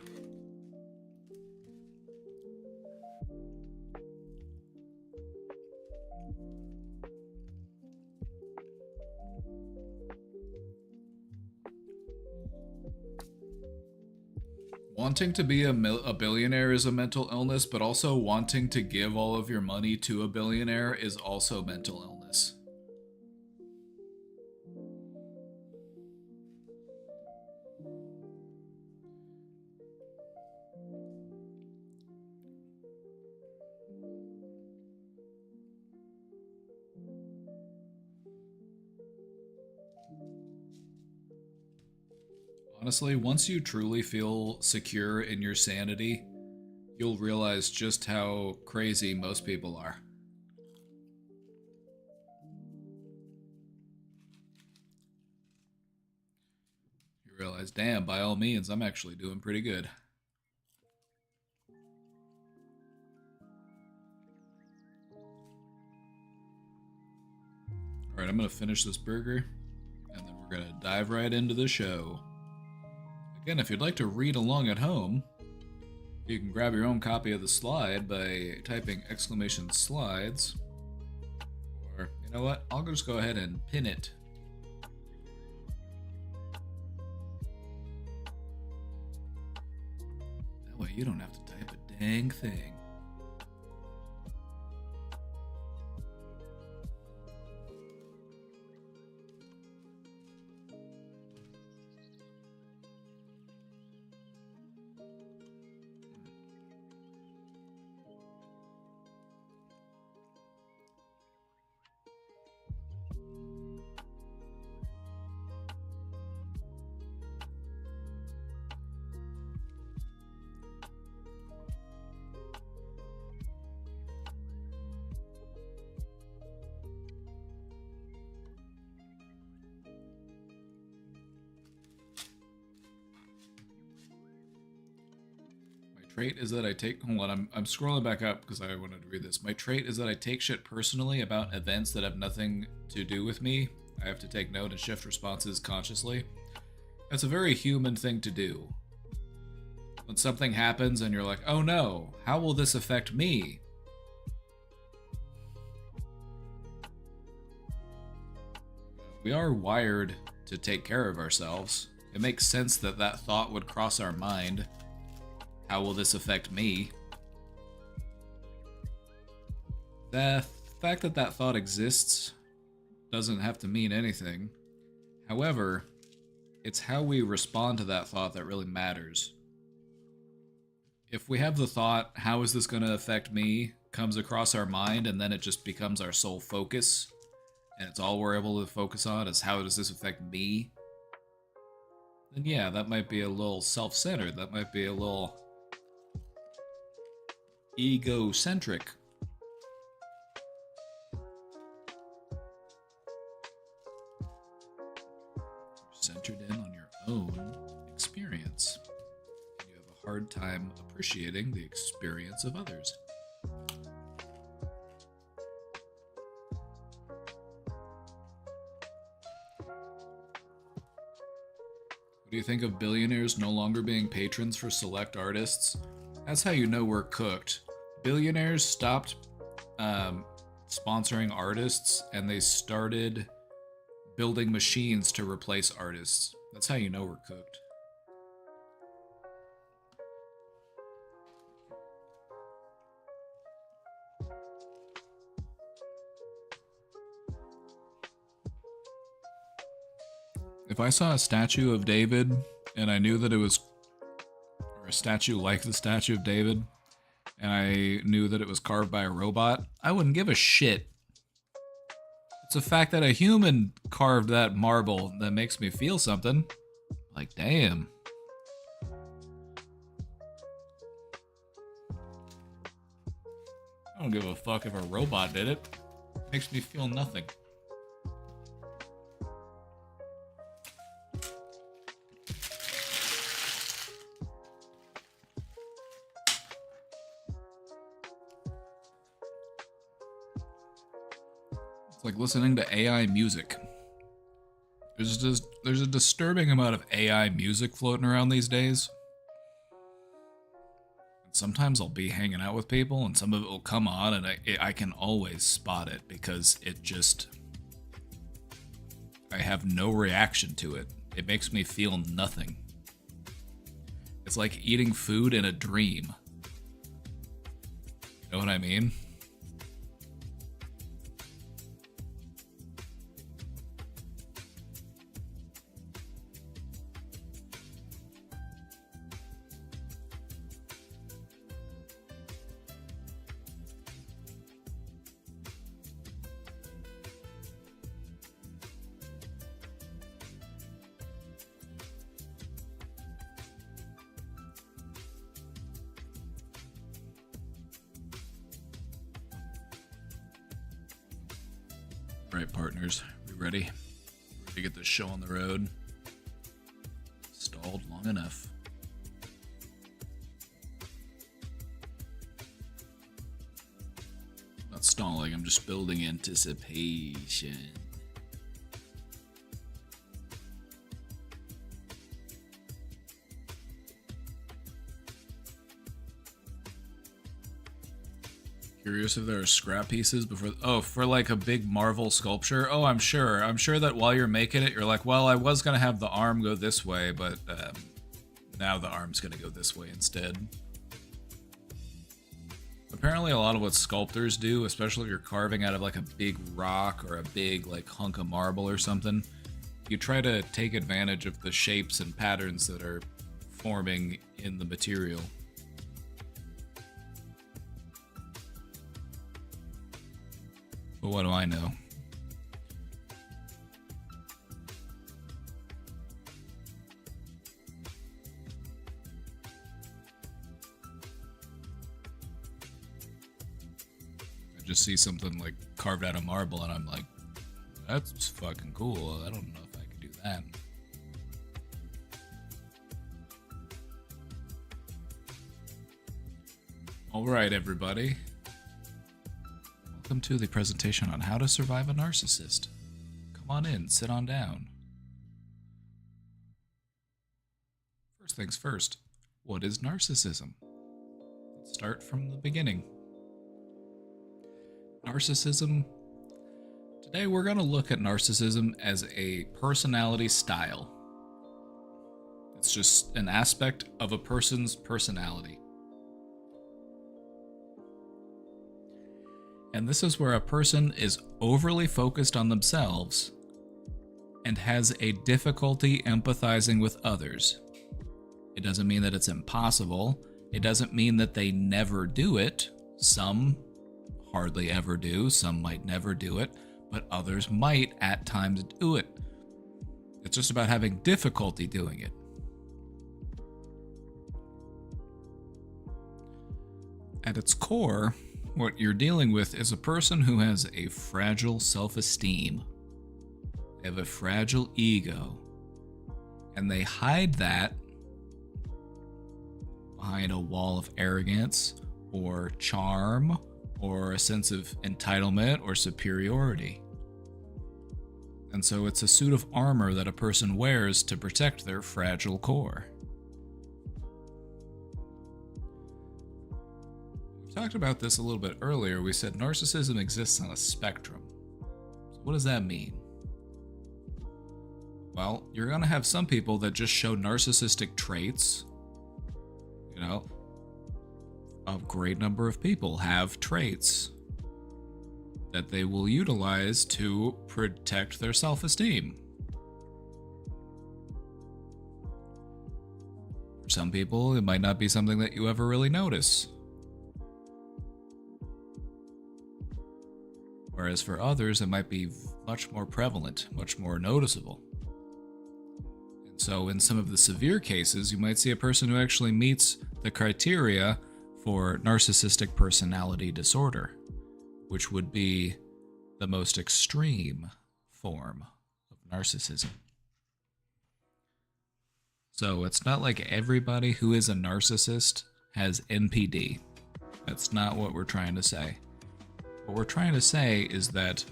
Wanting to be a billionaire is a mental illness, but also wanting to give all of your money to a billionaire is also mental illness. Honestly, once you truly feel secure in your sanity, you'll realize just how crazy most people are. You realize, damn, by all means, I'm actually doing pretty good. Alright, I'm gonna finish this burger, and then we're gonna dive right into the show. Again, if you'd like to read along at home, you can grab your own copy of the slide by typing !slides. Or, you know what? I'll just go ahead and pin it. That way you don't have to type a dang thing. Trait is that I take, hold on, I'm scrolling back up because I wanted to read this. My trait is that I take shit personally about events that have nothing to do with me. I have to take note and shift responses consciously. That's a very human thing to do. When something happens and you're like, oh no, how will this affect me? We are wired to take care of ourselves. It makes sense that that thought would cross our mind. How will this affect me? The fact that that thought exists doesn't have to mean anything. However, it's how we respond to that thought that really matters. If we have the thought, how is this going to affect me, comes across our mind, and then it just becomes our sole focus, and it's all we're able to focus on is how does this affect me, then yeah, that might be a little self-centered. That might be a little egocentric. Centered in on your own experience. You have a hard time appreciating the experience of others. What do you think of billionaires no longer being patrons for select artists? That's how you know we're cooked. Billionaires stopped sponsoring artists, and they started building machines to replace artists. That's how you know we're cooked. If I saw a statue of David and I knew that it was, or a statue like the statue of David, and I knew that it was carved by a robot, I wouldn't give a shit. It's the fact that a human carved that marble that makes me feel something. Like, damn. I don't give a fuck if a robot did it. It makes me feel nothing. It's like listening to AI music. There's a disturbing amount of AI music floating around these days. And sometimes I'll be hanging out with people and some of it will come on and I can always spot it because it just... I have no reaction to it. It makes me feel nothing. It's like eating food in a dream. You know what I mean? Right, partners, we ready? Ready to get this show on the road? Stalled long enough. Not stalling, I'm just building anticipation. Curious if there are scrap pieces before... Oh, for like a big Marvel sculpture? Oh, I'm sure. I'm sure that while you're making it, you're like, well, I was going to have the arm go this way, but now the arm's going to go this way instead. Apparently a lot of what sculptors do, especially if you're carving out of like a big rock or a big like hunk of marble or something, you try to take advantage of the shapes and patterns that are forming in the material. But what do I know? I just see something like carved out of marble and I'm like, that's fucking cool. I don't know if I could do that. Alright, everybody. Welcome to the presentation on how to survive a narcissist. Come on in, sit on down. First things first, what is narcissism? Let's start from the beginning. Narcissism. Today we're going to look at narcissism as a personality style. It's just an aspect of a person's personality. And this is where a person is overly focused on themselves and has a difficulty empathizing with others. It doesn't mean that it's impossible. It doesn't mean that they never do it. Some hardly ever do. Some might never do it, but others might at times do it. It's just about having difficulty doing it. At its core, what you're dealing with is a person who has a fragile self-esteem. They have a fragile ego, and they hide that behind a wall of arrogance or charm or a sense of entitlement or superiority. And so it's a suit of armor that a person wears to protect their fragile core. We talked about this a little bit earlier. We said narcissism exists on a spectrum. So what does that mean? Well, you're going to have some people that just show narcissistic traits. You know, a great number of people have traits that they will utilize to protect their self-esteem. For some people, it might not be something that you ever really notice. Whereas for others, it might be much more prevalent, much more noticeable. And so in some of the severe cases, you might see a person who actually meets the criteria for narcissistic personality disorder, which would be the most extreme form of narcissism. So it's not like everybody who is a narcissist has NPD. That's not what we're trying to say. What we're trying to say is that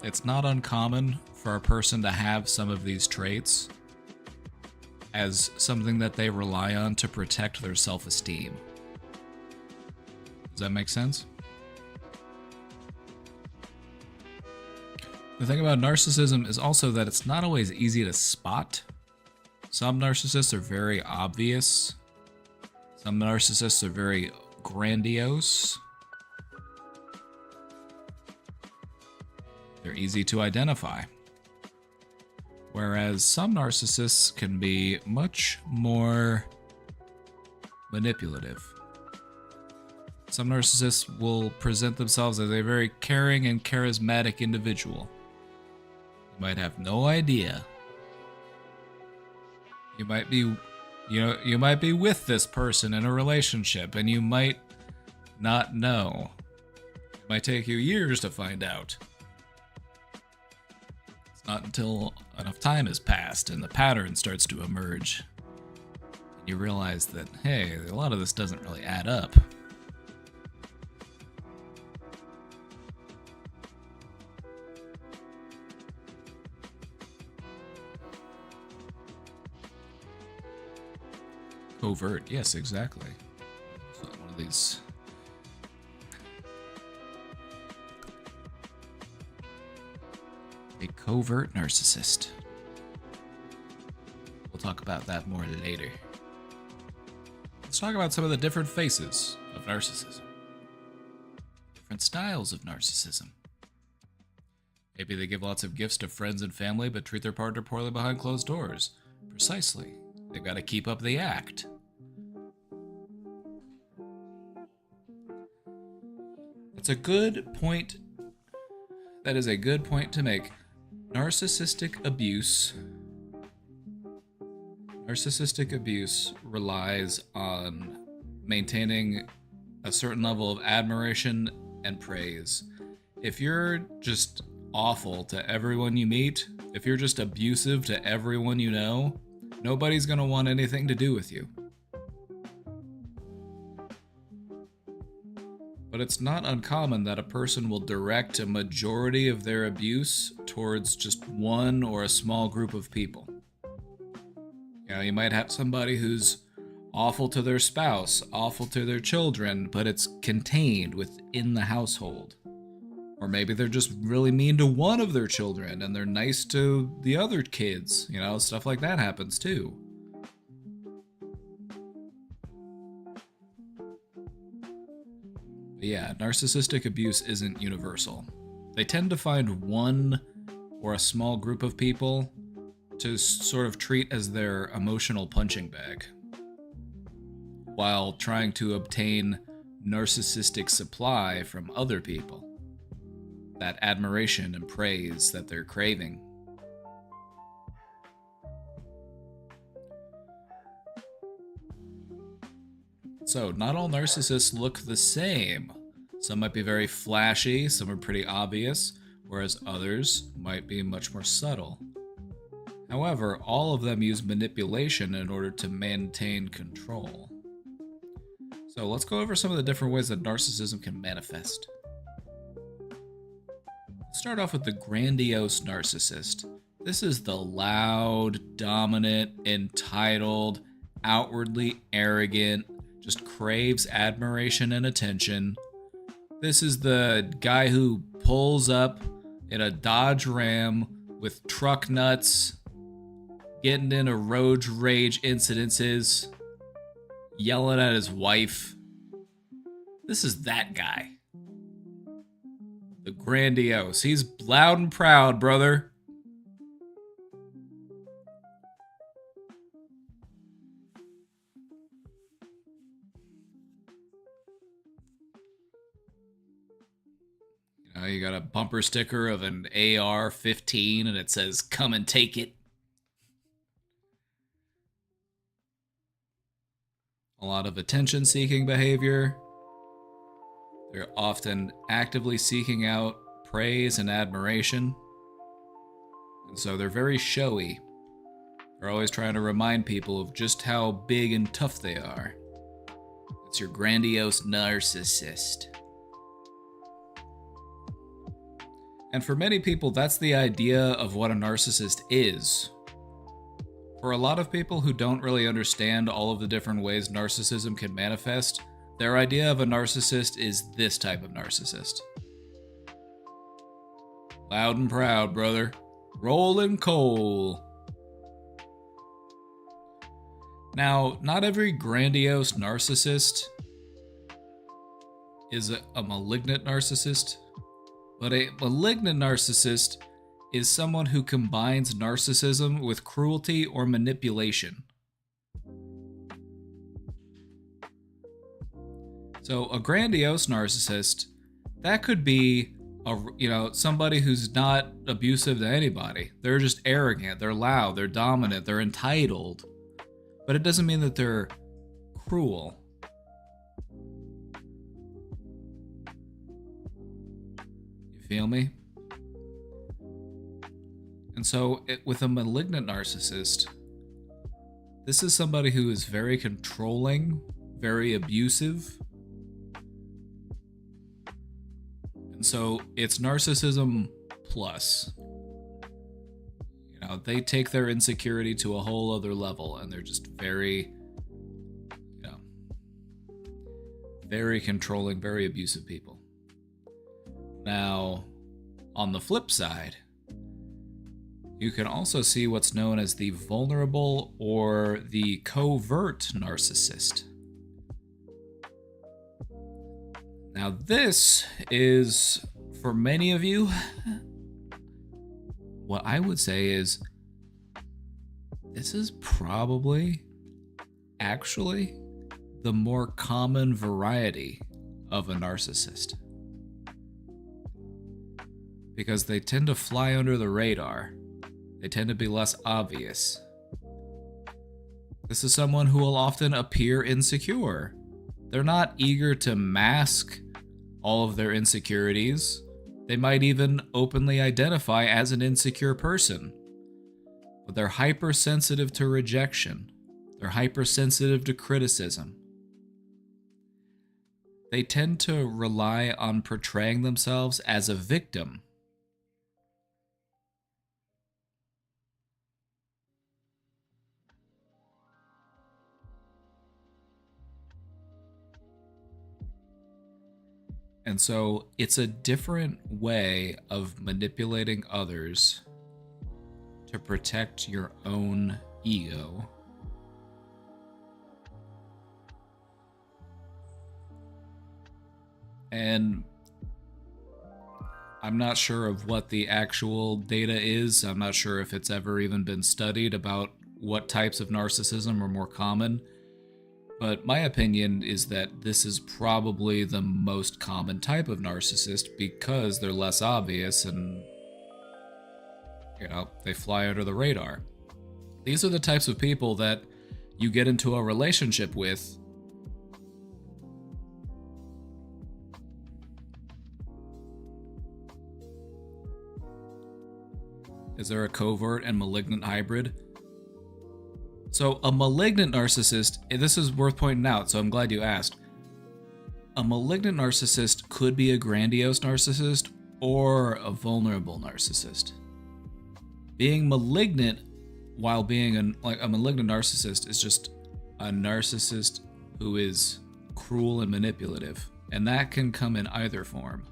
it's not uncommon for a person to have some of these traits as something that they rely on to protect their self-esteem. Does that make sense? The thing about narcissism is also that it's not always easy to spot. Some narcissists are very obvious. Some narcissists are very grandiose. They're easy to identify. Whereas some narcissists can be much more manipulative. Some narcissists will present themselves as a very caring and charismatic individual. You might have no idea. You might be with this person in a relationship and you might not know. It might take you years to find out. It's not until enough time has passed and the pattern starts to emerge. And you realize that, hey, a lot of this doesn't really add up. Covert, yes, exactly. So one of these. A covert narcissist. We'll talk about that more later. Let's talk about some of the different faces of narcissism. Different styles of narcissism. Maybe they give lots of gifts to friends and family, but treat their partner poorly behind closed doors. Precisely. They've got to keep up the act. It's a good point. That is a good point to make. Narcissistic abuse relies on maintaining a certain level of admiration and praise. If you're just awful to everyone you meet, if you're just abusive to everyone you know, nobody's going to want anything to do with you. But it's not uncommon that a person will direct a majority of their abuse towards just one or a small group of people. You know, you might have somebody who's awful to their spouse, awful to their children, but it's contained within the household. Or maybe they're just really mean to one of their children and they're nice to the other kids. You know, stuff like that happens too. But yeah, narcissistic abuse isn't universal. They tend to find one or a small group of people to sort of treat as their emotional punching bag, while trying to obtain narcissistic supply from other people. That admiration and praise that they're craving. So, not all narcissists look the same. Some might be very flashy, some are pretty obvious, whereas others might be much more subtle. However, all of them use manipulation in order to maintain control. So let's go over some of the different ways that narcissism can manifest. Let's start off with the grandiose narcissist. This is the loud, dominant, entitled, outwardly arrogant, just craves admiration and attention. This is the guy who pulls up in a Dodge Ram with truck nuts, getting into road rage incidences, yelling at his wife. This is that guy. The grandiose. He's loud and proud, brother. You got a bumper sticker of an AR-15 and it says, "Come and take it." A lot of attention-seeking behavior. They're often actively seeking out praise and admiration. And so they're very showy. They're always trying to remind people of just how big and tough they are. It's your grandiose narcissist. And for many people, that's the idea of what a narcissist is. For a lot of people who don't really understand all of the different ways narcissism can manifest, their idea of a narcissist is this type of narcissist. Loud and proud, brother. Rolling coal. Now, not every grandiose narcissist is a malignant narcissist. But a malignant narcissist is someone who combines narcissism with cruelty or manipulation. So a grandiose narcissist, that could be somebody who's not abusive to anybody. They're just arrogant, they're loud, they're dominant, they're entitled. But it doesn't mean that they're cruel. Feel me? And so, with a malignant narcissist, this is somebody who is very controlling, very abusive. And so, it's narcissism plus. They take their insecurity to a whole other level, and they're just very, very controlling, very abusive people. Now, on the flip side, you can also see what's known as the vulnerable or the covert narcissist. Now, this is, for many of you, what I would say is, this is probably, actually, the more common variety of a narcissist. Because they tend to fly under the radar. They tend to be less obvious. This is someone who will often appear insecure. They're not eager to mask all of their insecurities. They might even openly identify as an insecure person. But they're hypersensitive to rejection. They're hypersensitive to criticism. They tend to rely on portraying themselves as a victim. And so it's a different way of manipulating others to protect your own ego. And I'm not sure of what the actual data is. I'm not sure if it's ever even been studied about what types of narcissism are more common. But my opinion is that this is probably the most common type of narcissist because they're less obvious and, they fly under the radar. These are the types of people that you get into a relationship with. Is there a covert and malignant hybrid? So a malignant narcissist, this is worth pointing out, so I'm glad you asked. A malignant narcissist could be a grandiose narcissist or a vulnerable narcissist. Being malignant while being a malignant narcissist is just a narcissist who is cruel and manipulative, and that can come in either form.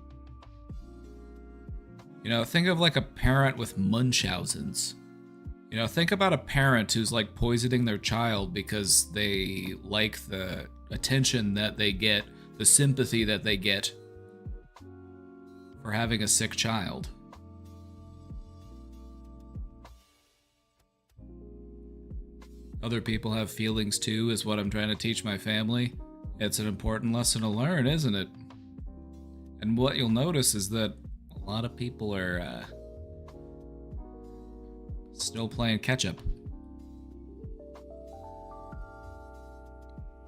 Think of like a parent with Munchausen's. Think about a parent who's like poisoning their child because they like the attention that they get, the sympathy that they get for having a sick child. Other people have feelings too, is what I'm trying to teach my family. It's an important lesson to learn, isn't it? And what you'll notice is that a lot of people are still playing catch up.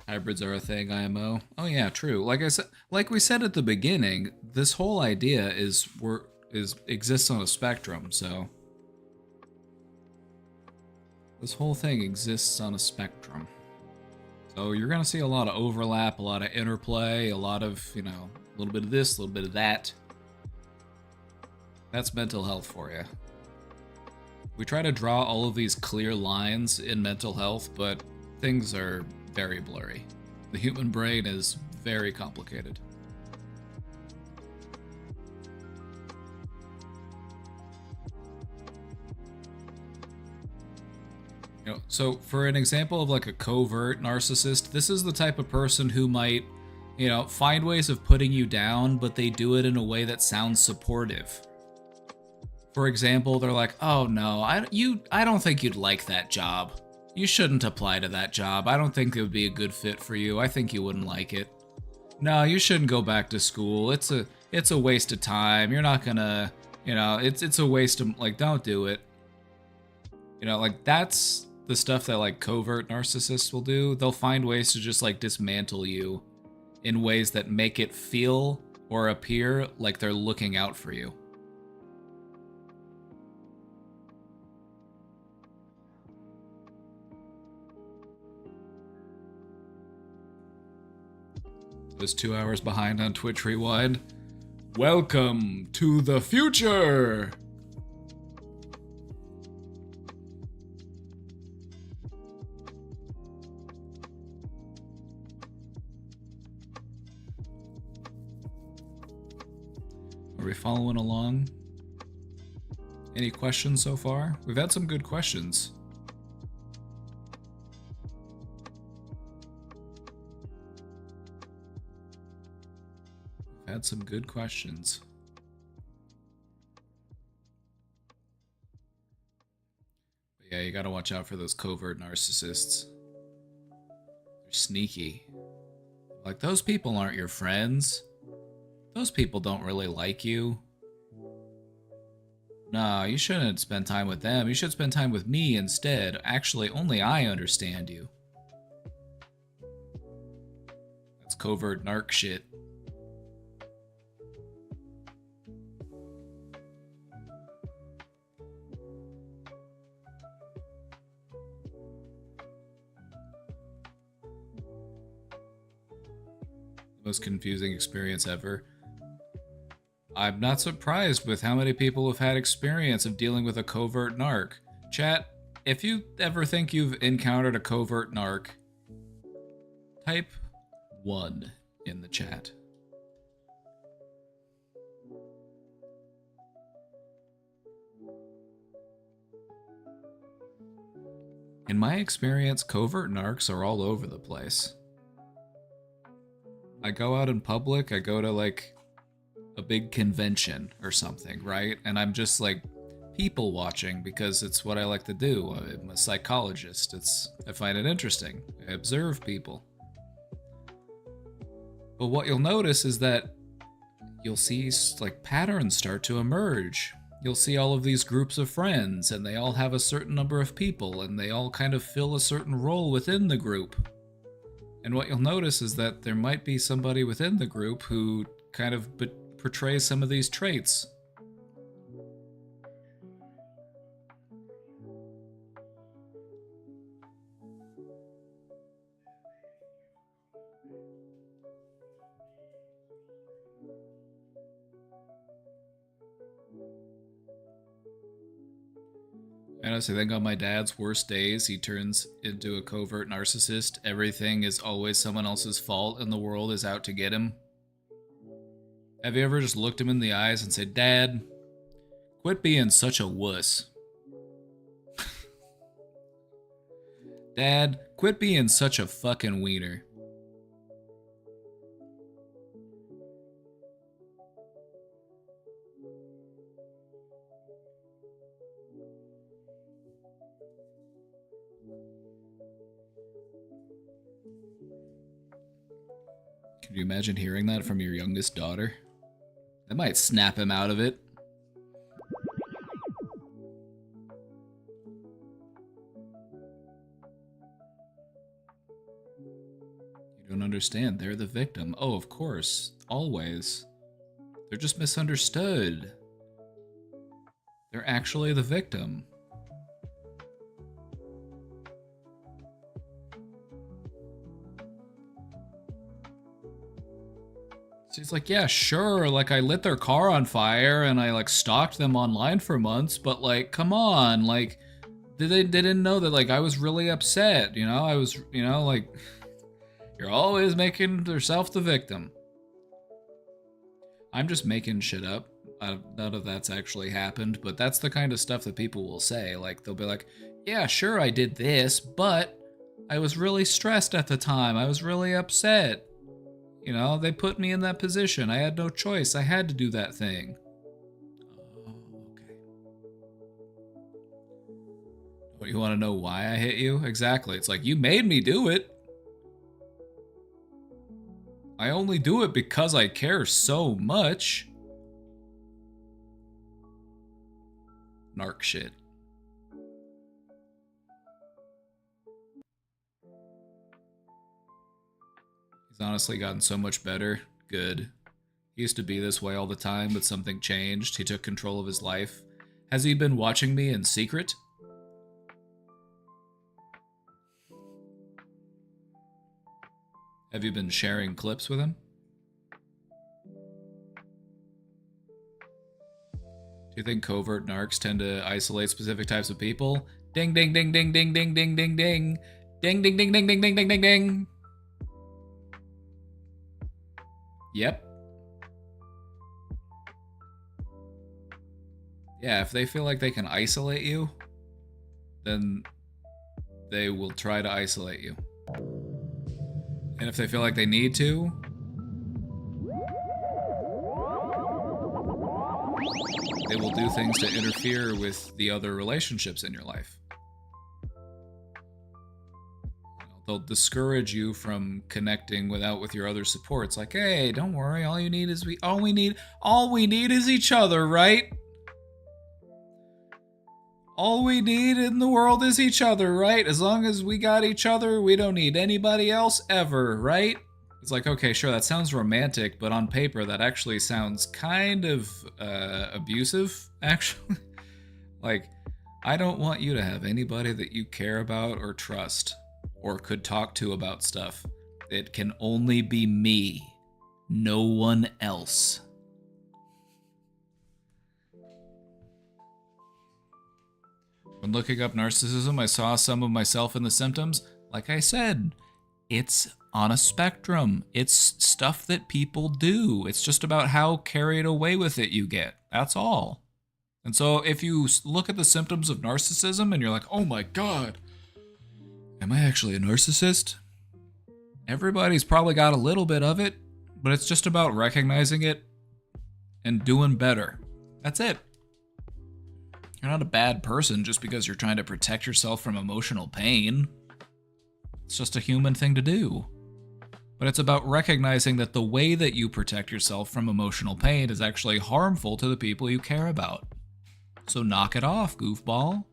Hybrids are a thing, IMO. Oh yeah, true. Like we said at the beginning, this whole idea exists on a spectrum, so this whole thing exists on a spectrum. So you're gonna see a lot of overlap, a lot of interplay, a lot of, a little bit of this, a little bit of that. That's mental health for you. We try to draw all of these clear lines in mental health, but things are very blurry. The human brain is very complicated. So for an example of like a covert narcissist, this is the type of person who might, find ways of putting you down, but they do it in a way that sounds supportive. For example, they're like, "Oh no, I don't think you'd like that job. You shouldn't apply to that job. I don't think it would be a good fit for you. I think you wouldn't like it. No, you shouldn't go back to school. It's a waste of time. You're not gonna, it's a waste of, don't do it." That's the stuff that like covert narcissists will do. They'll find ways to just like dismantle you in ways that make it feel or appear like they're looking out for you. Was 2 hours behind on Twitch Rewind. Welcome to the future! Are we following along? Any questions so far? We've had some good questions. Had some good questions. But yeah, you gotta watch out for those covert narcissists. They're sneaky. Like, those people aren't your friends. Those people don't really like you. No, you shouldn't spend time with them. You should spend time with me instead. Actually, only I understand you. That's covert narc shit. Most confusing experience ever. I'm not surprised with how many people have had experience of dealing with a covert narc. Chat, if you ever think you've encountered a covert narc, type 1 in the chat. In my experience, covert narcs are all over the place. I go out in public, I go to like a big convention or something, right? And I'm just like people watching because it's what I like to do. I'm a psychologist. I find it interesting. I observe people. But what you'll notice is that you'll see like patterns start to emerge. You'll see all of these groups of friends, and they all have a certain number of people, and they all kind of fill a certain role within the group. And what you'll notice is that there might be somebody within the group who kind of portrays some of these traits. I honestly think on my dad's worst days, he turns into a covert narcissist. Everything is always someone else's fault and the world is out to get him. Have you ever just looked him in the eyes and said, Dad, quit being such a wuss. Dad, quit being such a fucking wiener. Can you imagine hearing that from your youngest daughter? That might snap him out of it. You don't understand. They're the victim. Oh, of course. Always. They're just misunderstood. They're actually the victim. She's like, yeah, sure, like, I lit their car on fire and I, like, stalked them online for months, but, like, come on, like, they didn't know that, like, I was really upset, you know? I was, you know, like, you're always making yourself the victim. I'm just making shit up. None of that's actually happened, but that's the kind of stuff that people will say. Like, they'll be like, yeah, sure, I did this, but I was really stressed at the time. I was really upset. You know, they put me in that position. I had no choice. I had to do that thing. Oh, okay. What, you want to know why I hit you? Exactly. It's like, you made me do it. I only do it because I care so much. Narc shit. Honestly gotten so much better. Good. He used to be this way all the time, but something changed. He took control of his life. Has he been watching me in secret? Have you been sharing clips with him? Do you think covert narcs tend to isolate specific types of people? Ding ding ding ding ding ding ding ding ding. Ding ding ding ding ding ding ding ding ding. Yep. Yeah, if they feel like they can isolate you, then they will try to isolate you. And if they feel like they need to, they will do things to interfere with the other relationships in your life. They'll discourage you from connecting with your other supports. Like, hey, don't worry, all we need is each other, right? All we need in the world is each other, right? As long as we got each other, we don't need anybody else ever, right? It's like, okay, sure, that sounds romantic, but on paper, that actually sounds kind of abusive, actually. Like, I don't want you to have anybody that you care about or trust or could talk to about stuff. It can only be me, no one else. When looking up narcissism, I saw some of myself in the symptoms. Like I said, it's on a spectrum. It's stuff that people do. It's just about how carried away with it you get. That's all. And so if you look at the symptoms of narcissism and you're like, oh my God, am I actually a narcissist? Everybody's probably got a little bit of it. But it's just about recognizing it and doing better. That's it. You're not a bad person just because you're trying to protect yourself from emotional pain. It's just a human thing to do. But it's about recognizing that the way that you protect yourself from emotional pain is actually harmful to the people you care about. So knock it off, goofball.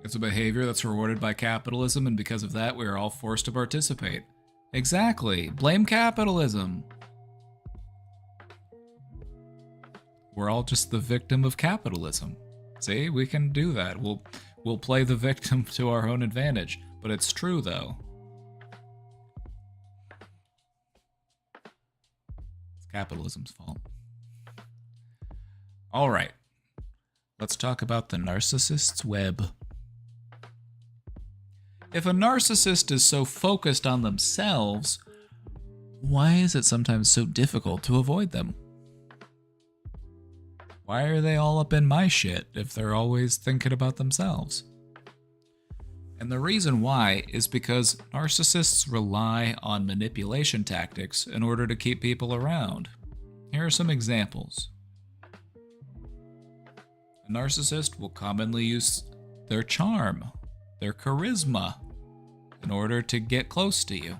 It's a behavior that's rewarded by capitalism, and because of that, we are all forced to participate. Exactly. Blame capitalism. We're all just the victim of capitalism. See, we can do that. We'll play the victim to our own advantage. But it's true, though. It's capitalism's fault. All right. Let's talk about the narcissist's web. If a narcissist is so focused on themselves, why is it sometimes so difficult to avoid them? Why are they all up in my shit if they're always thinking about themselves? And the reason why is because narcissists rely on manipulation tactics in order to keep people around. Here are some examples. A narcissist will commonly use their charm, their charisma, in order to get close to you.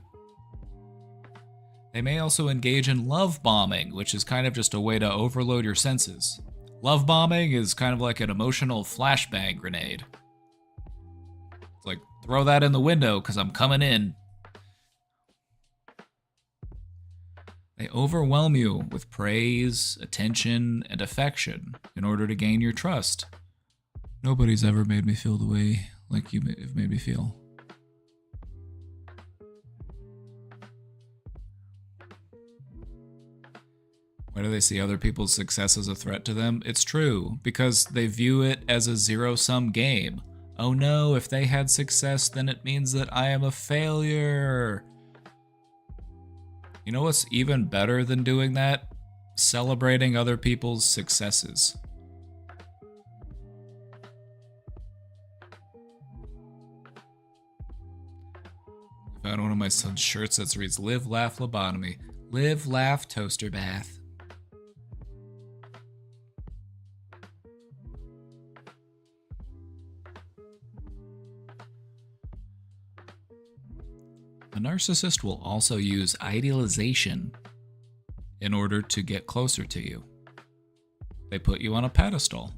They may also engage in love bombing, which is kind of just a way to overload your senses. Love bombing is kind of like an emotional flashbang grenade. It's like, throw that in the window because I'm coming in. They overwhelm you with praise, attention, and affection in order to gain your trust. Nobody's ever made me feel the way like you have made me feel. Why do they see other people's success as a threat to them? It's true, because they view it as a zero-sum game. Oh no, if they had success, then it means that I am a failure. You know what's even better than doing that? Celebrating other people's successes. I found one of my son's shirts that reads, "Live, laugh, lobotomy." Live, laugh, toaster bath. A narcissist will also use idealization in order to get closer to you. They put you on a pedestal.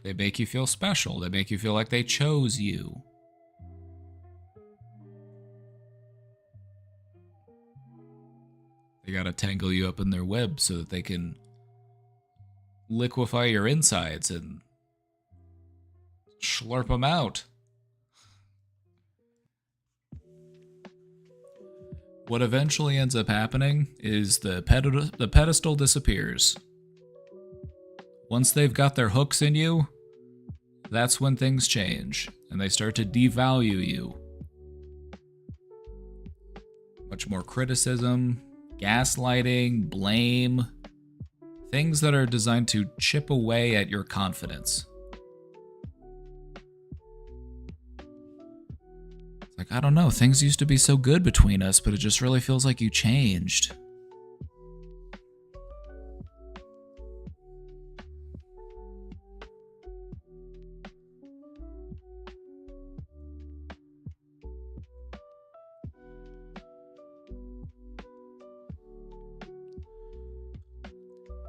They make you feel special. They make you feel like they chose you. They gotta tangle you up in their web so that they can liquefy your insides and slurp them out. What eventually ends up happening is the pedestal disappears. Once they've got their hooks in you, that's when things change, and they start to devalue you. Much more criticism, gaslighting, blame, things that are designed to chip away at your confidence. Like, I don't know, things used to be so good between us, but it just really feels like you changed.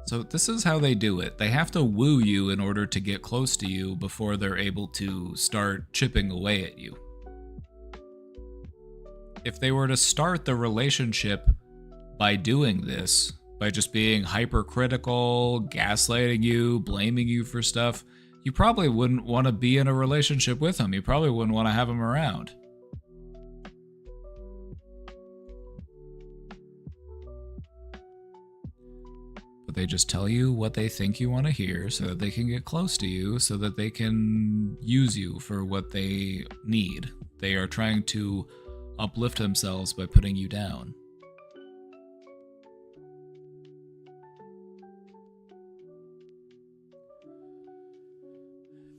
So this is how they do it. They have to woo you in order to get close to you before they're able to start chipping away at you. If they were to start the relationship by doing this, by just being hypercritical, gaslighting you, blaming you for stuff, you probably wouldn't want to be in a relationship with them. You probably wouldn't want to have them around. But they just tell you what they think you want to hear so that they can get close to you, so that they can use you for what they need. They are trying to uplift themselves by putting you down.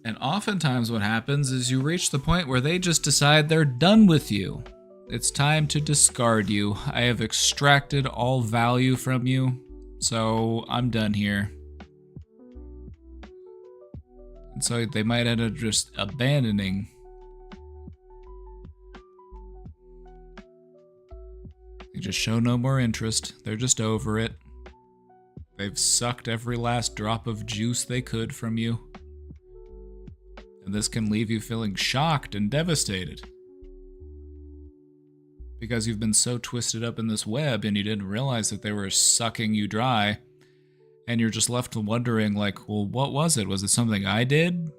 And oftentimes what happens is you reach the point where they just decide they're done with you. It's time to discard you. I have extracted all value from you, so I'm done here. And so they might end up just abandoning. They just show no more interest. They're just over it. They've sucked every last drop of juice they could from you. And this can leave you feeling shocked and devastated. Because you've been so twisted up in this web and you didn't realize that they were sucking you dry. And you're just left wondering, like, well, what was it? Was it something I did?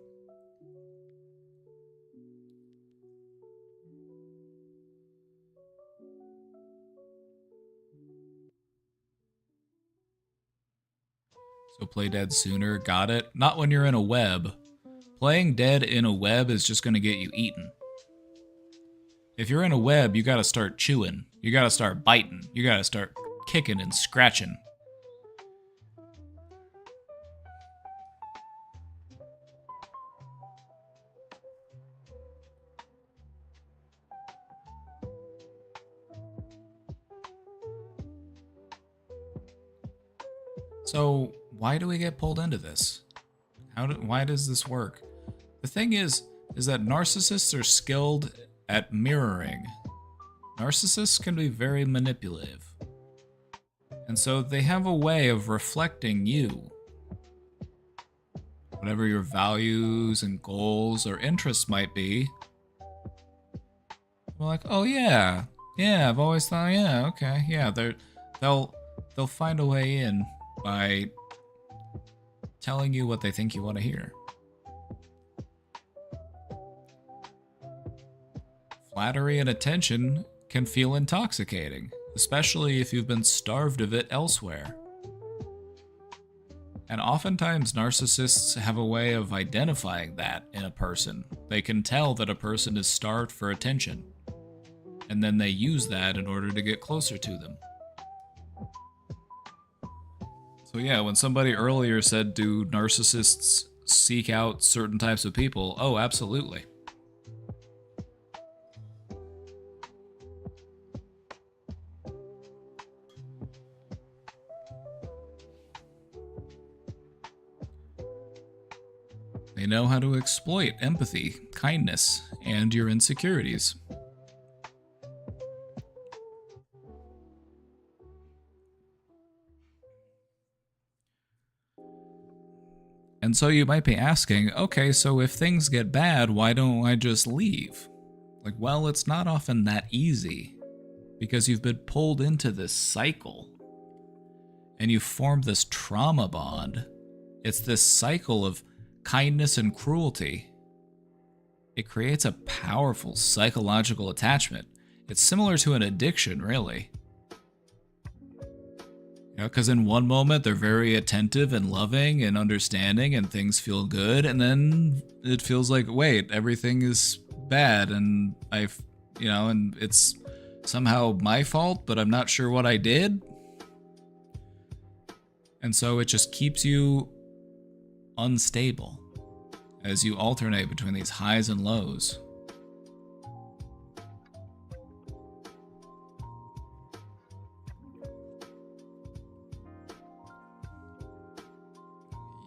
So play dead sooner, got it? Not when you're in a web. Playing dead in a web is just going to get you eaten. If you're in a web, you gotta start chewing. You gotta start biting. You gotta start kicking and scratching. So, why do we get pulled into this? Why does this work? The thing is that narcissists are skilled at mirroring. Narcissists can be very manipulative. And so they have a way of reflecting you. Whatever your values and goals or interests might be. We're like, oh yeah, I've always thought, yeah, okay, yeah, they'll find a way in by telling you what they think you want to hear. Flattery and attention can feel intoxicating, especially if you've been starved of it elsewhere. And oftentimes narcissists have a way of identifying that in a person. They can tell that a person is starved for attention, and then they use that in order to get closer to them. So yeah, when somebody earlier said, do narcissists seek out certain types of people? Oh, absolutely. They know how to exploit empathy, kindness, and your insecurities. And so you might be asking, okay, so if things get bad, why don't I just leave? Like, well, it's not often that easy, because you've been pulled into this cycle, and you've formed this trauma bond. It's this cycle of kindness and cruelty. It creates a powerful psychological attachment. It's similar to an addiction, really. You know, because in one moment they're very attentive and loving and understanding and things feel good, and then it feels like, wait, everything is bad and and it's somehow my fault, but I'm not sure what I did. And so it just keeps you unstable as you alternate between these highs and lows.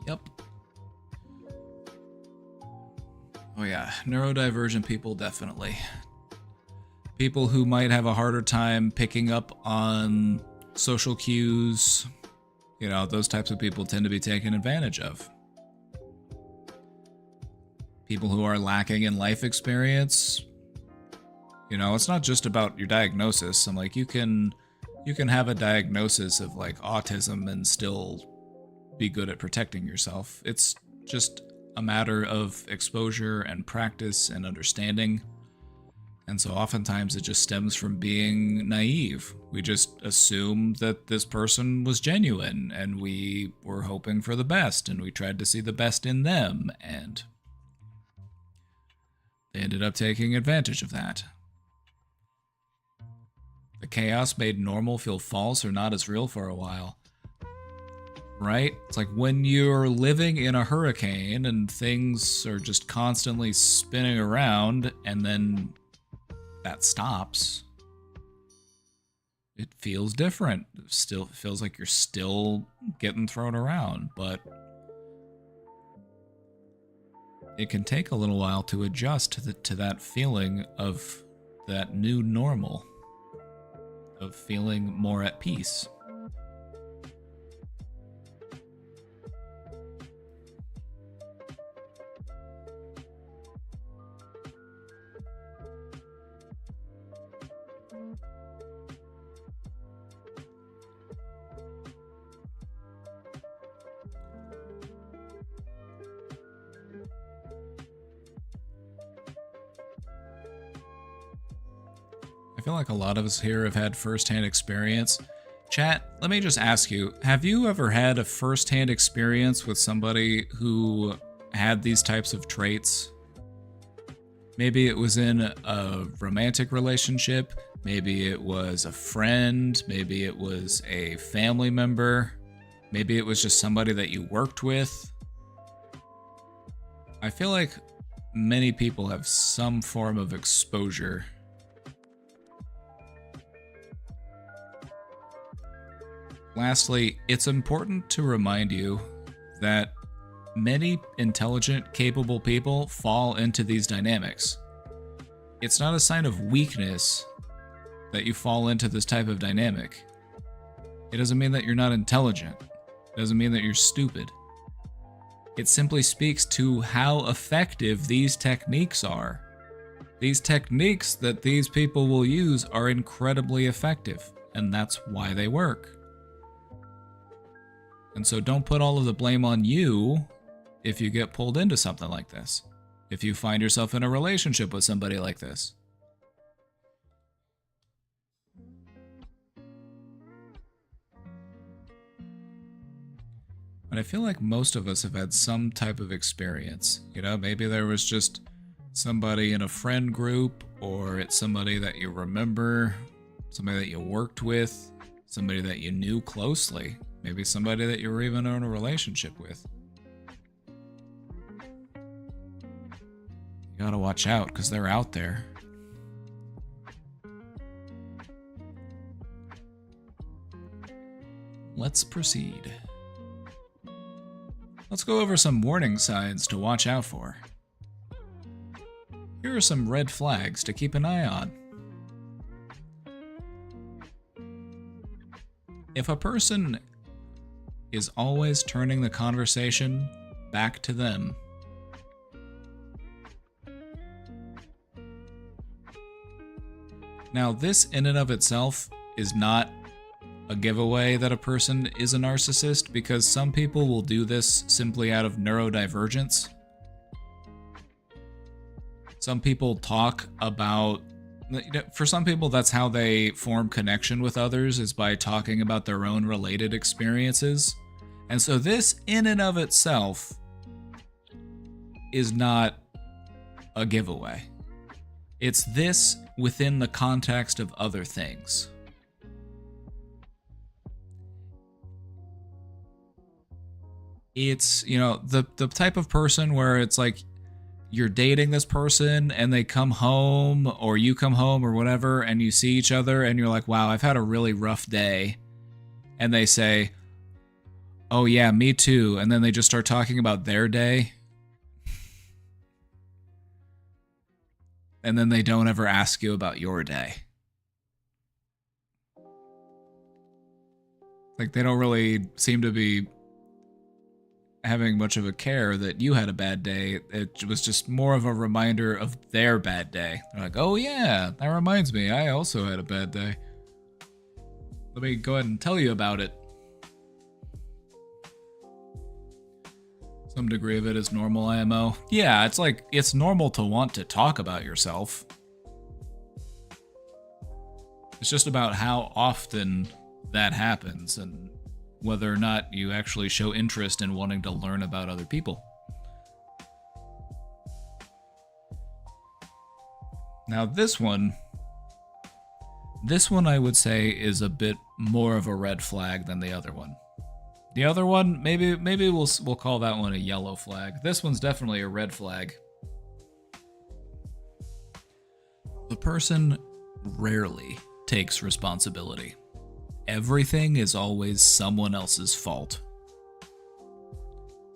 Yep. Oh yeah, neurodivergent people, definitely. People who might have a harder time picking up on social cues, those types of people tend to be taken advantage of. People who are lacking in life experience, it's not just about your diagnosis. I'm like, you can have a diagnosis of like autism and still be good at protecting yourself. It's just a matter of exposure and practice and understanding. And so oftentimes it just stems from being naive. We just assume that this person was genuine and we were hoping for the best and we tried to see the best in them, and they ended up taking advantage of that. The chaos made normal feel false or not as real for a while. right? It's like when you're living in a hurricane and things are just constantly spinning around and then that stops. It feels different. It still feels like you're still getting thrown around, but it can take a little while to adjust to that feeling of that new normal, of feeling more at peace. I feel like a lot of us here have had firsthand experience. Chat, let me just ask you, have you ever had a firsthand experience with somebody who had these types of traits? Maybe it was in a romantic relationship, maybe it was a friend, maybe it was a family member, maybe it was just somebody that you worked with. I feel like many people have some form of exposure. Lastly, it's important to remind you that many intelligent, capable people fall into these dynamics. It's not a sign of weakness that you fall into this type of dynamic. It doesn't mean that you're not intelligent. It doesn't mean that you're stupid. It simply speaks to how effective these techniques are. These techniques that these people will use are incredibly effective, and that's why they work. And so don't put all of the blame on you if you get pulled into something like this. If you find yourself in a relationship with somebody like this. But I feel like most of us have had some type of experience. You know, maybe there was just somebody in a friend group, or it's somebody that you remember, somebody that you worked with, somebody that you knew closely. Maybe somebody that you were even in a relationship with. You gotta watch out, because they're out there. Let's proceed. Let's go over some warning signs to watch out for. Here are some red flags to keep an eye on. If a person is always turning the conversation back to them, now this in and of itself is not a giveaway that a person is a narcissist, because some people will do this simply out of neurodivergence. Some people talk about, for some people that's how they form connection with others, is by talking about their own related experiences. And so this in and of itself is not a giveaway. It's this within the context of other things. It's, you know, the type of person where it's like you're dating this person and they come home, or you come home or whatever, and you see each other and you're like, wow, I've had a really rough day. And they say, oh yeah, me too. And then they just start talking about their day. And then they don't ever ask you about your day. Like, they don't really seem to be having much of a care that you had a bad day. It was just more of a reminder of their bad day. They're like, oh yeah, that reminds me, I also had a bad day. Let me go ahead and tell you about it. Some degree of it is normal IMO. Yeah, it's like, it's normal to want to talk about yourself. It's just about how often that happens and whether or not you actually show interest in wanting to learn about other people. Now this one I would say is a bit more of a red flag than the other one. The other one, maybe we'll call that one a yellow flag. This one's definitely a red flag. The person rarely takes responsibility. Everything is always someone else's fault.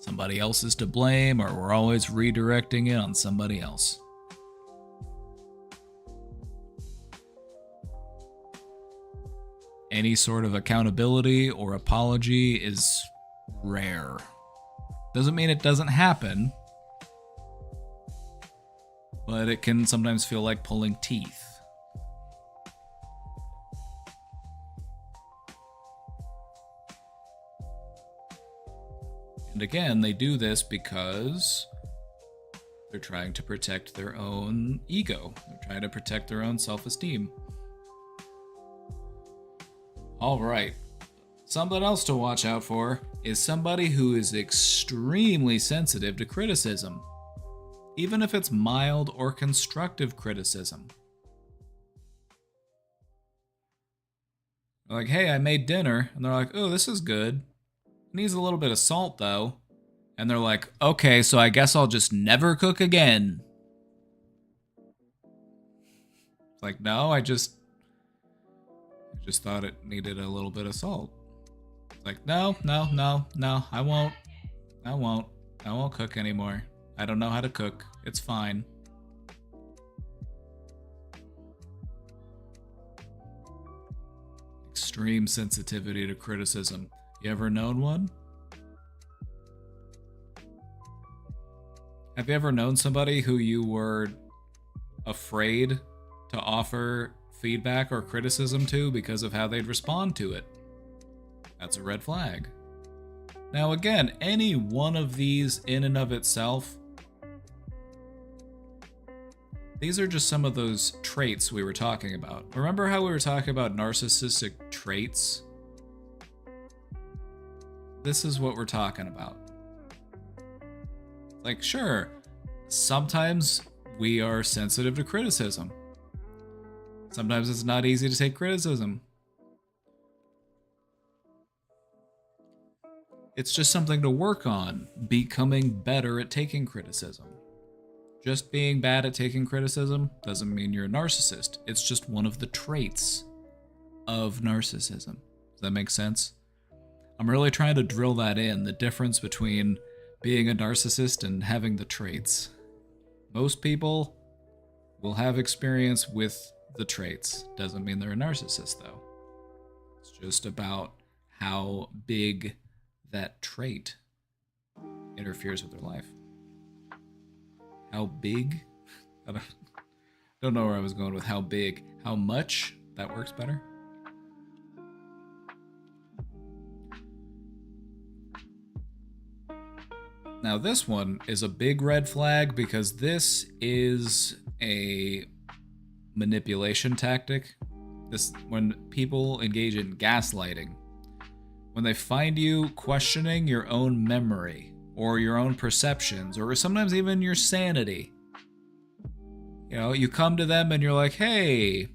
Somebody else is to blame, or we're always redirecting it on somebody else. Any sort of accountability or apology is rare. Doesn't mean it doesn't happen, but it can sometimes feel like pulling teeth. And again, they do this because they're trying to protect their own ego. They're trying to protect their own self-esteem. All right. Something else to watch out for is somebody who is extremely sensitive to criticism, even if it's mild or constructive criticism. They're like, hey, I made dinner. And they're like, oh, this is good. It needs a little bit of salt, though. And they're like, okay, so I guess I'll just never cook again. It's like, no, I just thought it needed a little bit of salt. It's like, no, I won't cook anymore. I don't know how to cook. It's fine. Extreme sensitivity to criticism. You ever known one? Have you ever known somebody who you were afraid to offer feedback or criticism to because of how they'd respond to it? That's a red flag. Now again, any one of these in and of itself, these are just some of those traits we were talking about. Remember how we were talking about narcissistic traits? This is what we're talking about. Like, sure, sometimes we are sensitive to criticism. Sometimes it's not easy to take criticism. It's just something to work on, becoming better at taking criticism. Just being bad at taking criticism doesn't mean you're a narcissist. It's just one of the traits of narcissism. Does that make sense? I'm really trying to drill that in, the difference between being a narcissist and having the traits. Most people will have experience with the traits. Doesn't mean they're a narcissist, though. It's just about how big that trait interferes with their life. How big? I don't know where I was going with how big. How much? That works better. Now this one is a big red flag because this is a manipulation tactic. This when people engage in gaslighting. When they find you questioning your own memory or your own perceptions or sometimes even your sanity. You know, you come to them and you're like, "Hey,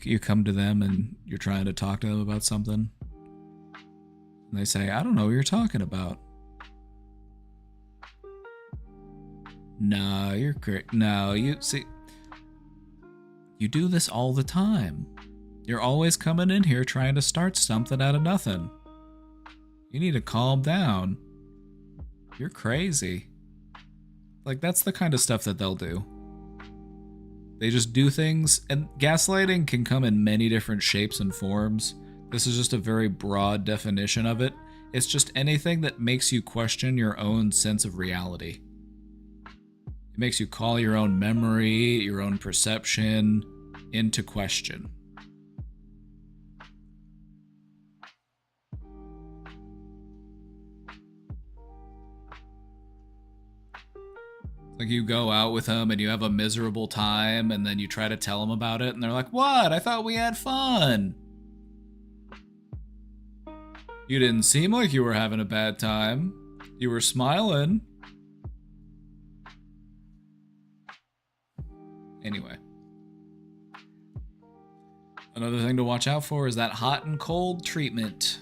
you come to them and you're trying to talk to them about something. And they say, I don't know what you're talking about. No, you're great. No, you see, you do this all the time. You're always coming in here trying to start something out of nothing. You need to calm down. You're crazy. Like, that's the kind of stuff that they'll do. They just do things, and gaslighting can come in many different shapes and forms. This is just a very broad definition of it. It's just anything that makes you question your own sense of reality. It makes you call your own memory, your own perception into question. Like you go out with them and you have a miserable time and then you try to tell them about it and they're like, what? I thought we had fun. You didn't seem like you were having a bad time. You were smiling. Anyway. Another thing to watch out for is that hot and cold treatment.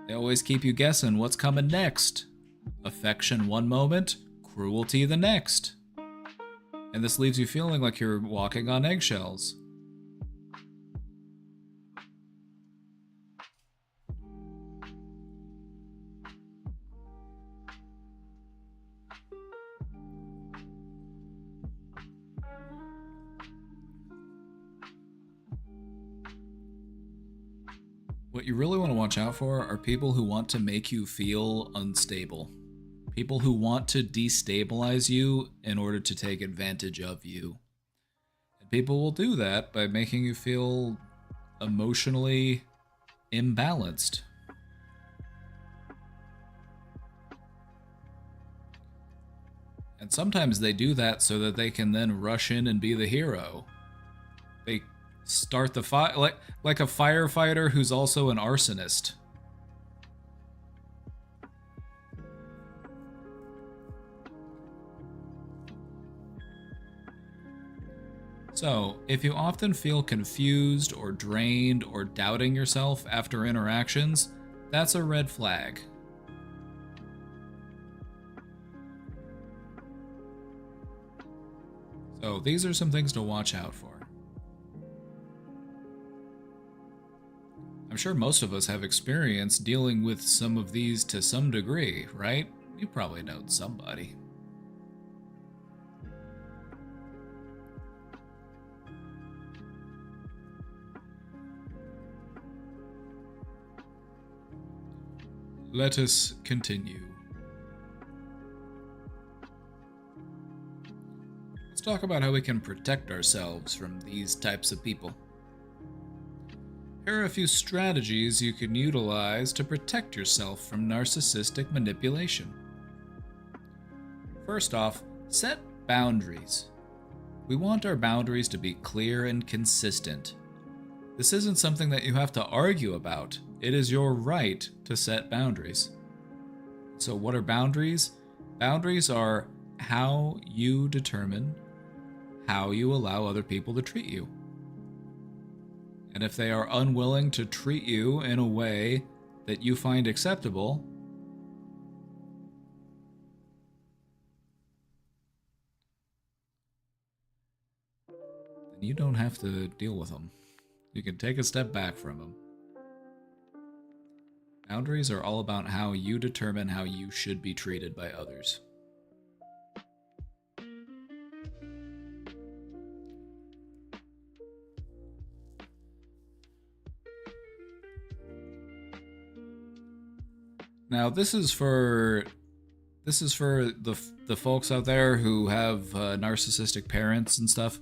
They always keep you guessing what's coming next. Affection one moment, cruelty the next. And this leaves you feeling like you're walking on eggshells. What you really want to watch out for are people who want to make you feel unstable. People who want to destabilize you in order to take advantage of you. And people will do that by making you feel emotionally imbalanced. And sometimes they do that so that they can then rush in and be the hero. They start the fire like a firefighter who's also an arsonist. So, if you often feel confused or drained or doubting yourself after interactions, that's a red flag. So, these are some things to watch out for. I'm sure most of us have experience dealing with some of these to some degree, right? You probably know somebody. Let us continue. Let's talk about how we can protect ourselves from these types of people. Here are a few strategies you can utilize to protect yourself from narcissistic manipulation. First off, set boundaries. We want our boundaries to be clear and consistent. This isn't something that you have to argue about. It is your right to set boundaries. So what are boundaries? Boundaries are how you determine how you allow other people to treat you. And if they are unwilling to treat you in a way that you find acceptable, then you don't have to deal with them. You can take a step back from them. Boundaries are all about how you determine how you should be treated by others. Now, this is for the folks out there who have narcissistic parents and stuff,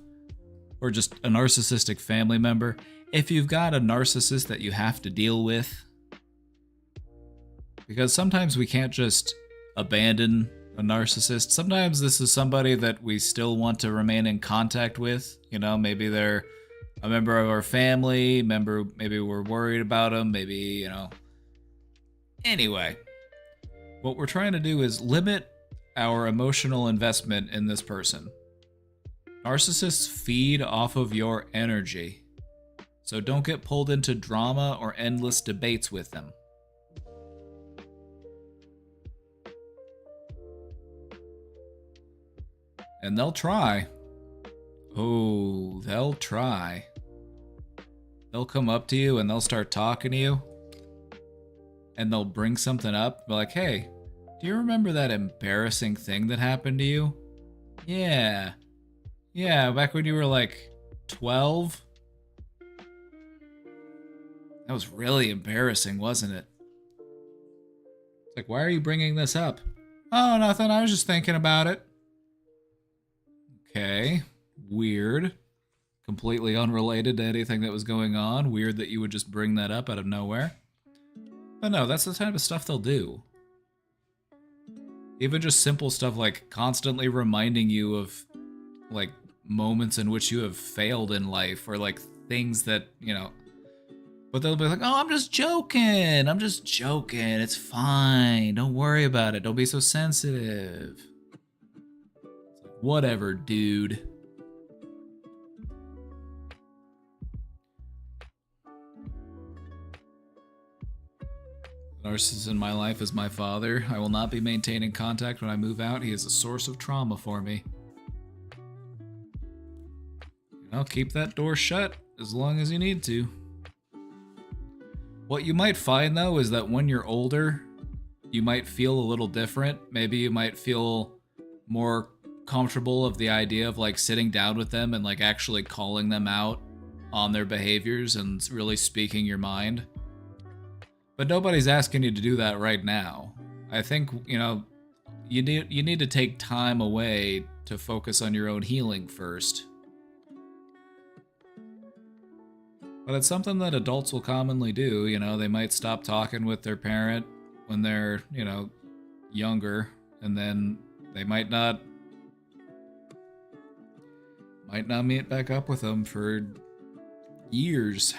or just a narcissistic family member. If you've got a narcissist that you have to deal with, because sometimes we can't just abandon a narcissist. Sometimes this is somebody that we still want to remain in contact with. You know, maybe they're a member of our family, maybe we're worried about them, maybe, you know. Anyway, what we're trying to do is limit our emotional investment in this person. Narcissists feed off of your energy, so don't get pulled into drama or endless debates with them. And they'll try. Oh, they'll try. They'll come up to you and they'll start talking to you. And they'll bring something up. Be like, hey, do you remember that embarrassing thing that happened to you? Yeah. Yeah, back when you were like 12? That was really embarrassing, wasn't it? It's like, why are you bringing this up? Oh, nothing. I was just thinking about it. Okay. Weird. Completely unrelated to anything that was going on. Weird that you would just bring that up out of nowhere. But no, that's the type of stuff they'll do. Even just simple stuff like constantly reminding you of, like, moments in which you have failed in life, or, like, things that, you know. But they'll be like, oh, I'm just joking. I'm just joking. It's fine. Don't worry about it. Don't be so sensitive. It's like, whatever, dude. The narcissist in my life is my father. I will not be maintaining contact when I move out. He is a source of trauma for me. Keep that door shut as long as you need to. What you might find, though, is that when you're older, you might feel a little different. Maybe you might feel more comfortable of the idea of, like, sitting down with them and, like, actually calling them out on their behaviors and really speaking your mind. But nobody's asking you to do that right now. I think, you need to take time away to focus on your own healing first. But it's something that adults will commonly do. They might stop talking with their parent when they're, younger, and then they might not meet back up with them for years.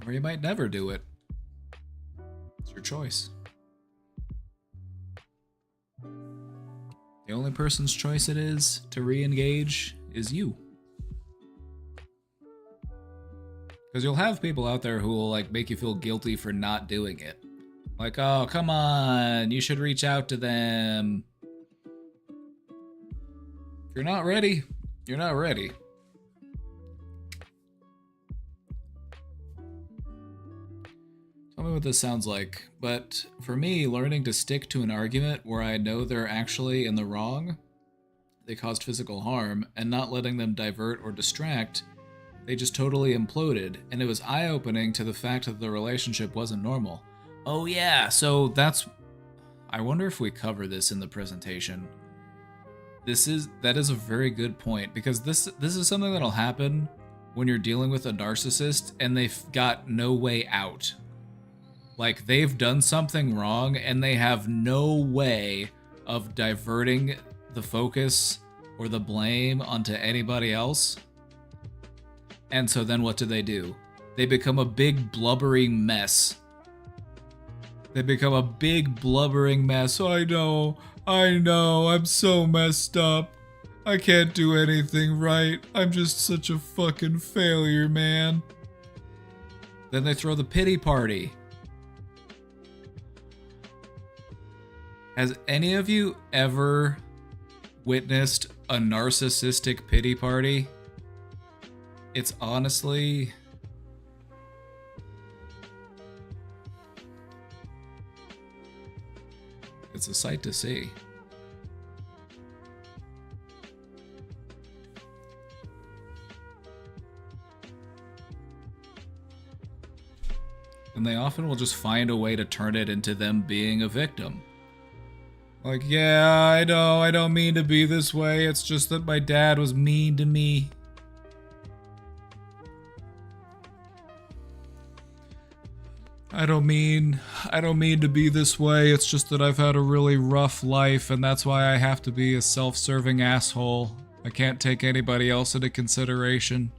Or you might never do it. It's your choice. The only person's choice it is to re-engage is you. Because you'll have people out there who will, like, make you feel guilty for not doing it. Like, oh, come on, you should reach out to them. If you're not ready, you're not ready. Tell me what this sounds like. But for me, learning to stick to an argument where I know they're actually in the wrong, they caused physical harm, and not letting them divert or distract, they just totally imploded, and it was eye-opening to the fact that the relationship wasn't normal. Oh yeah, so that's... I wonder if we cover this in the presentation. That is a very good point, because this is something that'll happen when you're dealing with a narcissist and they've got no way out. Like, they've done something wrong and they have no way of diverting the focus or the blame onto anybody else. And so then what do? They become a big blubbering mess. I know, I'm so messed up. I can't do anything right. I'm just such a fucking failure, man. Then they throw the pity party. Has any of you ever witnessed a narcissistic pity party? It's honestly... it's a sight to see. And they often will just find a way to turn it into them being a victim. Like, yeah, I know, I don't mean to be this way, it's just that my dad was mean to me. I don't mean to be this way, it's just that I've had a really rough life and that's why I have to be a self-serving asshole. I can't take anybody else into consideration.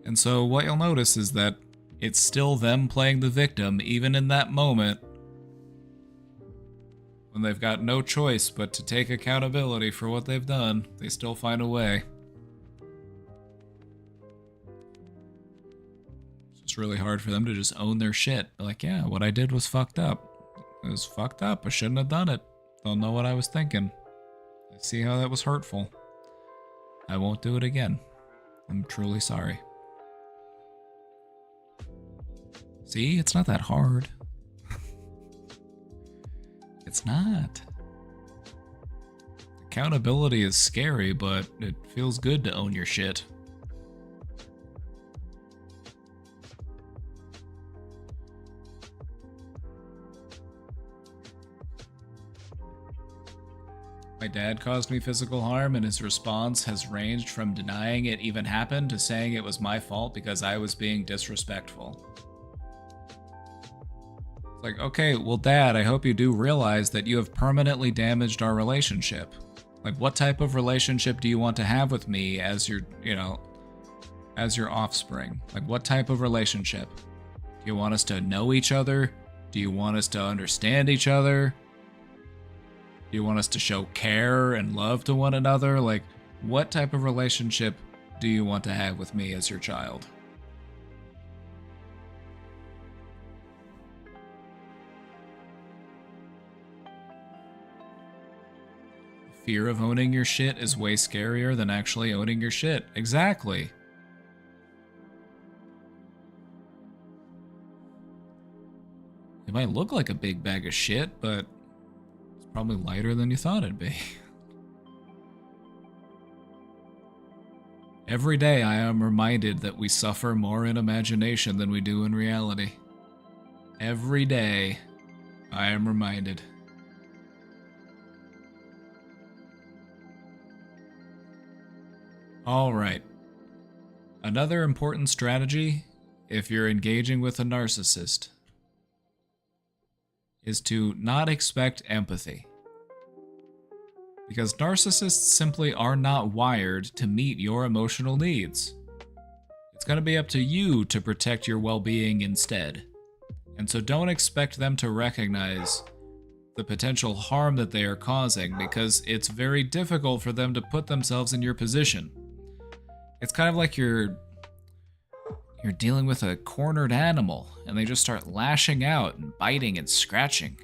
And so what you'll notice is that it's still them playing the victim, even in that moment, when they've got no choice but to take accountability for what they've done. They still find a way. It's really hard for them to just own their shit. Like, yeah, what I did was fucked up. It was fucked up. I shouldn't have done it. Don't know what I was thinking. I see how that was hurtful. I won't do it again. I'm truly sorry. See, it's not that hard. It's not. Accountability is scary, but it feels good to own your shit. My dad caused me physical harm, and his response has ranged from denying it even happened to saying it was my fault because I was being disrespectful. It's like, okay, well, Dad, I hope you do realize that you have permanently damaged our relationship. Like, what type of relationship do you want to have with me as your, as your offspring? Like, what type of relationship? Do you want us to know each other? Do you want us to understand each other? Do you want us to show care and love to one another? Like, what type of relationship do you want to have with me as your child? Fear of owning your shit is way scarier than actually owning your shit. Exactly. It might look like a big bag of shit, but it's probably lighter than you thought it'd be. Every day I am reminded that we suffer more in imagination than we do in reality. Every day I am reminded. Alright. Another important strategy, if you're engaging with a narcissist, is to not expect empathy. Because narcissists simply are not wired to meet your emotional needs. It's going to be up to you to protect your well-being instead. And so don't expect them to recognize the potential harm that they are causing, because it's very difficult for them to put themselves in your position. It's kind of like you're dealing with a cornered animal, and they just start lashing out and biting and scratching.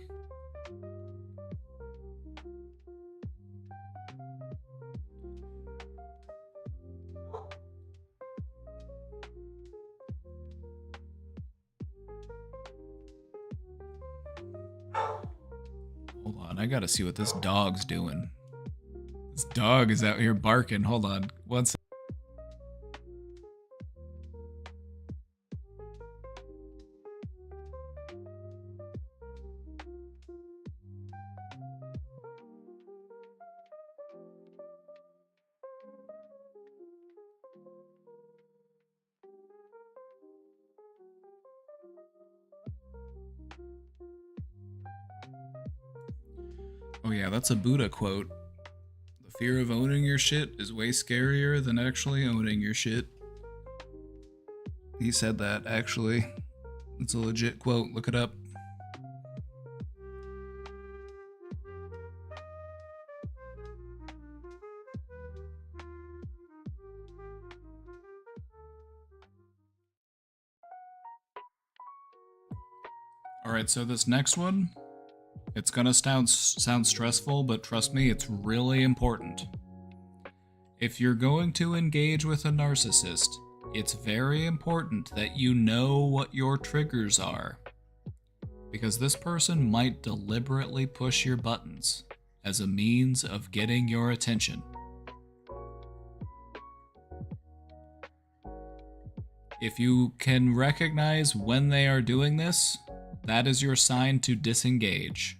Hold on, I gotta see what this dog's doing. This dog is out here barking. Hold on, one second. Oh yeah, that's a Buddha quote. The fear of owning your shit is way scarier than actually owning your shit. He said that, actually. It's a legit quote, look it up. Alright, so this next one, it's gonna sound stressful, but trust me, it's really important. If you're going to engage with a narcissist, it's very important that you know what your triggers are. Because this person might deliberately push your buttons as a means of getting your attention. If you can recognize when they are doing this, that is your sign to disengage.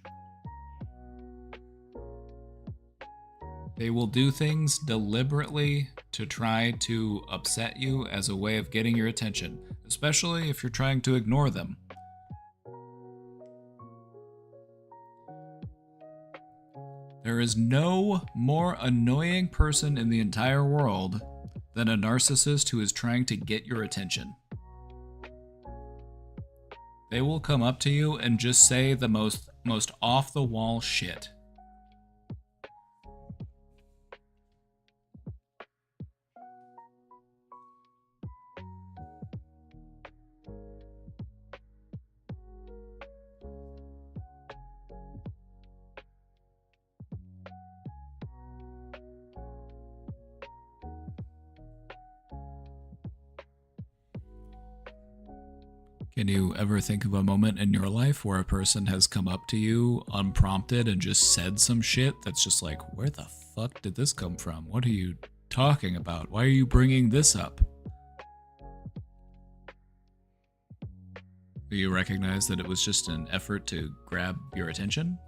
They will do things deliberately to try to upset you as a way of getting your attention, especially if you're trying to ignore them. There is no more annoying person in the entire world than a narcissist who is trying to get your attention. They will come up to you and just say the most off-the-wall shit. Can you ever think of a moment in your life where a person has come up to you unprompted and just said some shit that's just like, where the fuck did this come from? What are you talking about? Why are you bringing this up? Do you recognize that it was just an effort to grab your attention?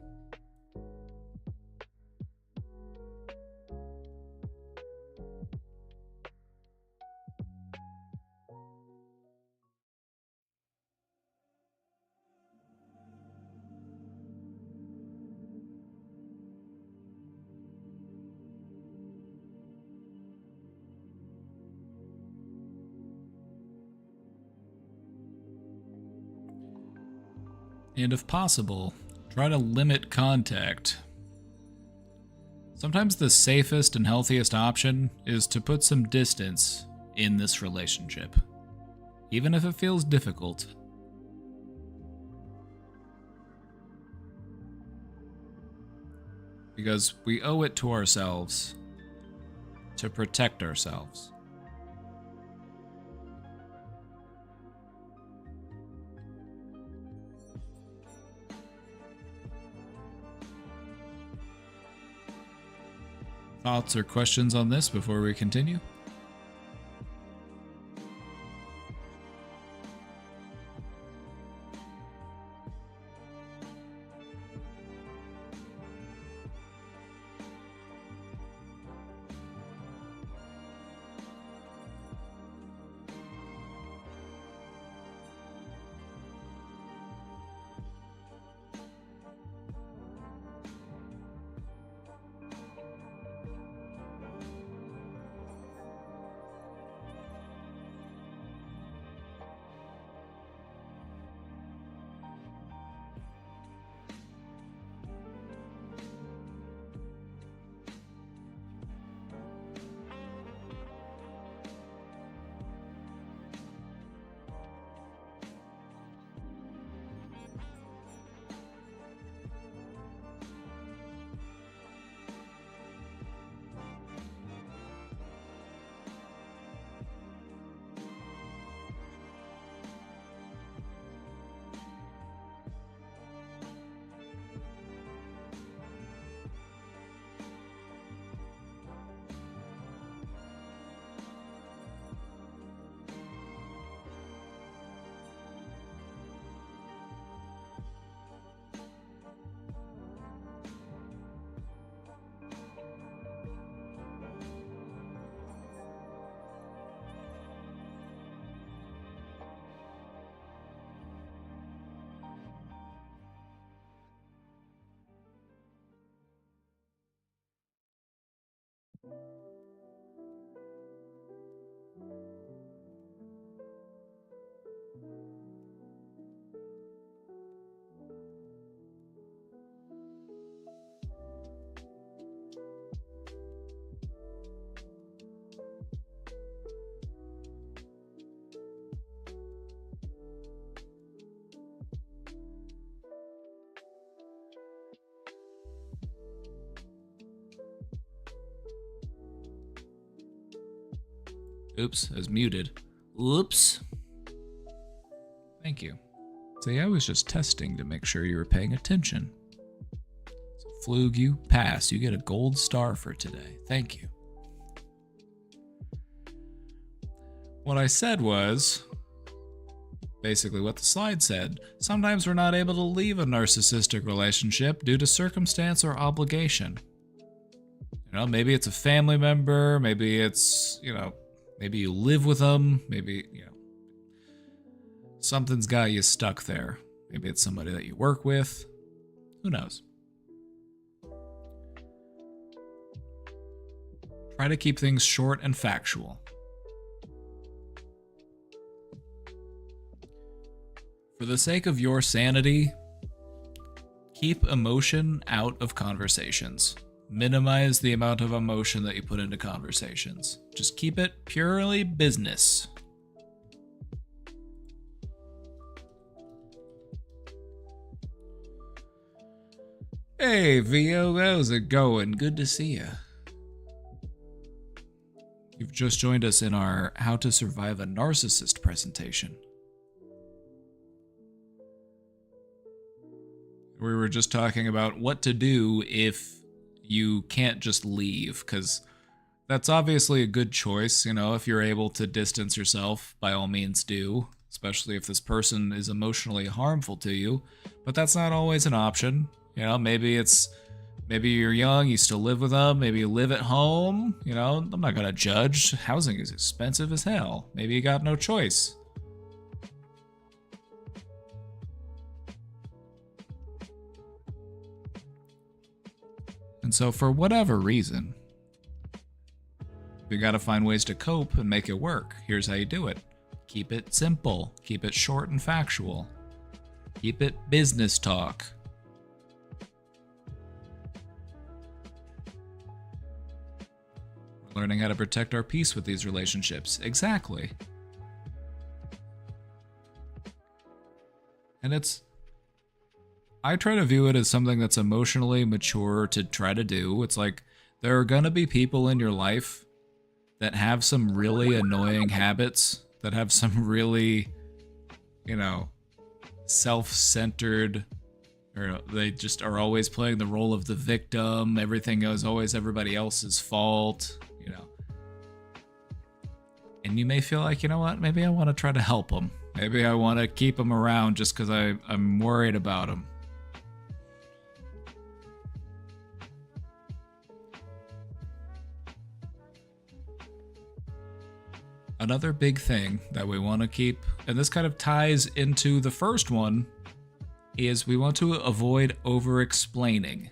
And if possible, try to limit contact. Sometimes the safest and healthiest option is to put some distance in this relationship, even if it feels difficult. Because we owe it to ourselves to protect ourselves. Thoughts or questions on this before we continue? Oops, I was muted. Oops. Thank you. See, I was just testing to make sure you were paying attention. So, Flug, you pass. You get a gold star for today. Thank you. What I said was basically what the slide said. Sometimes we're not able to leave a narcissistic relationship due to circumstance or obligation. You know, maybe it's a family member, maybe it's, maybe you live with them, maybe, something's got you stuck there. Maybe it's somebody that you work with. Who knows? Try to keep things short and factual. For the sake of your sanity, keep emotion out of conversations. Minimize the amount of emotion that you put into conversations. Just keep it purely business. Hey, VO, how's it going? Good to see you. You've just joined us in our How to Survive a Narcissist presentation. We were just talking about what to do if you can't just leave, because that's obviously a good choice. If you're able to distance yourself, by all means do, especially if this person is emotionally harmful to you. But that's not always an option. Maybe you're young, you still live with them, maybe you live at home. I'm not gonna judge. Housing is expensive as hell. Maybe you got no choice. And so for whatever reason, you gotta find ways to cope and make it work. Here's how you do it. Keep it simple. Keep it short and factual. Keep it business talk. Learning how to protect our peace with these relationships. Exactly. And I try to view it as something that's emotionally mature to try to do. It's like, there are gonna be people in your life that have some really annoying habits, that have some really, self-centered, or they just are always playing the role of the victim. Everything is always everybody else's fault, And you may feel like, you know what, maybe I want to try to help them. Maybe I want to keep them around just because I'm worried about them. Another big thing that we want to keep, and this kind of ties into the first one, is we want to avoid over-explaining.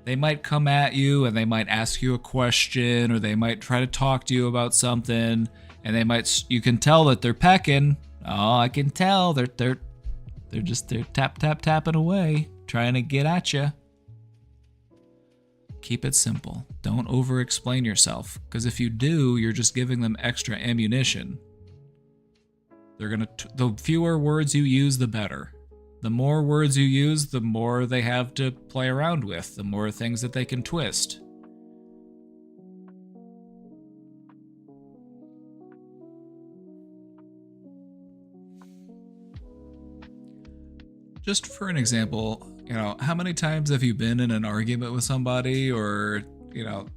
They might come at you and they might ask you a question, or they might try to talk to you about something, and you can tell that they're pecking. Oh, I can tell they're tapping away, trying to get at you. Keep it simple. Don't over-explain yourself, because if you do, you're just giving them extra ammunition. The fewer words you use, the better. The more words you use, the more they have to play around with, the more things that they can twist. Just for an example, how many times have you been in an argument with somebody or,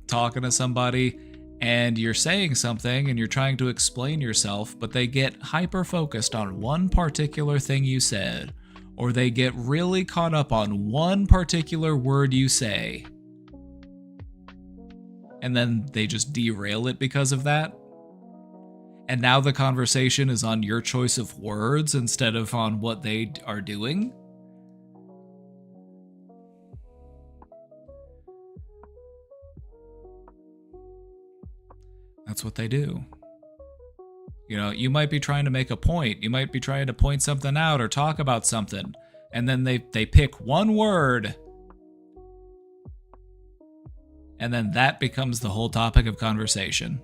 talking to somebody and you're saying something and you're trying to explain yourself, but they get hyper-focused on one particular thing you said, or they get really caught up on one particular word you say, and then they just derail it because of that? And now the conversation is on your choice of words instead of on what they are doing? That's what they do. You might be trying to make a point. You might be trying to point something out or talk about something. And then they pick one word. And then that becomes the whole topic of conversation.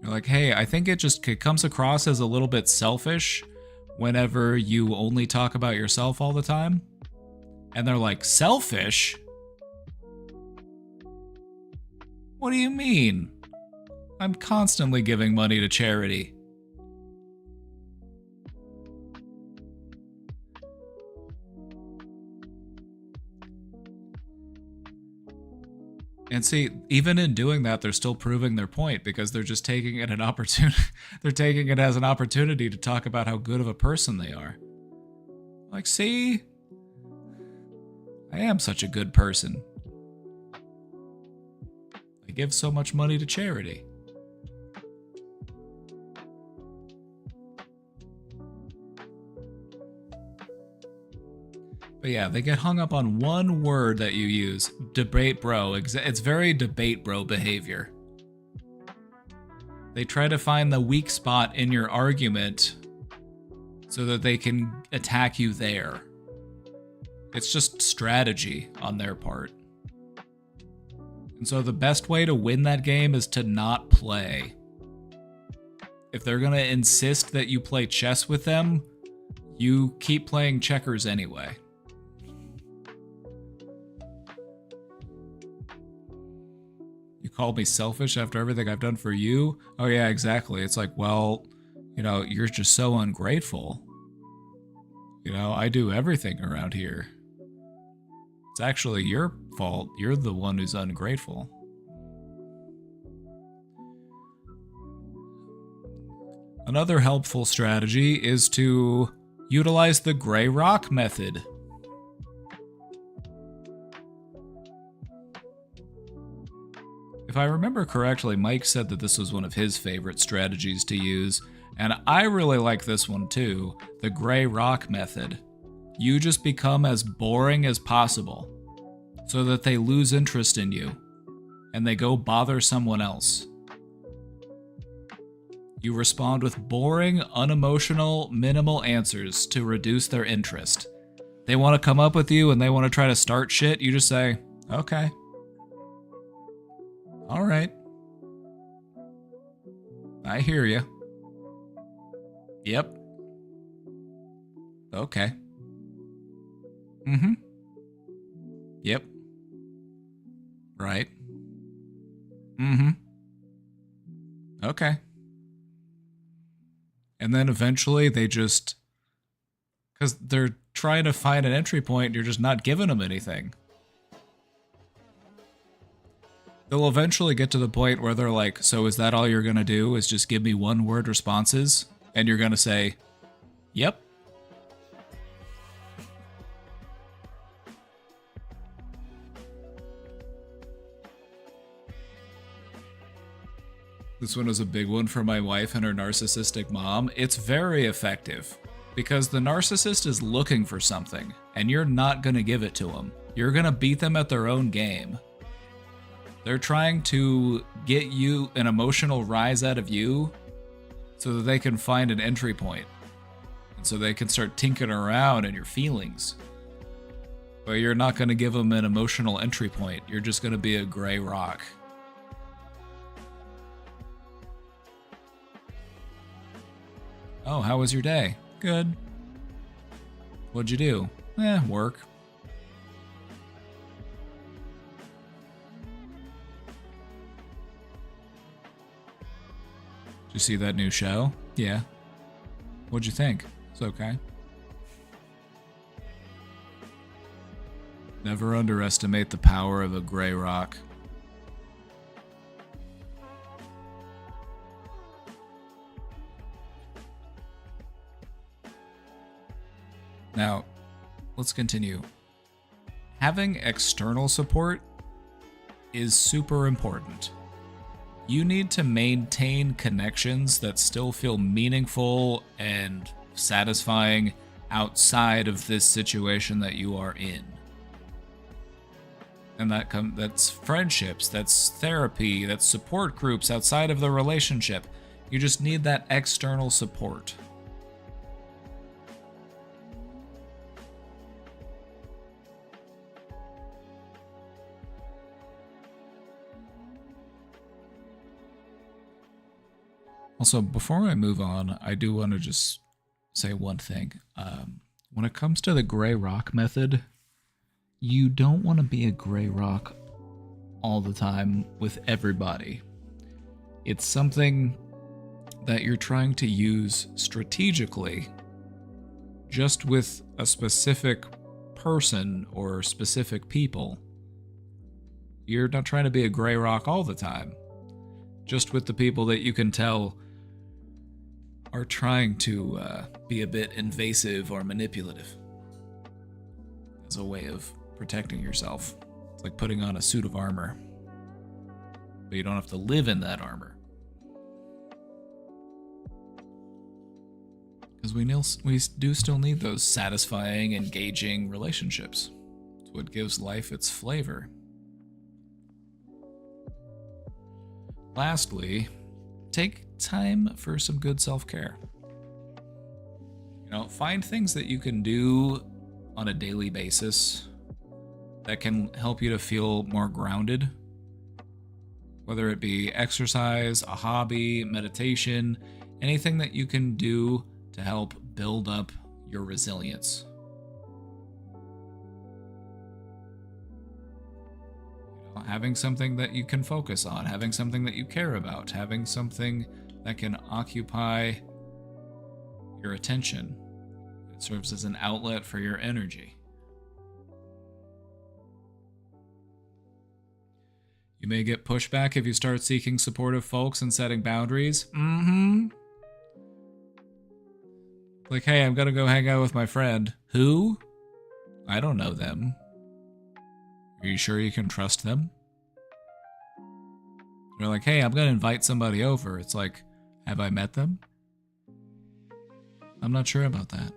You're like, hey, I think it comes across as a little bit selfish whenever you only talk about yourself all the time. And they're like, selfish? What do you mean? I'm constantly giving money to charity. And see, even in doing that, they're still proving their point, because they're just taking it they're taking it as an opportunity to talk about how good of a person they are. Like, see? I am such a good person. I give so much money to charity. But yeah, they get hung up on one word that you use. Debate bro. It's very debate bro behavior. They try to find the weak spot in your argument so that they can attack you there. It's just strategy on their part. And so the best way to win that game is to not play. If they're gonna insist that you play chess with them, you keep playing checkers anyway. You called me selfish after everything I've done for you? Oh yeah, exactly. It's like, well, you're just so ungrateful. I do everything around here. It's actually your fault. You're the one who's ungrateful. Another helpful strategy is to utilize the gray rock method. If I remember correctly, Mike said that this was one of his favorite strategies to use, and I really like this one too, the gray rock method. You just become as boring as possible, so that they lose interest in you, and they go bother someone else. You respond with boring, unemotional, minimal answers to reduce their interest. They want to come up with you and they want to try to start shit. You just say, okay. All right. I hear you. Yep. Okay. Mm-hmm. Yep. Right. Mm-hmm. Okay. And then eventually they just... Because they're trying to find an entry point, you're just not giving them anything. They'll eventually get to the point where they're like, so is that all you're going to do, is just give me one-word responses? And you're going to say, yep. This one was a big one for my wife and her narcissistic mom. It's very effective because the narcissist is looking for something and you're not going to give it to them. You're going to beat them at their own game. They're trying to get you an emotional rise out of you so that they can find an entry point and so they can start tinkering around in your feelings. But you're not going to give them an emotional entry point. You're just going to be a gray rock. Oh, how was your day? Good. What'd you do? Work. Did you see that new show? Yeah. What'd you think? It's okay. Never underestimate the power of a gray rock. Now, let's continue. Having external support is super important. You need to maintain connections that still feel meaningful and satisfying outside of this situation that you are in. And that's friendships, that's therapy, that's support groups outside of the relationship. You just need that external support. Also, before I move on, I do want to just say one thing. When it comes to the gray rock method, you don't want to be a gray rock all the time with everybody. It's something that you're trying to use strategically just with a specific person or specific people. You're not trying to be a gray rock all the time. Just with the people that you can tell are trying to be a bit invasive or manipulative as a way of protecting yourself. It's like putting on a suit of armor, but you don't have to live in that armor. Because we do still need those satisfying, engaging relationships. It's what gives life its flavor. Lastly, take time for some good self-care. Find things that you can do on a daily basis that can help you to feel more grounded. Whether it be exercise, a hobby, meditation, anything that you can do to help build up your resilience. Having something that you can focus on, having something that you care about, having something that can occupy your attention. It serves as an outlet for your energy. You may get pushback if you start seeking supportive folks and setting boundaries. Like, hey, I'm gonna go hang out with my friend. Who? I don't know them. Are you sure you can trust them? They're like, hey, I'm gonna invite somebody over. It's like, have I met them? I'm not sure about that.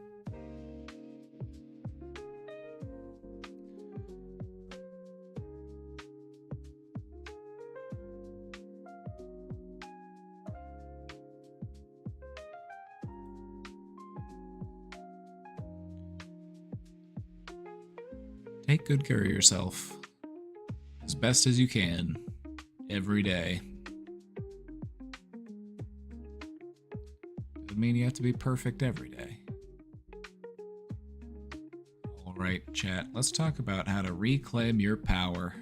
take good care of yourself as best as you can every day. Doesn't mean you have to be perfect every day. All right, chat, let's talk about how to reclaim your power.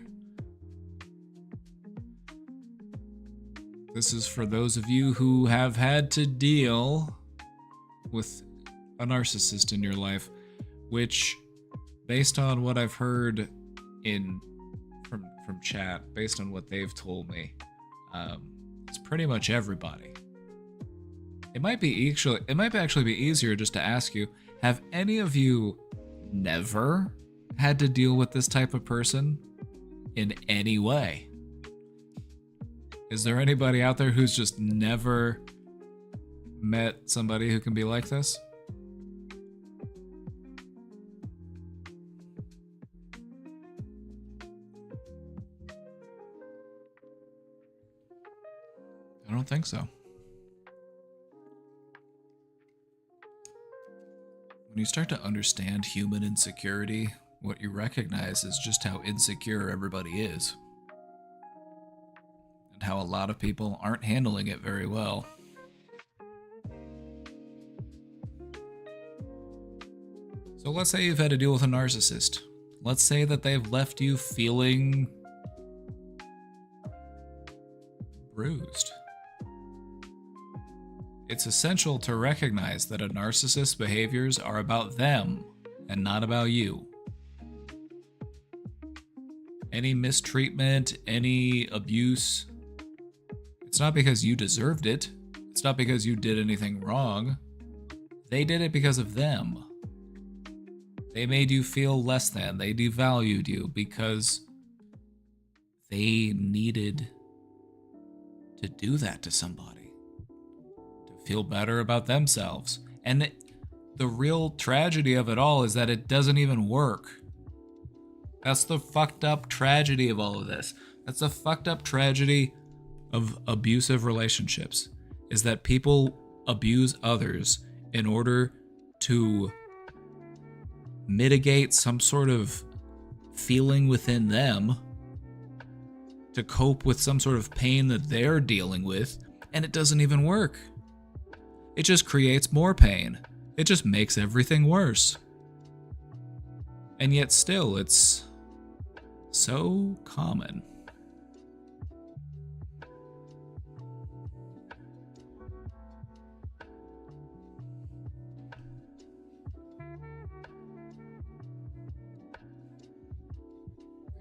This is for those of you who have had to deal with a narcissist in your life, which, based on what I've heard from chat, based on what they've told me, it's pretty much everybody. It might actually be easier just to ask you, have any of you never had to deal with this type of person in any way? Is there anybody out there who's just never met somebody who can be like this? I don't think so. When you start to understand human insecurity, what you recognize is just how insecure everybody is. And how a lot of people aren't handling it very well. So let's say you've had to deal with a narcissist. Let's say that they've left you feeling bruised. It's essential to recognize that a narcissist's behaviors are about them and not about you. Any mistreatment, any abuse, it's not because you deserved it. It's not because you did anything wrong. They did it because of them. They made you feel less than. They devalued you because they needed to do that to somebody. Feel better about themselves. And the real tragedy of it all is that it doesn't even work. That's the fucked up tragedy of all of this. That's the fucked up tragedy of abusive relationships, is that people abuse others in order to mitigate some sort of feeling within them, to cope with some sort of pain that they're dealing with, and it doesn't even work. It just creates more pain. It just makes everything worse. And yet still, it's so common.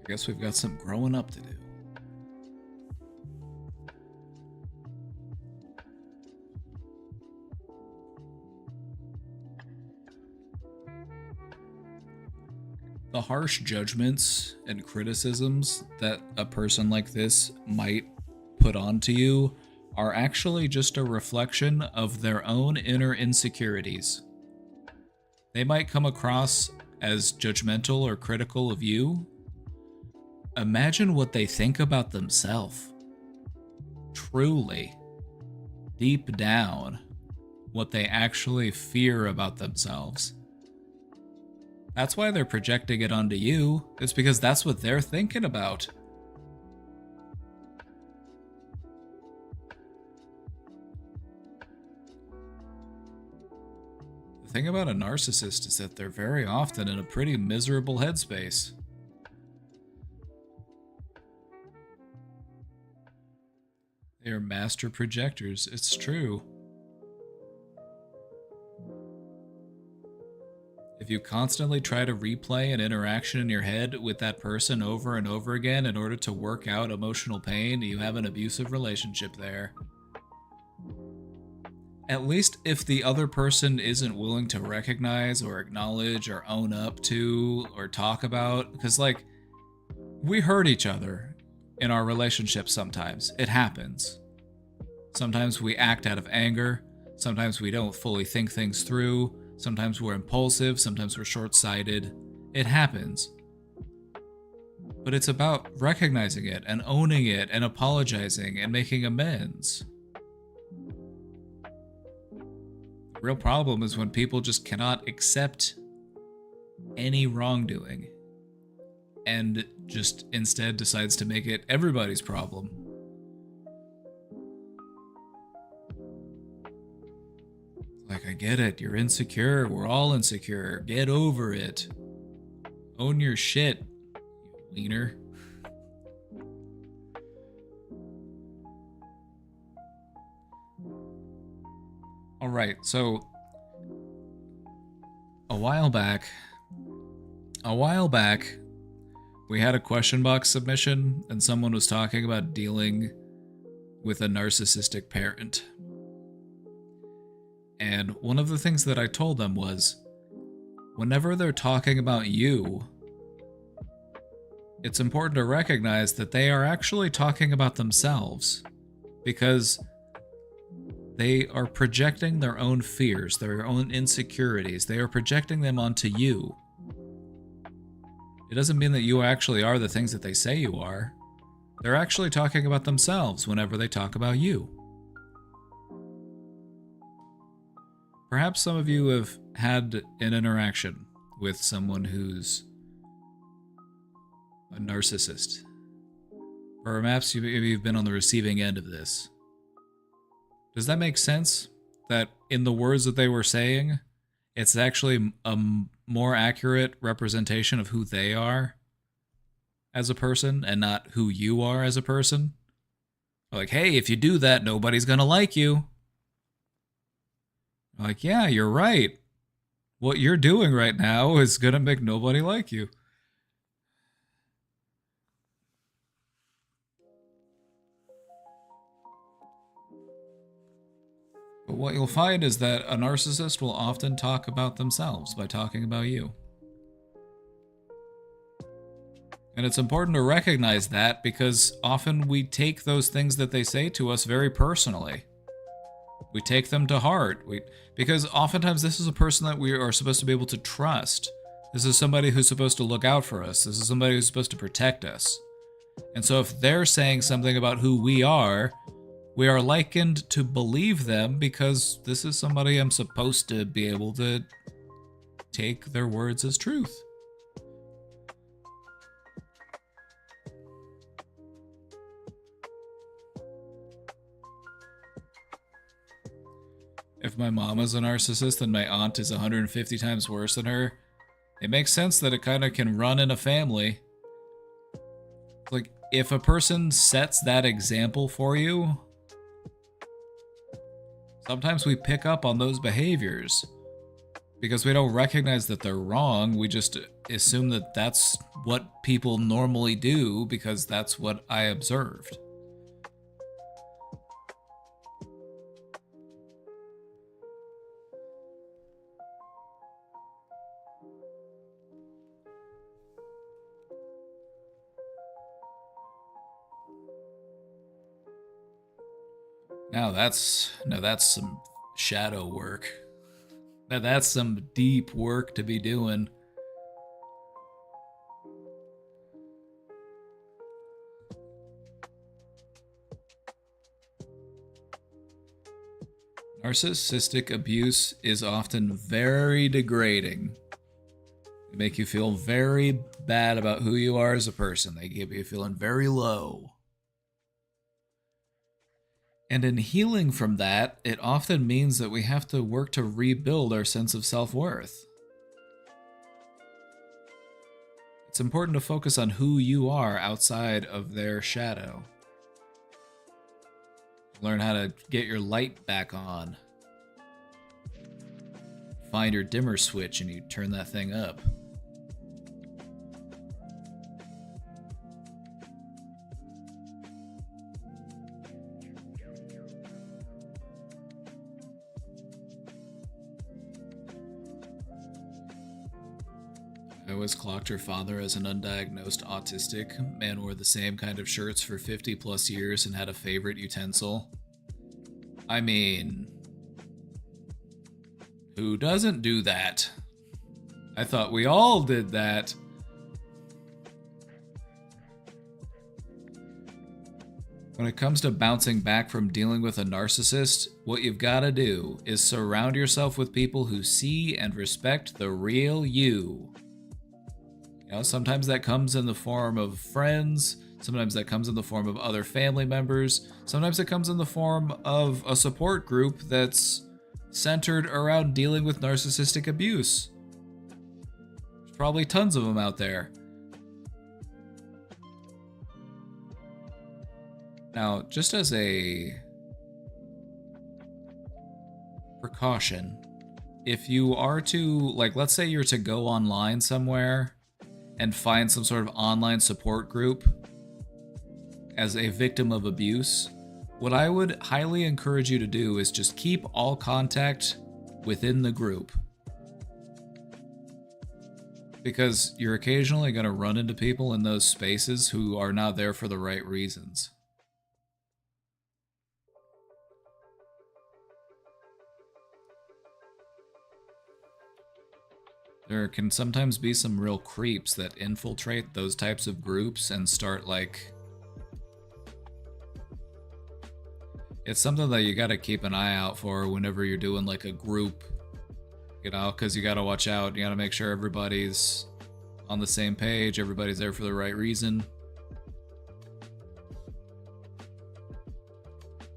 I guess we've got some growing up to do. The harsh judgments and criticisms that a person like this might put onto you are actually just a reflection of their own inner insecurities. They might come across as judgmental or critical of you. Imagine what they think about themselves. Truly, deep down, what they actually fear about themselves. That's why they're projecting it onto you. It's because that's what they're thinking about. The thing about a narcissist is that they're very often in a pretty miserable headspace. They are master projectors. It's true. If you constantly try to replay an interaction in your head with that person over and over again in order to work out emotional pain, you have an abusive relationship there. At least if the other person isn't willing to recognize or acknowledge or own up to or talk about, because like, we hurt each other in our relationships sometimes. It happens. Sometimes we act out of anger. Sometimes we don't fully think things through. Sometimes we're impulsive, sometimes we're short-sighted. It happens. But it's about recognizing it and owning it and apologizing and making amends. The real problem is when people just cannot accept any wrongdoing. and just instead decides to make it everybody's problem. Like, I get it, you're insecure, we're all insecure, get over it. Own your shit, you wiener. Alright, so a while back, we had a question box submission and someone was talking about dealing with a narcissistic parent. And one of the things that I told them was, whenever they're talking about you, it's important to recognize that they are actually talking about themselves, because they are projecting their own fears, their own insecurities. They are projecting them onto you. It doesn't mean that you actually are the things that they say you are. They're actually talking about themselves whenever they talk about you. Perhaps some of you have had an interaction with someone who's a narcissist. Or perhaps you've been on the receiving end of this. Does that make sense? That in the words that they were saying, it's actually a more accurate representation of who they are as a person and not who you are as a person? Like, hey, if you do that, nobody's gonna like you. Like, yeah, you're right. What you're doing right now is gonna make nobody like you. But what you'll find is that a narcissist will often talk about themselves by talking about you. And it's important to recognize that, because often we take those things that they say to us very personally. We take them to heart. Because oftentimes this is a person that we are supposed to be able to trust. This is somebody who's supposed to look out for us. This is somebody who's supposed to protect us. And so if they're saying something about who we are likened to believe them, because this is somebody I'm supposed to be able to take their words as truth. If my mom is a narcissist and my aunt is 150 times worse than her, it makes sense that it kind of can run in a family. Like, if a person sets that example for you, sometimes we pick up on those behaviors. Because we don't recognize that they're wrong, we just assume that that's what people normally do because that's what I observed. Now that's some shadow work. Now that's some deep work to be doing. Narcissistic abuse is often very degrading. They make you feel very bad about who you are as a person. They keep you feeling very low. And in healing from that, it often means that we have to work to rebuild our sense of self-worth. It's important to focus on who you are outside of their shadow. Learn how to get your light back on. Find your dimmer switch and you turn that thing up. I always clocked her father as an undiagnosed autistic. Man wore the same kind of shirts for 50 plus years and had a favorite utensil. I mean, who doesn't do that? I thought we all did that. When it comes to bouncing back from dealing with a narcissist, what you've got to do is surround yourself with people who see and respect the real you. You know, sometimes that comes in the form of friends, sometimes that comes in the form of other family members, sometimes it comes in the form of a support group that's centered around dealing with narcissistic abuse. There's probably tons of them out there. Now, just as a precaution, if you are to, like, let's say you're to go online somewhere and find some sort of online support group as a victim of abuse, what I would highly encourage you to do is just keep all contact within the group. Because you're occasionally going to run into people in those spaces who are not there for the right reasons. There can sometimes be some real creeps that infiltrate those types of groups and start, like... It's something that you gotta keep an eye out for whenever you're doing, like, a group. You know, because you gotta watch out. You gotta make sure everybody's on the same page, everybody's there for the right reason.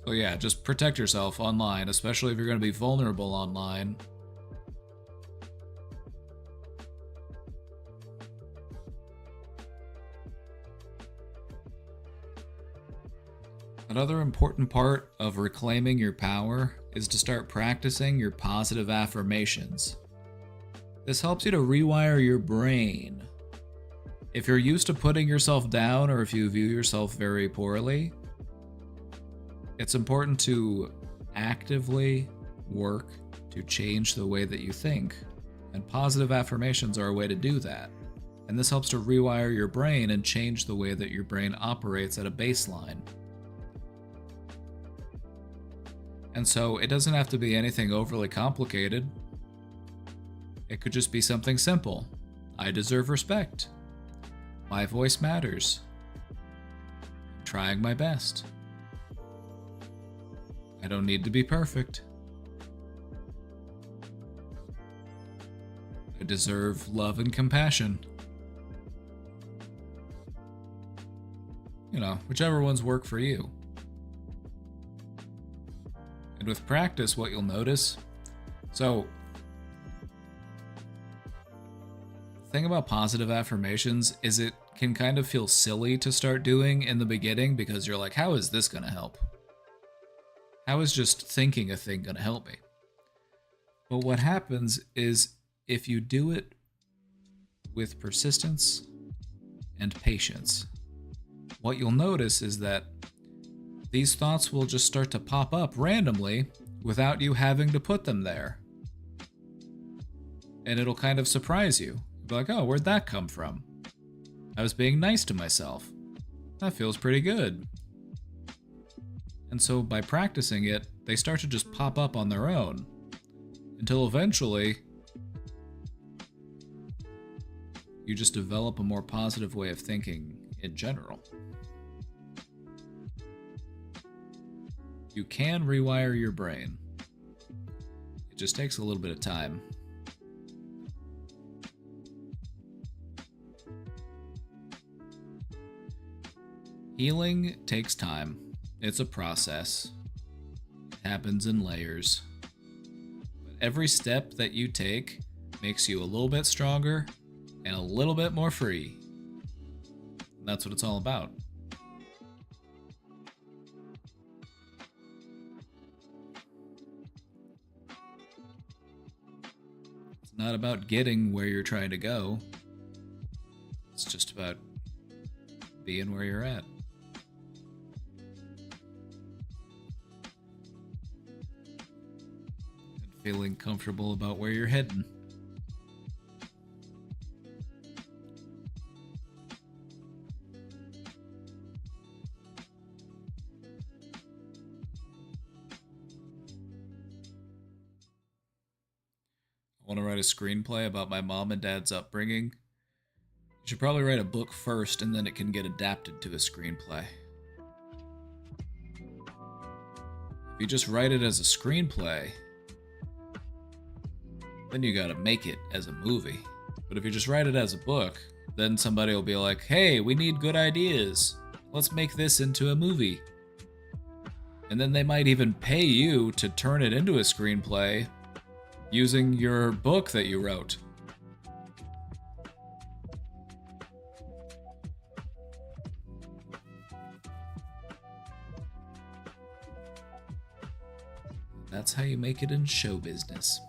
So yeah, just protect yourself online, especially if you're gonna be vulnerable online. Another important part of reclaiming your power is to start practicing your positive affirmations. This helps you to rewire your brain. If you're used to putting yourself down or if you view yourself very poorly, it's important to actively work to change the way that you think. And positive affirmations are a way to do that. And this helps to rewire your brain and change the way that your brain operates at a baseline. And so it doesn't have to be anything overly complicated. It could just be something simple. I deserve respect. My voice matters. I'm trying my best. I don't need to be perfect. I deserve love and compassion. You know, whichever ones work for you. And with practice, what you'll notice... So, the thing about positive affirmations is it can kind of feel silly to start doing in the beginning because you're like, how is this going to help? How is just thinking a thing going to help me? But what happens is if you do it with persistence and patience, what you'll notice is that these thoughts will just start to pop up randomly without you having to put them there. And it'll kind of surprise you. You'll be like, oh, where'd that come from? I was being nice to myself. That feels pretty good. And so by practicing it, they start to just pop up on their own. Until eventually, you just develop a more positive way of thinking in general. You can rewire your brain. It just takes a little bit of time. Healing takes time. It's a process. It happens in layers. But every step that you take makes you a little bit stronger and a little bit more free. And that's what it's all about. It's not about getting where you're trying to go. It's just about being where you're at. And feeling comfortable about where you're heading. I want to write a screenplay about my mom and dad's upbringing. You should probably write a book first and then it can get adapted to a screenplay. If you just write it as a screenplay, then you gotta make it as a movie. But if you just write it as a book, then somebody will be like, hey, we need good ideas. Let's make this into a movie. And then they might even pay you to turn it into a screenplay using your book that you wrote. That's how you make it in show business.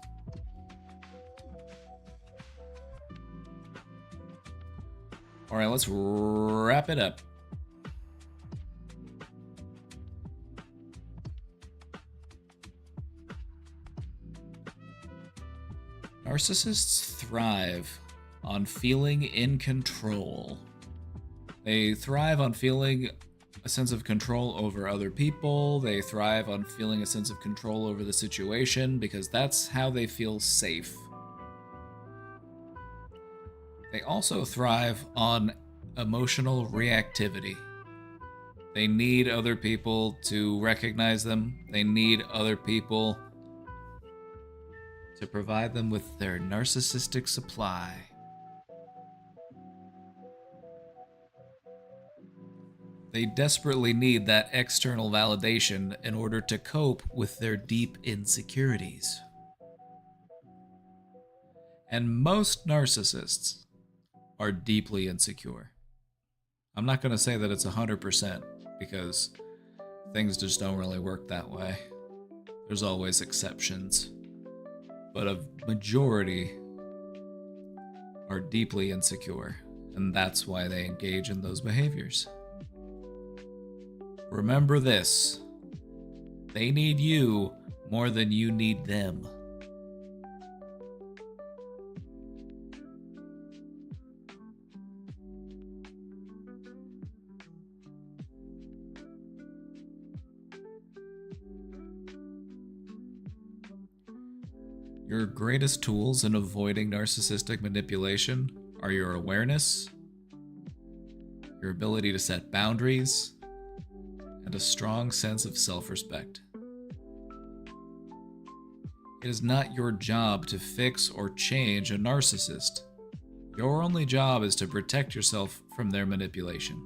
All right, let's wrap it up. Narcissists thrive on feeling in control. They thrive on feeling a sense of control over other people. They thrive on feeling a sense of control over the situation because that's how they feel safe. They also thrive on emotional reactivity. They need other people to recognize them. They need other people to provide them with their narcissistic supply. They desperately need that external validation in order to cope with their deep insecurities. And most narcissists are deeply insecure. I'm not going to say that it's 100% because things just don't really work that way. There's always exceptions. But a majority are deeply insecure, and that's why they engage in those behaviors. Remember this: they need you more than you need them. Your greatest tools in avoiding narcissistic manipulation are your awareness, your ability to set boundaries, and a strong sense of self-respect. It is not your job to fix or change a narcissist. Your only job is to protect yourself from their manipulation.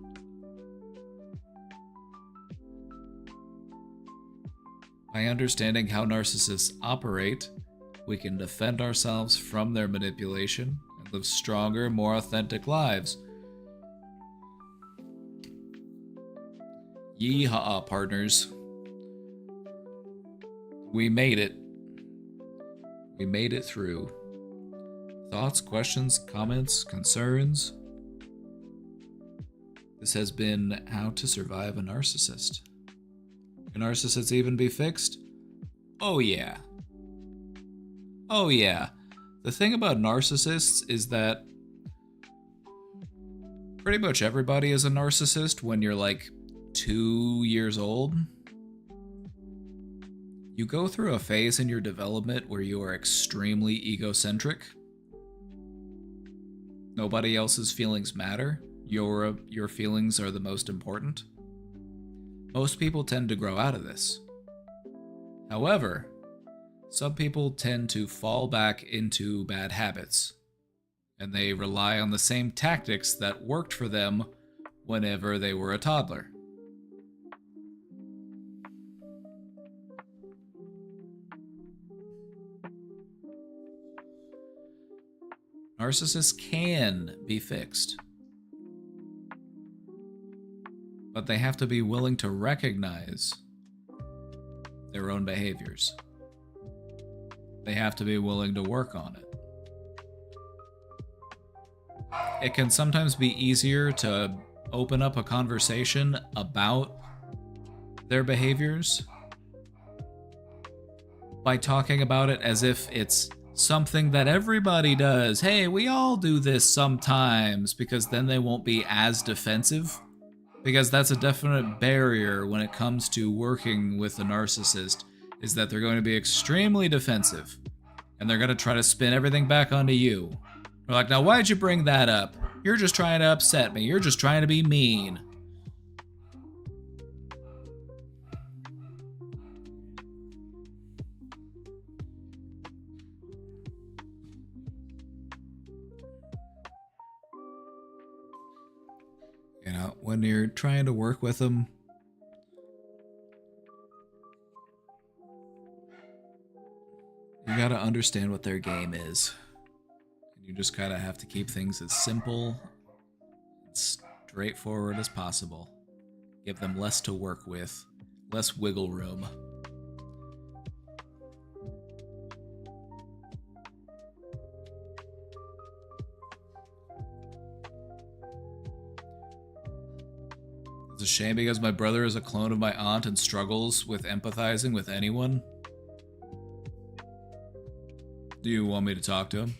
By understanding how narcissists operate, we can defend ourselves from their manipulation and live stronger, more authentic lives. Yeehaw, partners. We made it. We made it through. Thoughts, questions, comments, concerns? This has been How to Survive a Narcissist. Can narcissists even be fixed? Oh yeah. Oh yeah. The thing about narcissists is that pretty much everybody is a narcissist when you're like 2 years old. You go through a phase in your development where you are extremely egocentric. Nobody else's feelings matter. Your feelings are the most important. Most people tend to grow out of this. However, some people tend to fall back into bad habits, and they rely on the same tactics that worked for them whenever they were a toddler. Narcissists can be fixed, but they have to be willing to recognize their own behaviors. They have to be willing to work on it. It can sometimes be easier to open up a conversation about their behaviors by talking about it as if it's something that everybody does. Hey, we all do this sometimes, because then they won't be as defensive. Because that's a definite barrier when it comes to working with a narcissist, is that they're going to be extremely defensive. And they're going to try to spin everything back onto you. They're like, now why'd you bring that up? You're just trying to upset me. You're just trying to be mean. You know, when you're trying to work with them, you gotta understand what their game is. You just kind of have to keep things as simple and straightforward as possible. Give them less to work with, less wiggle room. It's a shame because my brother is a clone of my aunt and struggles with empathizing with anyone. Do you want me to talk to him?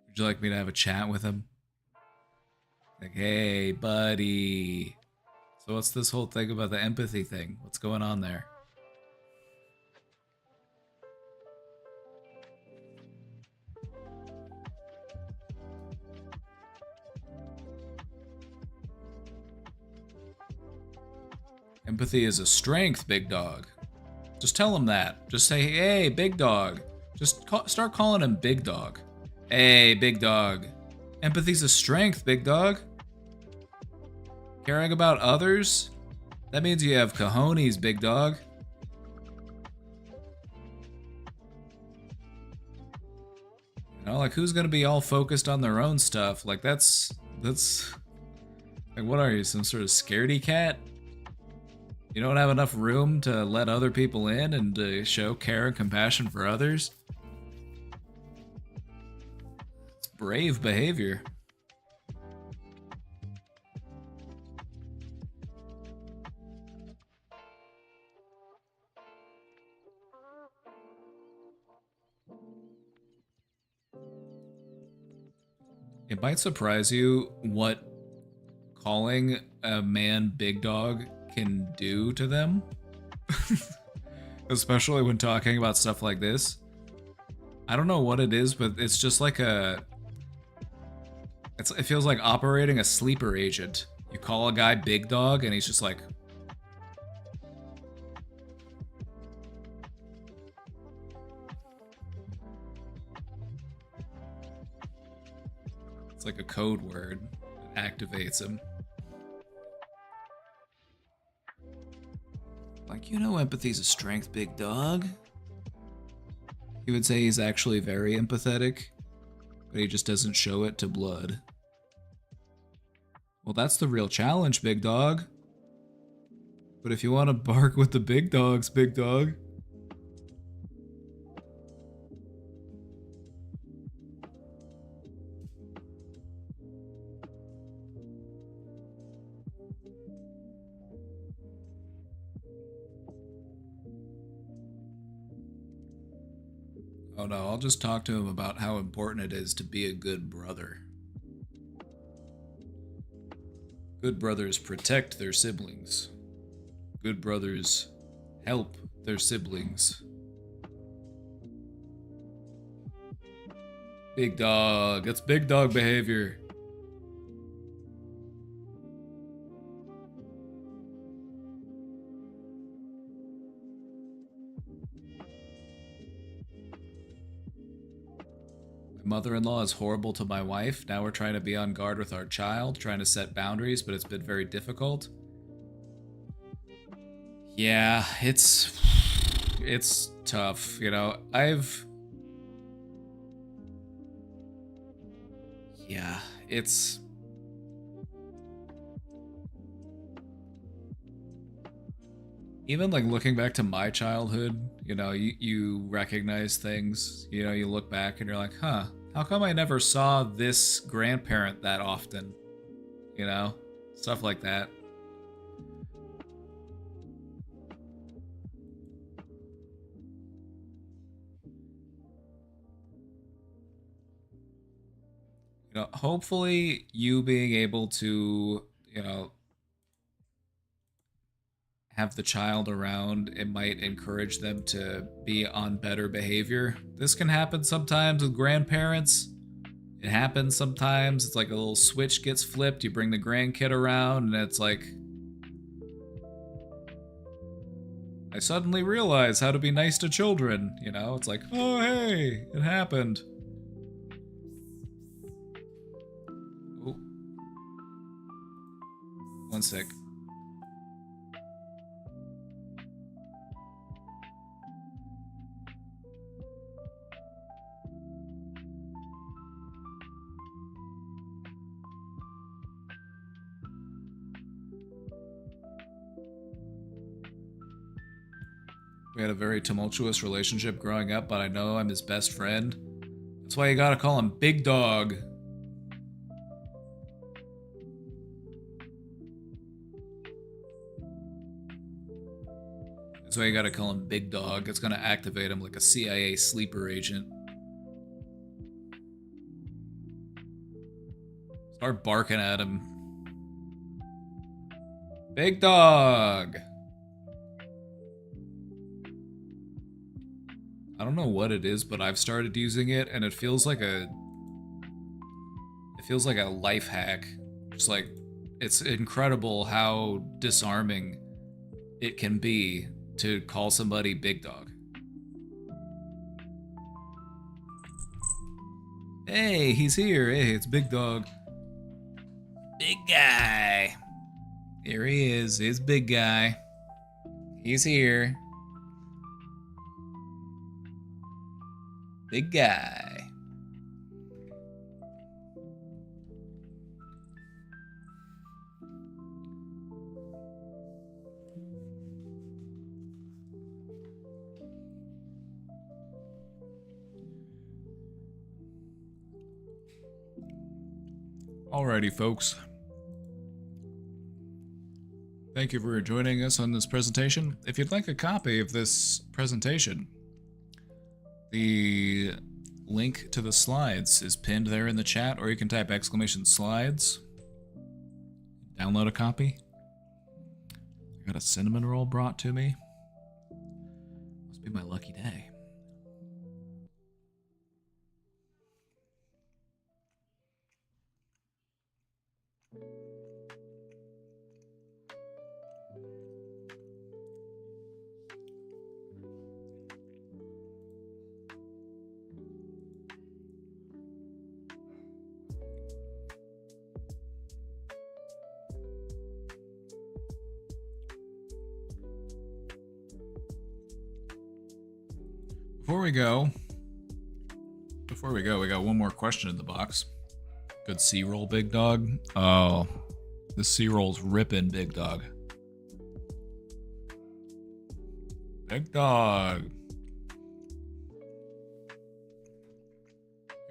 Would you like me to have a chat with him? Like, hey, buddy. So what's this whole thing about the empathy thing? What's going on there? Empathy is a strength, big dog. Just tell him that. Just say, hey, big dog. Just start calling him big dog. Hey, big dog. Empathy's a strength, big dog. Caring about others? That means you have cojones, big dog. You know, like, who's gonna be all focused on their own stuff? Like, that's... Like, what are you, some sort of scaredy cat? You don't have enough room to let other people in and to show care and compassion for others? It's brave behavior. It might surprise you what calling a man big dog can do to them. Especially when talking about stuff like this. I don't know what it is, but it's just like it feels like operating a sleeper agent. You call a guy big dog and he's just like... It's like a code word that activates him. Like, you know, empathy's a strength, big dog. He would say he's actually very empathetic, but he just doesn't show it to blood. Well, that's the real challenge, big dog. But if you want to bark with the big dogs, big dog... Oh no, I'll just talk to him about how important it is to be a good brother. Good brothers protect their siblings. Good brothers help their siblings. Big dog, that's big dog behavior. Mother-in-law is horrible to my wife. Now we're trying to be on guard with our child, trying to set boundaries, but it's been very difficult. Yeah, it's tough, you know. Yeah, it's... Even like looking back to my childhood, you know, you recognize things, you know, you look back and you're like, huh, how come I never saw this grandparent that often? You know, stuff like that. You know, hopefully you being able to, you know, have the child around, it might encourage them to be on better behavior. This can happen sometimes with grandparents. It happens sometimes. It's like a little switch gets flipped. You bring the grandkid around and it's like... I suddenly realize how to be nice to children, you know? It's like, oh, hey, it happened. Oh. One sec. We had a very tumultuous relationship growing up, but I know I'm his best friend. That's why you gotta call him Big Dog. That's why you gotta call him Big Dog. It's gonna activate him like a CIA sleeper agent. Start barking at him. Big Dog! I don't know what it is, but I've started using it, and it feels like a life hack. Just like, it's incredible how disarming it can be to call somebody Big Dog. Hey, he's here. Hey, it's Big Dog. Big guy. Here he is. It's Big Guy. He's here. Big Guy. Alrighty, folks. Thank you for joining us on this presentation. If you'd like a copy of this presentation, the link to the slides is pinned there in the chat, or you can type !slides. Download a copy. I got a cinnamon roll brought to me. Must be my lucky day. Before we go, we got one more question in the box. Good C-roll, Big Dog. Oh, the C-roll's ripping, Big Dog. Big Dog.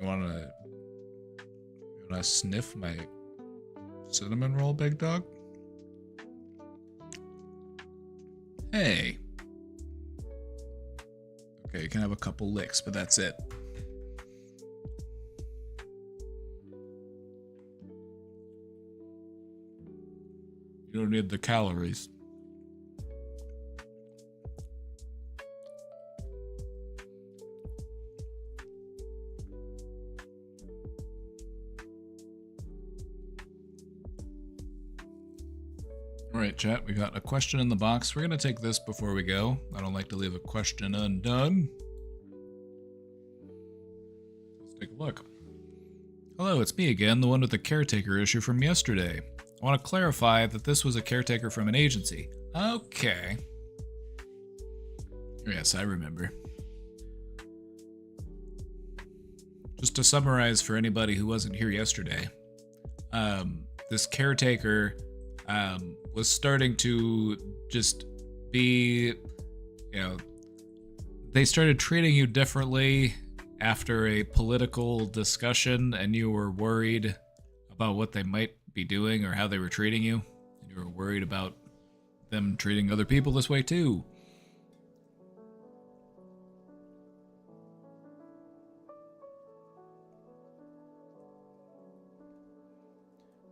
You wanna sniff my cinnamon roll, Big Dog? Hey. Okay, you can have a couple licks, but that's it. You don't need the calories. Alright, chat, we got a question in the box. We're gonna take this before we go. I don't like to leave a question undone. Let's take a look. Hello, it's me again, the one with the caretaker issue from yesterday. I want to clarify that this was a caretaker from an agency. Okay. Yes, I remember. Just to summarize for anybody who wasn't here yesterday, this caretaker was starting to just be, they started treating you differently after a political discussion, and you were worried about what they might be doing or how they were treating you, and you were worried about them treating other people this way too.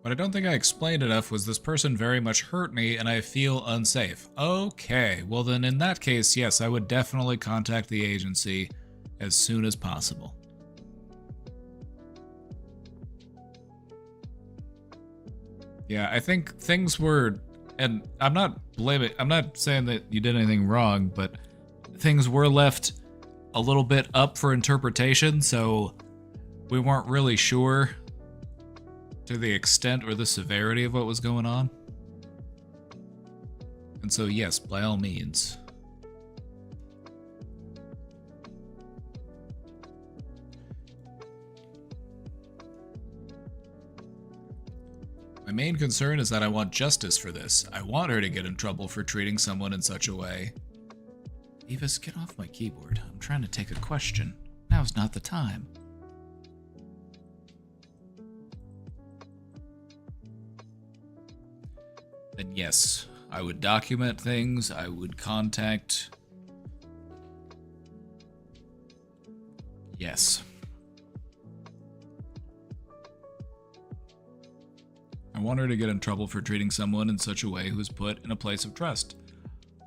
What I don't think I explained enough was this person very much hurt me and I feel unsafe. Okay, well then in that case, yes, I would definitely contact the agency as soon as possible. Yeah, I think things were And I'm not saying that you did anything wrong, but things were left a little bit up for interpretation, so we weren't really sure to the extent or the severity of what was going on. And so, yes, by all means. My main concern is that I want justice for this. I want her to get in trouble for treating someone in such a way. Evis, get off my keyboard. I'm trying to take a question. Now's not the time. Then yes, I would document things. I would contact... Yes. I want her to get in trouble for treating someone in such a way who is put in a place of trust.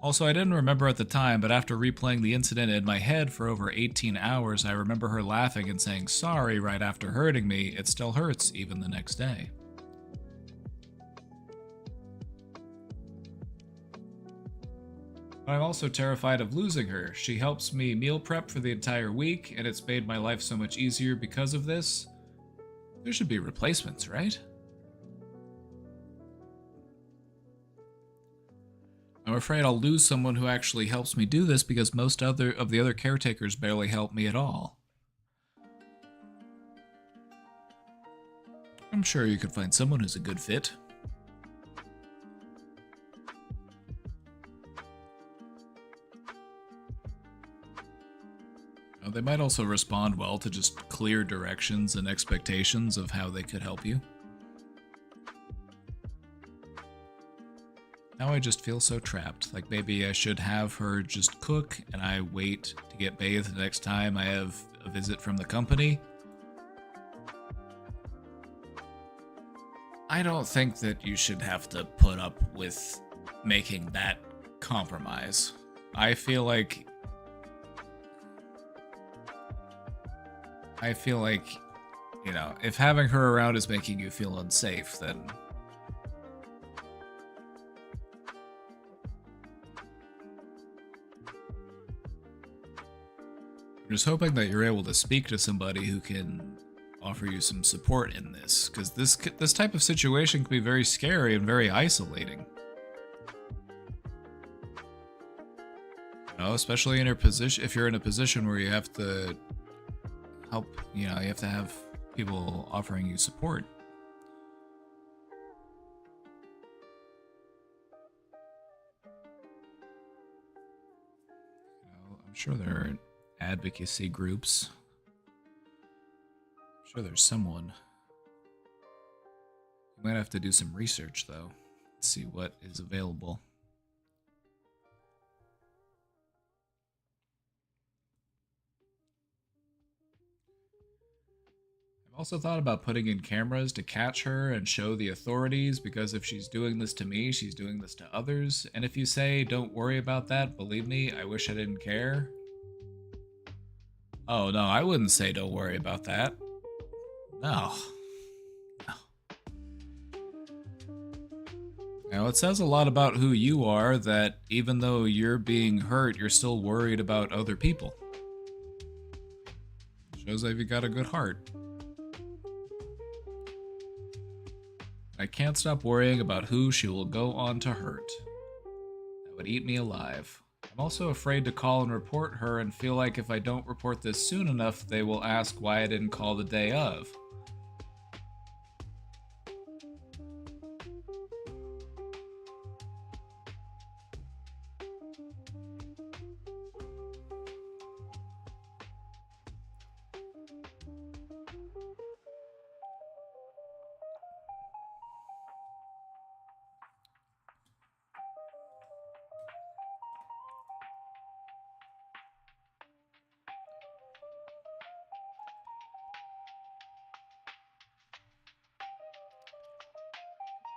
Also, I didn't remember at the time, but after replaying the incident in my head for over 18 hours, I remember her laughing and saying sorry right after hurting me. It still hurts, even the next day. I'm also terrified of losing her. She helps me meal prep for the entire week, and it's made my life so much easier because of this. There should be replacements, right? I'm afraid I'll lose someone who actually helps me do this because most of the other caretakers barely help me at all. I'm sure you could find someone who's a good fit. They might also respond well to just clear directions and expectations of how they could help you. Now I just feel so trapped. Like maybe I should have her just cook and I wait to get bathed the next time I have a visit from the company. I don't think that you should have to put up with making that compromise. I feel like, you know, if having her around is making you feel unsafe, then I'm just hoping that you're able to speak to somebody who can offer you some support in this, because this type of situation can be very scary and very isolating. You know, especially in your position, if you're in a position where you have to help, you know, you have to have people offering you support. You know, I'm sure there are advocacy groups. I'm sure there's someone. You might have to do some research though, see what is available. I've also thought about putting in cameras to catch her and show the authorities, because if she's doing this to me, she's doing this to others. And if you say, don't worry about that, believe me, I wish I didn't care. Oh, no, I wouldn't say don't worry about that. No. Now, it says a lot about who you are that even though you're being hurt, you're still worried about other people. Shows that you got a good heart. I can't stop worrying about who she will go on to hurt. That would eat me alive. I'm also afraid to call and report her and feel like if I don't report this soon enough, they will ask why I didn't call the day of.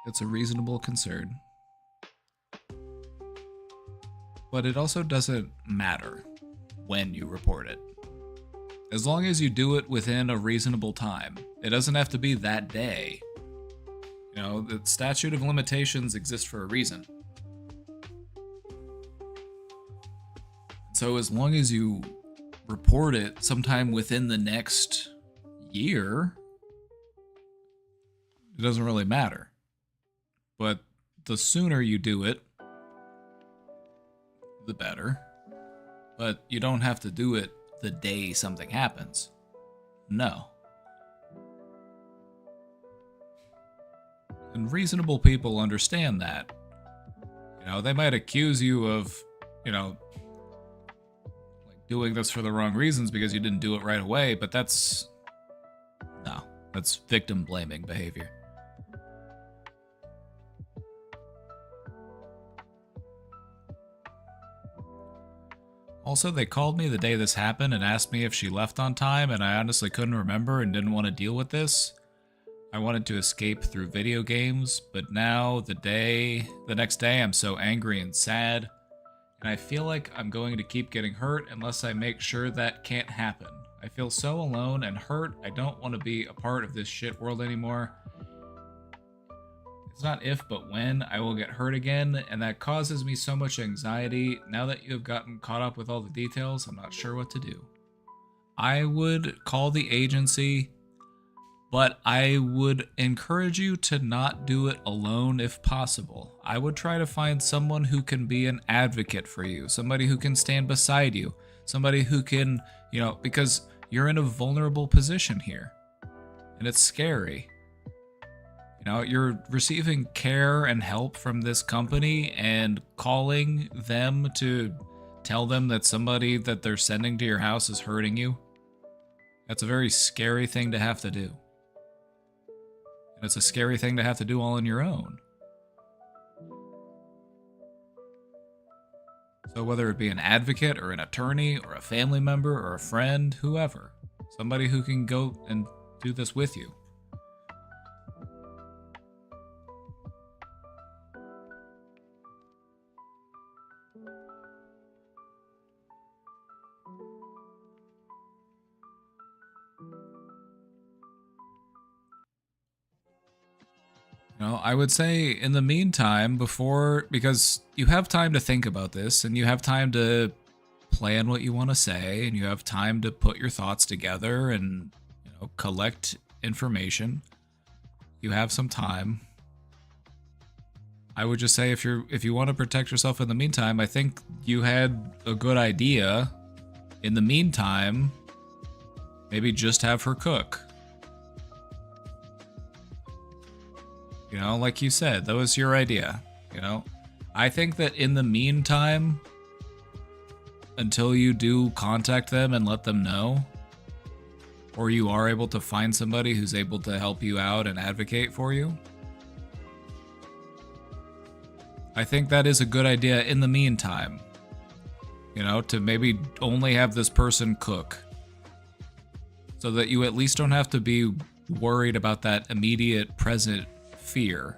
It's a reasonable concern. But it also doesn't matter when you report it. As long as you do it within a reasonable time. It doesn't have to be that day. You know, the statute of limitations exists for a reason. So as long as you report it sometime within the next year, it doesn't really matter. But the sooner you do it, the better. But you don't have to do it the day something happens. No. And reasonable people understand that. You know, they might accuse you of, you know, like doing this for the wrong reasons because you didn't do it right away, but that's victim blaming behavior. Also, they called me the day this happened and asked me if she left on time, and I honestly couldn't remember and didn't want to deal with this. I wanted to escape through video games, but now the next day I'm so angry and sad, and I feel like I'm going to keep getting hurt unless I make sure that can't happen. I feel so alone and hurt. I don't want to be a part of this shit world anymore. It's not if, but when I will get hurt again, and that causes me so much anxiety. Now that you have gotten caught up with all the details, I'm not sure what to do. I would call the agency, but I would encourage you to not do it alone if possible. I would try to find someone who can be an advocate for you, somebody who can stand beside you, somebody who can, you know, because you're in a vulnerable position here, and it's scary. You know, you're receiving care and help from this company, and calling them to tell them that somebody that they're sending to your house is hurting you. That's a very scary thing to have to do. And it's a scary thing to have to do all on your own. So whether it be an advocate or an attorney or a family member or a friend, whoever, somebody who can go and do this with you. You know, I would say in the meantime, because you have time to think about this and you have time to plan what you want to say and you have time to put your thoughts together and, you know, collect information. You have some time. I would just say if you want to protect yourself in the meantime, I think you had a good idea. In the meantime, maybe just have her cook. You know, like you said, that was your idea, you know? I think that in the meantime, until you do contact them and let them know, or you are able to find somebody who's able to help you out and advocate for you, I think that is a good idea in the meantime. You know, to maybe only have this person cook, so that you at least don't have to be worried about that immediate present fear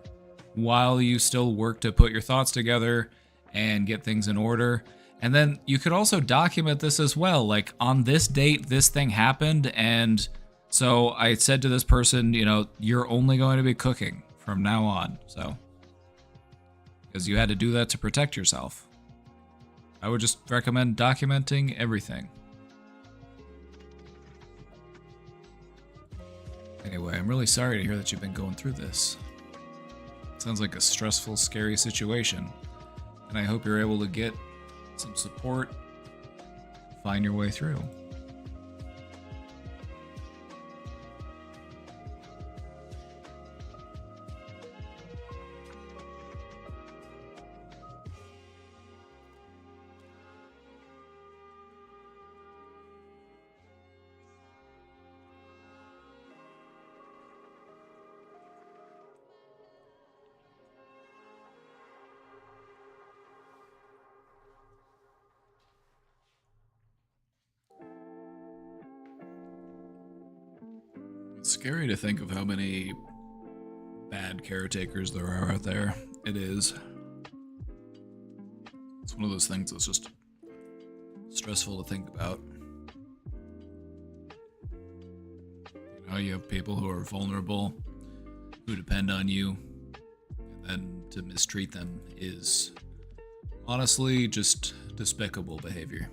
while you still work to put your thoughts together and get things in order. And then you could also document this as well, like on this date this thing happened, and so I said to this person, you know, you're only going to be cooking from now on, so because you had to do that to protect yourself. I would just recommend documenting everything. Anyway, I'm really sorry to hear that you've been going through this. Sounds like a stressful, scary situation, and I hope you're able to get some support, find your way through. It's scary to think of how many bad caretakers there are out there. It is. It's one of those things that's just stressful to think about. You know, you have people who are vulnerable, who depend on you, and to mistreat them is honestly just despicable behavior.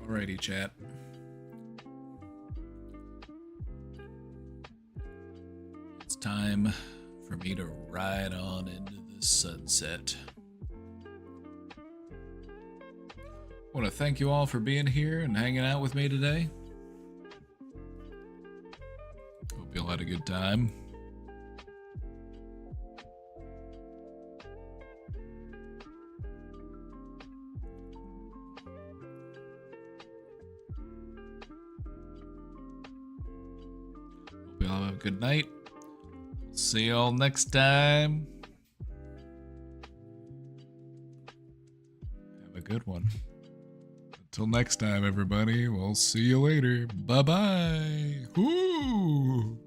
Alrighty, chat. It's time for me to ride on into the sunset. I want to thank you all for being here and hanging out with me today. Hope you all had a good time. Hope you all have a good night. See you all next time. Have a good one. Until next time, everybody, we'll see you later. Bye-bye. Woo!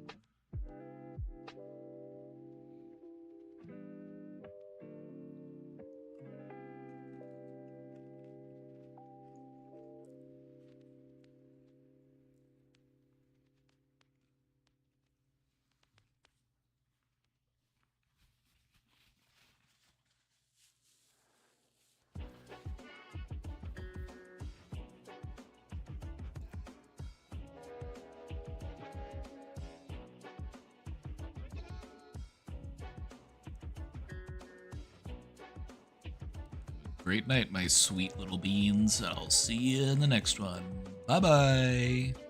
Great night, my sweet little beans. I'll see you in the next one. Bye-bye.